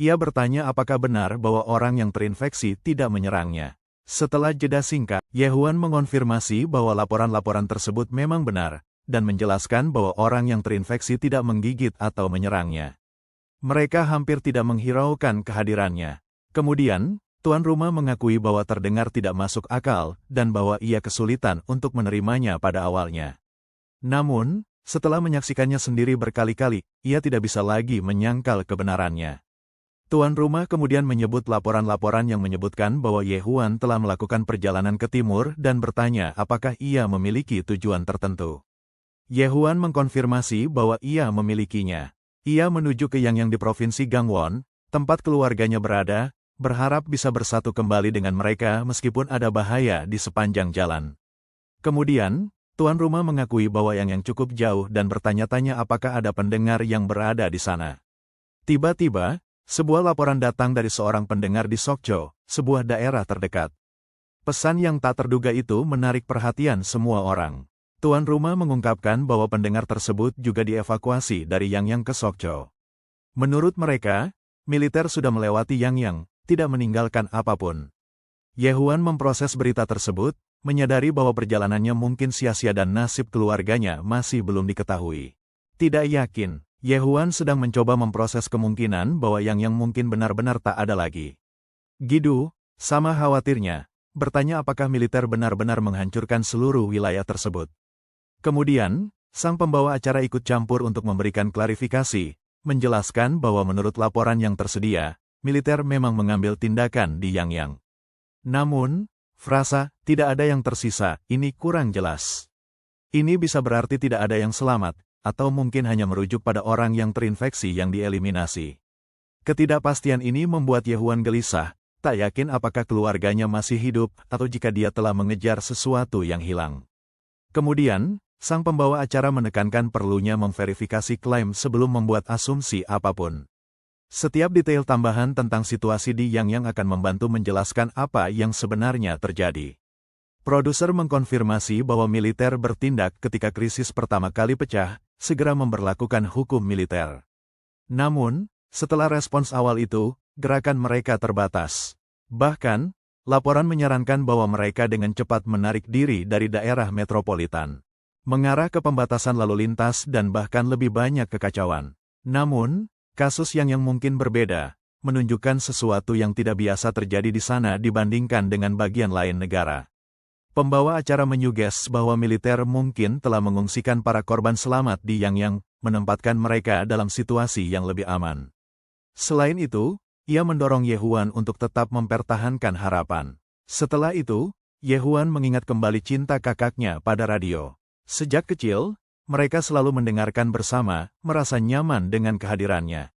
Speaker 1: Ia bertanya apakah benar bahwa orang yang terinfeksi tidak menyerangnya. Setelah jeda singkat, Yehuan mengonfirmasi bahwa laporan-laporan tersebut memang benar, dan menjelaskan bahwa orang yang terinfeksi tidak menggigit atau menyerangnya. Mereka hampir tidak menghiraukan kehadirannya. Kemudian, tuan rumah mengakui bahwa terdengar tidak masuk akal, dan bahwa ia kesulitan untuk menerimanya pada awalnya. Namun, setelah menyaksikannya sendiri berkali-kali, ia tidak bisa lagi menyangkal kebenarannya. Tuan rumah kemudian menyebut laporan-laporan yang menyebutkan bahwa Yehuan telah melakukan perjalanan ke timur dan bertanya apakah ia memiliki tujuan tertentu. Yehuan mengkonfirmasi bahwa ia memilikinya. Ia menuju ke Yangyang di Provinsi Gangwon, tempat keluarganya berada, berharap bisa bersatu kembali dengan mereka meskipun ada bahaya di sepanjang jalan. Kemudian, tuan rumah mengakui bahwa Yangyang cukup jauh dan bertanya-tanya apakah ada pendengar yang berada di sana. Tiba-tiba, sebuah laporan datang dari seorang pendengar di Sokcho, sebuah daerah terdekat. Pesan yang tak terduga itu menarik perhatian semua orang. Tuan rumah mengungkapkan bahwa pendengar tersebut juga dievakuasi dari Yangyang ke Sokcho. Menurut mereka, militer sudah melewati Yangyang, tidak meninggalkan apapun. Yehuan memproses berita tersebut, menyadari bahwa perjalanannya mungkin sia-sia dan nasib keluarganya masih belum diketahui. Tidak yakin, Yehuan sedang mencoba memproses kemungkinan bahwa Yangyang mungkin benar-benar tak ada lagi. Gidu, sama khawatirnya, bertanya apakah militer benar-benar menghancurkan seluruh wilayah tersebut. Kemudian, sang pembawa acara ikut campur untuk memberikan klarifikasi, menjelaskan bahwa menurut laporan yang tersedia, militer memang mengambil tindakan di Yangyang. Namun, frasa, tidak ada yang tersisa, ini kurang jelas. Ini bisa berarti tidak ada yang selamat, atau mungkin hanya merujuk pada orang yang terinfeksi yang dieliminasi. Ketidakpastian ini membuat Yehuan gelisah, tak yakin apakah keluarganya masih hidup atau jika dia telah mengejar sesuatu yang hilang. Kemudian, sang pembawa acara menekankan perlunya memverifikasi klaim sebelum membuat asumsi apapun. Setiap detail tambahan tentang situasi di Yangyang akan membantu menjelaskan apa yang sebenarnya terjadi. Produser mengkonfirmasi bahwa militer bertindak ketika krisis pertama kali pecah, segera memberlakukan hukum militer. Namun, setelah respons awal itu, gerakan mereka terbatas. Bahkan, laporan menyarankan bahwa mereka dengan cepat menarik diri dari daerah metropolitan, mengarah ke pembatasan lalu lintas dan bahkan lebih banyak kekacauan. Namun, kasus yang mungkin berbeda, menunjukkan sesuatu yang tidak biasa terjadi di sana dibandingkan dengan bagian lain negara. Pembawa acara menyuges bahwa militer mungkin telah mengungsikan para korban selamat di Yangyang, menempatkan mereka dalam situasi yang lebih aman. Selain itu, ia mendorong Yehuan untuk tetap mempertahankan harapan. Setelah itu, Yehuan mengingat kembali cinta kakaknya pada radio. Sejak kecil, Mereka selalu mendengarkan bersama, merasa nyaman dengan kehadirannya.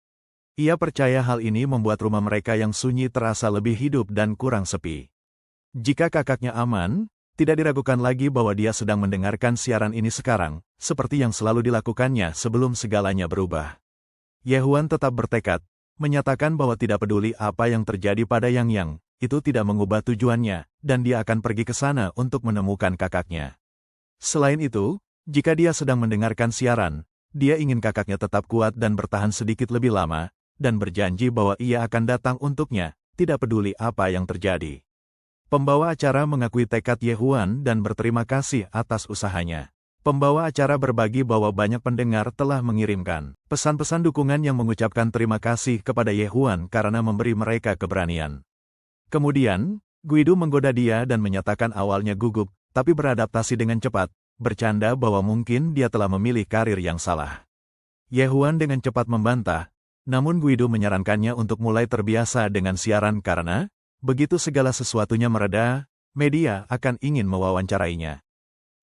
Speaker 1: Ia percaya hal ini membuat rumah mereka yang sunyi terasa lebih hidup dan kurang sepi. Jika kakaknya aman, tidak diragukan lagi bahwa dia sedang mendengarkan siaran ini sekarang, seperti yang selalu dilakukannya sebelum segalanya berubah. Yehuan tetap bertekad, menyatakan bahwa tidak peduli apa yang terjadi pada Yang, itu tidak mengubah tujuannya, dan dia akan pergi ke sana untuk menemukan kakaknya. Selain itu, jika dia sedang mendengarkan siaran, dia ingin kakaknya tetap kuat dan bertahan sedikit lebih lama, dan berjanji bahwa ia akan datang untuknya, tidak peduli apa yang terjadi. Pembawa acara mengakui tekad Yehuan dan berterima kasih atas usahanya. Pembawa acara berbagi bahwa banyak pendengar telah mengirimkan pesan-pesan dukungan yang mengucapkan terima kasih kepada Yehuan karena memberi mereka keberanian. Kemudian, Guido menggoda dia dan menyatakan awalnya gugup, tapi beradaptasi dengan cepat, bercanda bahwa mungkin dia telah memilih karir yang salah. Yehuan dengan cepat membantah, namun Guido menyarankannya untuk mulai terbiasa dengan siaran karena, begitu segala sesuatunya mereda, media akan ingin mewawancarainya.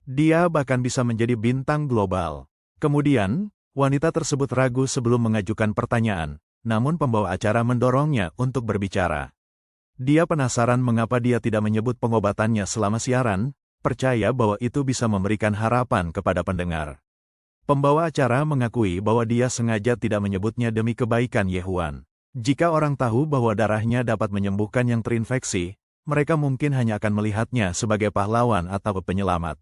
Speaker 1: Dia bahkan bisa menjadi bintang global. Kemudian, wanita tersebut ragu sebelum mengajukan pertanyaan, namun pembawa acara mendorongnya untuk berbicara. Dia penasaran mengapa dia tidak menyebut pengobatannya selama siaran, percaya bahwa itu bisa memberikan harapan kepada pendengar. Pembawa acara mengakui bahwa dia sengaja tidak menyebutnya demi kebaikan Yehuan. Jika orang tahu bahwa darahnya dapat menyembuhkan yang terinfeksi, mereka mungkin hanya akan melihatnya sebagai pahlawan atau penyelamat.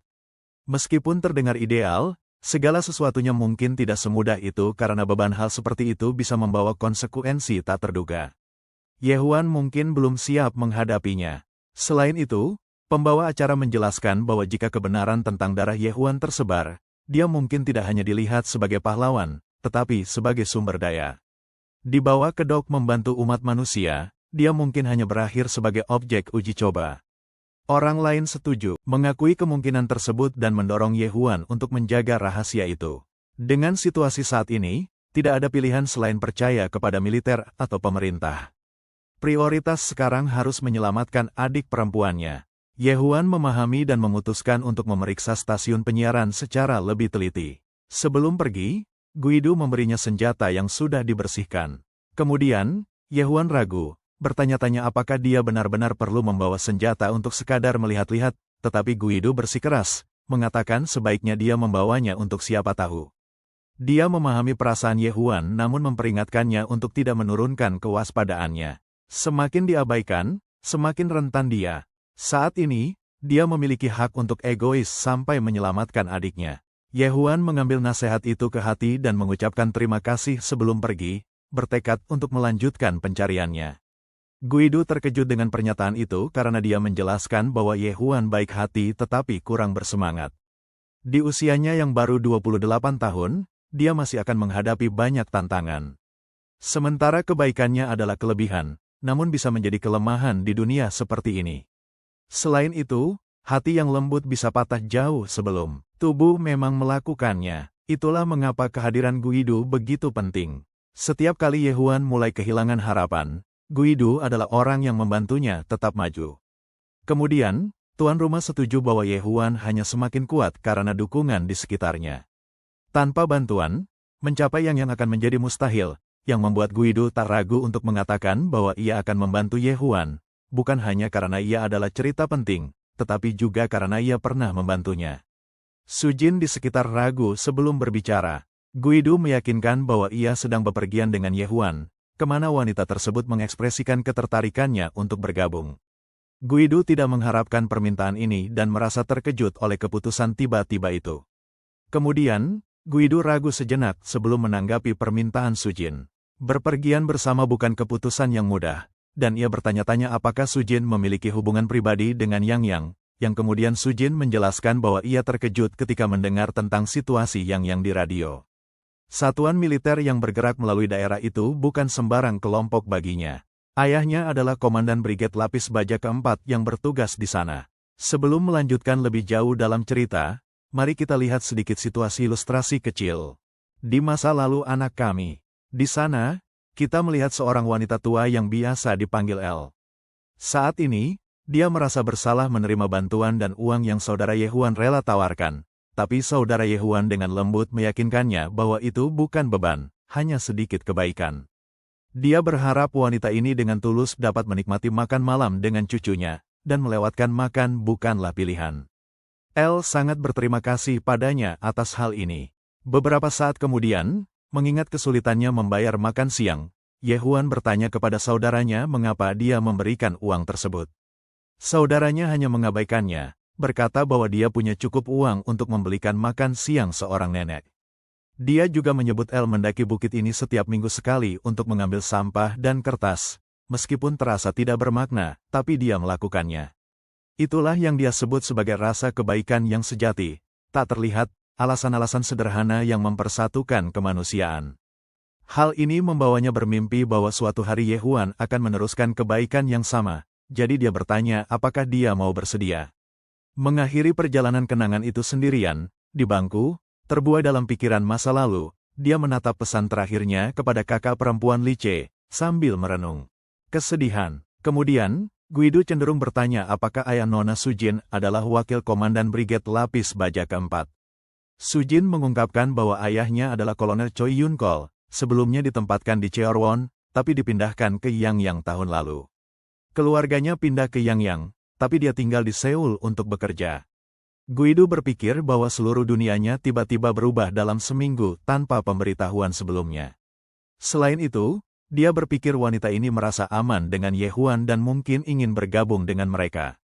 Speaker 1: Meskipun terdengar ideal, segala sesuatunya mungkin tidak semudah itu karena beban hal seperti itu bisa membawa konsekuensi tak terduga. Yehuan mungkin belum siap menghadapinya. Selain itu, pembawa acara menjelaskan bahwa jika kebenaran tentang darah Yehuan tersebar, dia mungkin tidak hanya dilihat sebagai pahlawan, tetapi sebagai sumber daya. Dibawa ke dok membantu umat manusia, dia mungkin hanya berakhir sebagai objek uji coba. Orang lain setuju, mengakui kemungkinan tersebut dan mendorong Yehuan untuk menjaga rahasia itu. Dengan situasi saat ini, tidak ada pilihan selain percaya kepada militer atau pemerintah. Prioritas sekarang harus menyelamatkan adik perempuannya. Yehuan memahami dan memutuskan untuk memeriksa stasiun penyiaran secara lebih teliti. Sebelum pergi, Guido memberinya senjata yang sudah dibersihkan. Kemudian, Yehuan ragu, bertanya-tanya apakah dia benar-benar perlu membawa senjata untuk sekadar melihat-lihat, tetapi Guido bersikeras, mengatakan sebaiknya dia membawanya untuk siapa tahu. Dia memahami perasaan Yehuan namun memperingatkannya untuk tidak menurunkan kewaspadaannya. Semakin diabaikan, semakin rentan dia. Saat ini, dia memiliki hak untuk egois sampai menyelamatkan adiknya. Yehuan mengambil nasihat itu ke hati dan mengucapkan terima kasih sebelum pergi, bertekad untuk melanjutkan pencariannya. Guido terkejut dengan pernyataan itu karena dia menjelaskan bahwa Yehuan baik hati tetapi kurang bersemangat. Di usianya yang baru 28 tahun, dia masih akan menghadapi banyak tantangan. Sementara kebaikannya adalah kelebihan, namun bisa menjadi kelemahan di dunia seperti ini. Selain itu, hati yang lembut bisa patah jauh sebelum tubuh memang melakukannya. Itulah mengapa kehadiran Guido begitu penting. Setiap kali Yehuan mulai kehilangan harapan, Guido adalah orang yang membantunya tetap maju. Kemudian, tuan rumah setuju bahwa Yehuan hanya semakin kuat karena dukungan di sekitarnya. Tanpa bantuan, mencapai yang akan menjadi mustahil, yang membuat Guido tak ragu untuk mengatakan bahwa ia akan membantu Yehuan. Bukan hanya karena ia adalah cerita penting, tetapi juga karena ia pernah membantunya. Sujin di sekitar ragu sebelum berbicara. Guido meyakinkan bahwa ia sedang bepergian dengan Yehuan, kemana wanita tersebut mengekspresikan ketertarikannya untuk bergabung. Guido tidak mengharapkan permintaan ini dan merasa terkejut oleh keputusan tiba-tiba itu. Kemudian, Guido ragu sejenak sebelum menanggapi permintaan Sujin. Berpergian bersama bukan keputusan yang mudah. Dan ia bertanya-tanya apakah Sujin memiliki hubungan pribadi dengan Yang, yang kemudian Sujin menjelaskan bahwa ia terkejut ketika mendengar tentang situasi Yang di radio. Satuan militer yang bergerak melalui daerah itu bukan sembarang kelompok baginya. Ayahnya adalah Komandan Brigade Lapis Baja keempat yang bertugas di sana. Sebelum melanjutkan lebih jauh dalam cerita, mari kita lihat sedikit situasi ilustrasi kecil. Di masa lalu anak kami. Di sana, kita melihat seorang wanita tua yang biasa dipanggil El. Saat ini, dia merasa bersalah menerima bantuan dan uang yang saudara Yehuan rela tawarkan, tapi saudara Yehuan dengan lembut meyakinkannya bahwa itu bukan beban, hanya sedikit kebaikan. Dia berharap wanita ini dengan tulus dapat menikmati makan malam dengan cucunya, dan melewatkan makan bukanlah pilihan. Elle sangat berterima kasih padanya atas hal ini. Beberapa saat kemudian, mengingat kesulitannya membayar makan siang, Yehuan bertanya kepada saudaranya mengapa dia memberikan uang tersebut. Saudaranya hanya mengabaikannya, berkata bahwa dia punya cukup uang untuk membelikan makan siang seorang nenek. Dia juga menyebut Elle mendaki bukit ini setiap minggu sekali untuk mengambil sampah dan kertas. Meskipun terasa tidak bermakna, tapi dia melakukannya. Itulah yang dia sebut sebagai rasa kebaikan yang sejati. Tak terlihat, alasan-alasan sederhana yang mempersatukan kemanusiaan. Hal ini membawanya bermimpi bahwa suatu hari Yehuan akan meneruskan kebaikan yang sama. Jadi dia bertanya apakah dia mau bersedia. Mengakhiri perjalanan kenangan itu sendirian, di bangku, terbuai dalam pikiran masa lalu, dia menatap pesan terakhirnya kepada kakak perempuan Lice, sambil merenung. Kesedihan. Kemudian, Guido cenderung bertanya apakah ayah Nona Sujin adalah wakil komandan Brigade Lapis Baja keempat. Sujin mengungkapkan bahwa ayahnya adalah Kolonel Choi Yun-kol, sebelumnya ditempatkan di Cheorwon, tapi dipindahkan ke Yangyang tahun lalu. Keluarganya pindah ke Yangyang, tapi dia tinggal di Seoul untuk bekerja. Guido berpikir bahwa seluruh dunianya tiba-tiba berubah dalam seminggu tanpa pemberitahuan sebelumnya. Selain itu, dia berpikir wanita ini merasa aman dengan Yehuan dan mungkin ingin bergabung dengan mereka.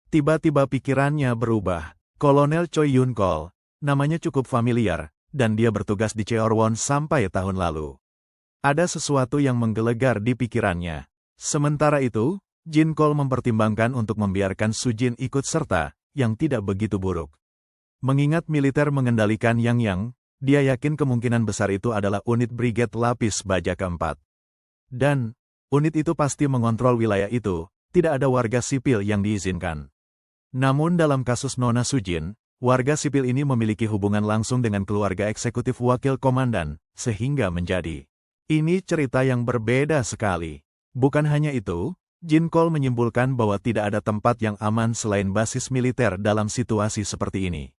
Speaker 1: Tiba-tiba pikirannya berubah. Kolonel Choi Yun-kol, namanya cukup familiar, dan dia bertugas di Cheorwon sampai tahun lalu. Ada sesuatu yang menggelegar di pikirannya. Sementara itu, Jin-kol mempertimbangkan untuk membiarkan Sujin ikut serta, yang tidak begitu buruk. Mengingat militer mengendalikan Yangyang, dia yakin kemungkinan besar itu adalah unit Brigade Lapis Baja keempat. Dan, unit itu pasti mengontrol wilayah itu, tidak ada warga sipil yang diizinkan. Namun dalam kasus Nona Sujin, warga sipil ini memiliki hubungan langsung dengan keluarga eksekutif wakil komandan, sehingga menjadi. Ini cerita yang berbeda sekali. Bukan hanya itu, Jin-kol menyimpulkan bahwa tidak ada tempat yang aman selain basis militer dalam situasi seperti ini.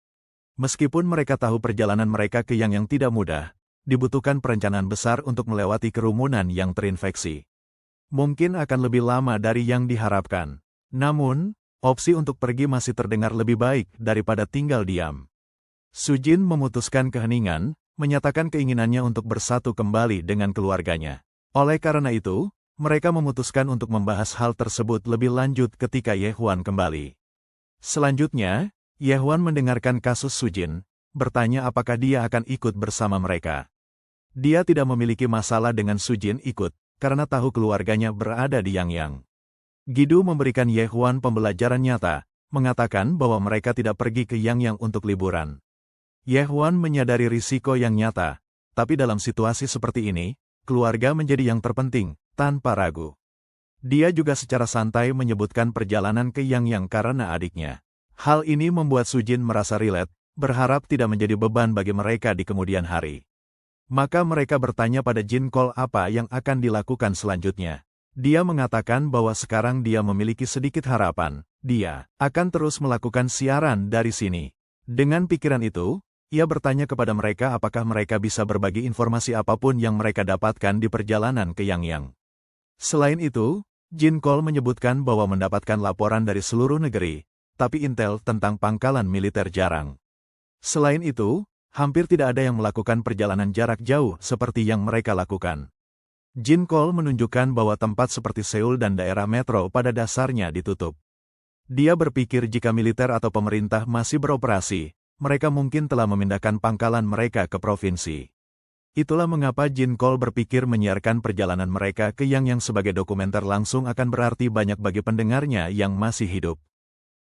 Speaker 1: Meskipun mereka tahu perjalanan mereka ke yang tidak mudah, dibutuhkan perencanaan besar untuk melewati kerumunan yang terinfeksi. Mungkin akan lebih lama dari yang diharapkan. Namun, opsi untuk pergi masih terdengar lebih baik daripada tinggal diam. Sujin memutuskan keheningan, menyatakan keinginannya untuk bersatu kembali dengan keluarganya. Oleh karena itu, mereka memutuskan untuk membahas hal tersebut lebih lanjut ketika Yehuan kembali. Selanjutnya, Yehuan mendengarkan kasus Sujin, bertanya apakah dia akan ikut bersama mereka. Dia tidak memiliki masalah dengan Sujin ikut, karena tahu keluarganya berada di Yangyang. Guido memberikan Yehuan pembelajaran nyata, mengatakan bahwa mereka tidak pergi ke Yangyang untuk liburan. Yehuan menyadari risiko yang nyata, tapi dalam situasi seperti ini, keluarga menjadi yang terpenting, tanpa ragu. Dia juga secara santai menyebutkan perjalanan ke Yangyang karena adiknya. Hal ini membuat Sujin merasa relate, berharap tidak menjadi beban bagi mereka di kemudian hari. Maka mereka bertanya pada Jin-kol apa yang akan dilakukan selanjutnya. Dia mengatakan bahwa sekarang dia memiliki sedikit harapan, dia akan terus melakukan siaran dari sini. Dengan pikiran itu, ia bertanya kepada mereka apakah mereka bisa berbagi informasi apapun yang mereka dapatkan di perjalanan ke Yangyang. Selain itu, Jin-kol menyebutkan bahwa mendapatkan laporan dari seluruh negeri, tapi intel tentang pangkalan militer jarang. Selain itu, hampir tidak ada yang melakukan perjalanan jarak jauh seperti yang mereka lakukan. Jin-kol menunjukkan bahwa tempat seperti Seoul dan daerah metro pada dasarnya ditutup. Dia berpikir jika militer atau pemerintah masih beroperasi, mereka mungkin telah memindahkan pangkalan mereka ke provinsi. Itulah mengapa Jin-kol berpikir menyiarkan perjalanan mereka ke Yangyang sebagai dokumenter langsung akan berarti banyak bagi pendengarnya yang masih hidup.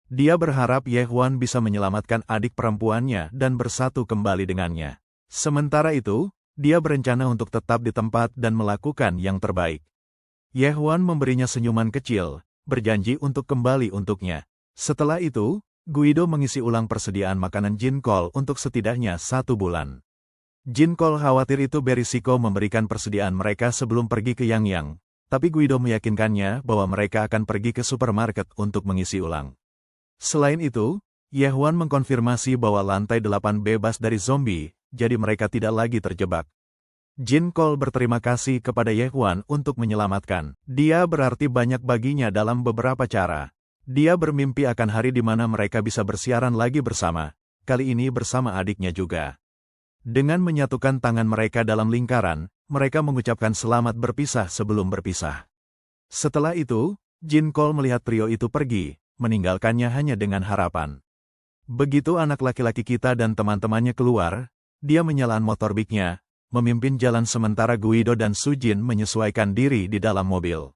Speaker 1: Dia berharap Yehuan bisa menyelamatkan adik perempuannya dan bersatu kembali dengannya. Sementara itu, dia berencana untuk tetap di tempat dan melakukan yang terbaik. Yehuan memberinya senyuman kecil, berjanji untuk kembali untuknya. Setelah itu, Guido mengisi ulang persediaan makanan Jin-kol untuk setidaknya 1 bulan. Jin-kol khawatir itu berisiko memberikan persediaan mereka sebelum pergi ke Yangyang, tapi Guido meyakinkannya bahwa mereka akan pergi ke supermarket untuk mengisi ulang. Selain itu, Ye-Huan mengkonfirmasi bahwa lantai 8 bebas dari zombie, jadi mereka tidak lagi terjebak. Jin Cole berterima kasih kepada Ye-Huan untuk menyelamatkan. Dia berarti banyak baginya dalam beberapa cara. Dia bermimpi akan hari di mana mereka bisa bersiaran lagi bersama, kali ini bersama adiknya juga. Dengan menyatukan tangan mereka dalam lingkaran, mereka mengucapkan selamat berpisah sebelum berpisah. Setelah itu, Jin Cole melihat trio itu pergi, meninggalkannya hanya dengan harapan. Begitu anak laki-laki kita dan teman-temannya keluar, dia menyalan motor biknya, memimpin jalan sementara Guido dan Sujin menyesuaikan diri di dalam mobil.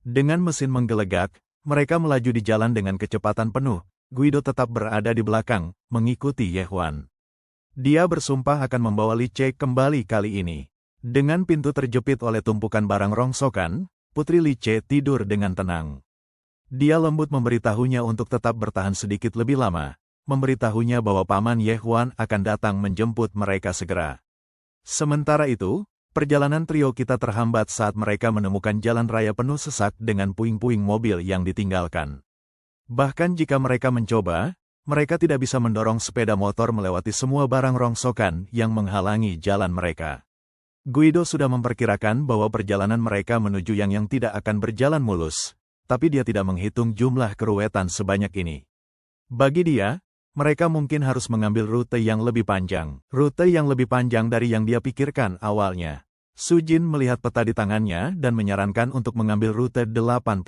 Speaker 1: Dengan mesin menggelegak, mereka melaju di jalan dengan kecepatan penuh. Guido tetap berada di belakang, mengikuti Ye-Huan. Dia bersumpah akan membawa Li Che kembali kali ini. Dengan pintu terjepit oleh tumpukan barang rongsokan, Putri Li Che tidur dengan tenang. Dia lembut memberitahunya untuk tetap bertahan sedikit lebih lama, memberitahunya bahwa Paman Ye-Huan akan datang menjemput mereka segera. Sementara itu, perjalanan trio kita terhambat saat mereka menemukan jalan raya penuh sesak dengan puing-puing mobil yang ditinggalkan. Bahkan jika mereka mencoba, mereka tidak bisa mendorong sepeda motor melewati semua barang rongsokan yang menghalangi jalan mereka. Guido sudah memperkirakan bahwa perjalanan mereka menuju yang tidak akan berjalan mulus, tapi dia tidak menghitung jumlah keruwetan sebanyak ini. Bagi dia, mereka mungkin harus mengambil rute yang lebih panjang. Rute yang lebih panjang dari yang dia pikirkan awalnya. Sujin melihat peta di tangannya dan menyarankan untuk mengambil rute 86.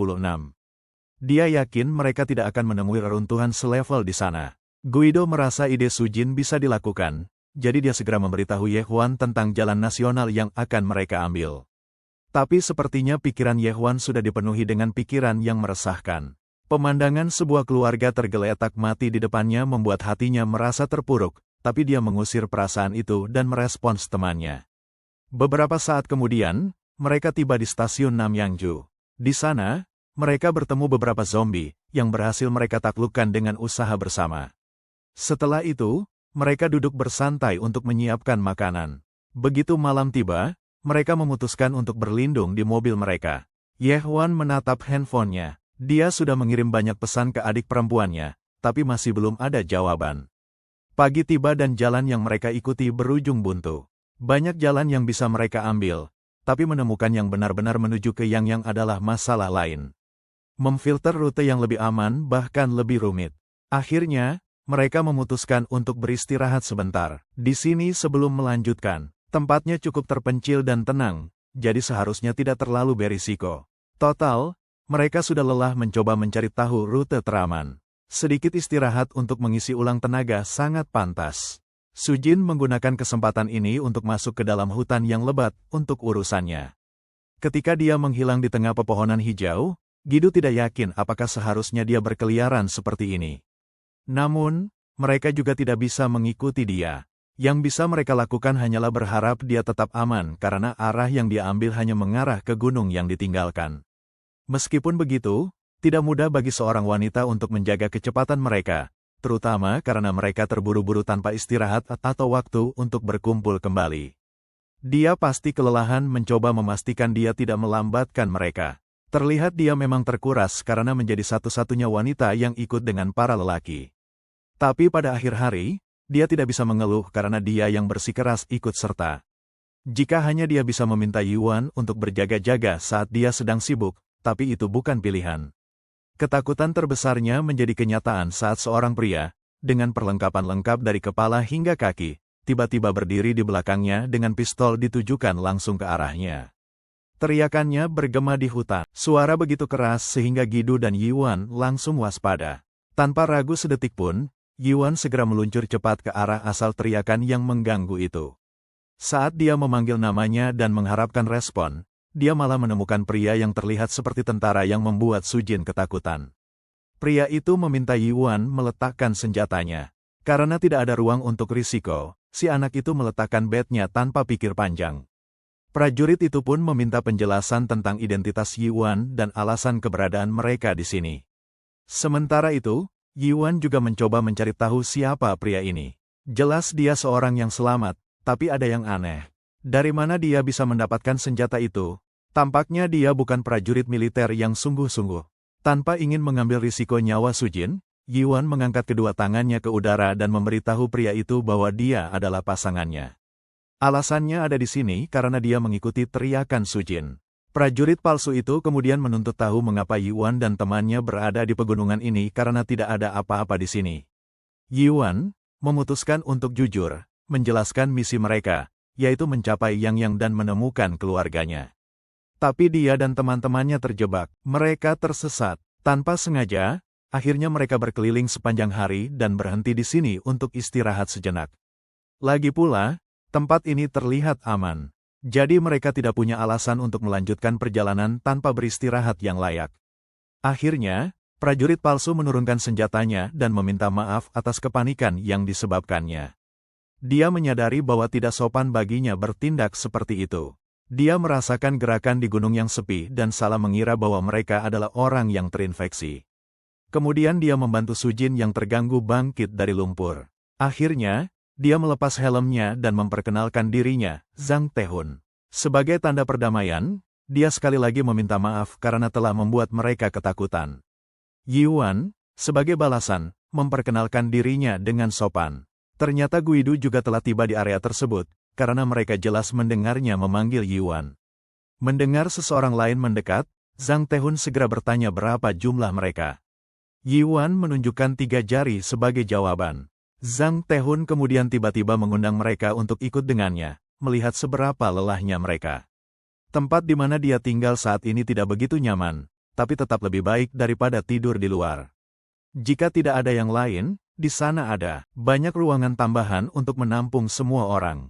Speaker 1: Dia yakin mereka tidak akan menemui reruntuhan selevel di sana. Guido merasa ide Sujin bisa dilakukan, jadi dia segera memberitahu Ye-Huan tentang jalan nasional yang akan mereka ambil. Tapi sepertinya pikiran Ye-Huan sudah dipenuhi dengan pikiran yang meresahkan. Pemandangan sebuah keluarga tergeletak mati di depannya membuat hatinya merasa terpuruk, tapi dia mengusir perasaan itu dan merespons temannya. Beberapa saat kemudian, mereka tiba di stasiun Namyangju. Di sana, mereka bertemu beberapa zombie, yang berhasil mereka taklukkan dengan usaha bersama. Setelah itu, mereka duduk bersantai untuk menyiapkan makanan. Begitu malam tiba, mereka memutuskan untuk berlindung di mobil mereka. Ye-Huan menatap handphonenya. Dia sudah mengirim banyak pesan ke adik perempuannya, tapi masih belum ada jawaban. Pagi tiba dan jalan yang mereka ikuti berujung buntu. Banyak jalan yang bisa mereka ambil, tapi menemukan yang benar-benar menuju ke yang adalah masalah lain. Memfilter rute yang lebih aman bahkan lebih rumit. Akhirnya, mereka memutuskan untuk beristirahat sebentar. Di sini sebelum melanjutkan, tempatnya cukup terpencil dan tenang, jadi seharusnya tidak terlalu berisiko. Total, mereka sudah lelah mencoba mencari tahu rute teraman. Sedikit istirahat untuk mengisi ulang tenaga sangat pantas. Sujin menggunakan kesempatan ini untuk masuk ke dalam hutan yang lebat untuk urusannya. Ketika dia menghilang di tengah pepohonan hijau, Guido tidak yakin apakah seharusnya dia berkeliaran seperti ini. Namun, mereka juga tidak bisa mengikuti dia. Yang bisa mereka lakukan hanyalah berharap dia tetap aman karena arah yang dia ambil hanya mengarah ke gunung yang ditinggalkan. Meskipun begitu, tidak mudah bagi seorang wanita untuk menjaga kecepatan mereka, terutama karena mereka terburu-buru tanpa istirahat atau waktu untuk berkumpul kembali. Dia pasti kelelahan mencoba memastikan dia tidak melambatkan mereka. Terlihat dia memang terkuras karena menjadi satu-satunya wanita yang ikut dengan para lelaki. Tapi pada akhir hari, dia tidak bisa mengeluh karena dia yang bersikeras ikut serta. Jika hanya dia bisa meminta Yuan untuk berjaga-jaga saat dia sedang sibuk, tapi itu bukan pilihan. Ketakutan terbesarnya menjadi kenyataan saat seorang pria, dengan perlengkapan lengkap dari kepala hingga kaki, tiba-tiba berdiri di belakangnya dengan pistol ditujukan langsung ke arahnya. Teriakannya bergema di hutan. Suara begitu keras sehingga Guido dan Yuan langsung waspada. Tanpa ragu sedetik pun, Yuan segera meluncur cepat ke arah asal teriakan yang mengganggu itu. Saat dia memanggil namanya dan mengharapkan respon, dia malah menemukan pria yang terlihat seperti tentara yang membuat Sujin ketakutan. Pria itu meminta Yuan meletakkan senjatanya. Karena tidak ada ruang untuk risiko, si anak itu meletakkan bednya tanpa pikir panjang. Prajurit itu pun meminta penjelasan tentang identitas Yuan dan alasan keberadaan mereka di sini. Sementara itu, Yuan juga mencoba mencari tahu siapa pria ini. Jelas dia seorang yang selamat, tapi ada yang aneh. Dari mana dia bisa mendapatkan senjata itu? Tampaknya dia bukan prajurit militer yang sungguh-sungguh. Tanpa ingin mengambil risiko nyawa Sujin, Yuan mengangkat kedua tangannya ke udara dan memberitahu pria itu bahwa dia adalah pasangannya. Alasannya ada di sini karena dia mengikuti teriakan Sujin. Prajurit palsu itu kemudian menuntut tahu mengapa Yuan dan temannya berada di pegunungan ini karena tidak ada apa-apa di sini. Yuan memutuskan untuk jujur, menjelaskan misi mereka, yaitu mencapai Yang dan menemukan keluarganya. Tapi dia dan teman-temannya terjebak, mereka tersesat, tanpa sengaja, akhirnya mereka berkeliling sepanjang hari dan berhenti di sini untuk istirahat sejenak. Lagi pula, tempat ini terlihat aman, jadi mereka tidak punya alasan untuk melanjutkan perjalanan tanpa beristirahat yang layak. Akhirnya, prajurit palsu menurunkan senjatanya dan meminta maaf atas kepanikan yang disebabkannya. Dia menyadari bahwa tidak sopan baginya bertindak seperti itu. Dia merasakan gerakan di gunung yang sepi dan salah mengira bahwa mereka adalah orang yang terinfeksi. Kemudian dia membantu Sujin yang terganggu bangkit dari lumpur. Akhirnya, dia melepas helmnya dan memperkenalkan dirinya, Zhang Tehun. Sebagai tanda perdamaian, dia sekali lagi meminta maaf karena telah membuat mereka ketakutan. Yuan, sebagai balasan, memperkenalkan dirinya dengan sopan. Ternyata Guidu juga telah tiba di area tersebut, karena mereka jelas mendengarnya memanggil Yuan. Mendengar seseorang lain mendekat, Zhang Tehun segera bertanya berapa jumlah mereka. Yuan menunjukkan 3 jari sebagai jawaban. Zhang Tehun kemudian tiba-tiba mengundang mereka untuk ikut dengannya, melihat seberapa lelahnya mereka. Tempat di mana dia tinggal saat ini tidak begitu nyaman, tapi tetap lebih baik daripada tidur di luar. Jika tidak ada yang lain, di sana ada banyak ruangan tambahan untuk menampung semua orang.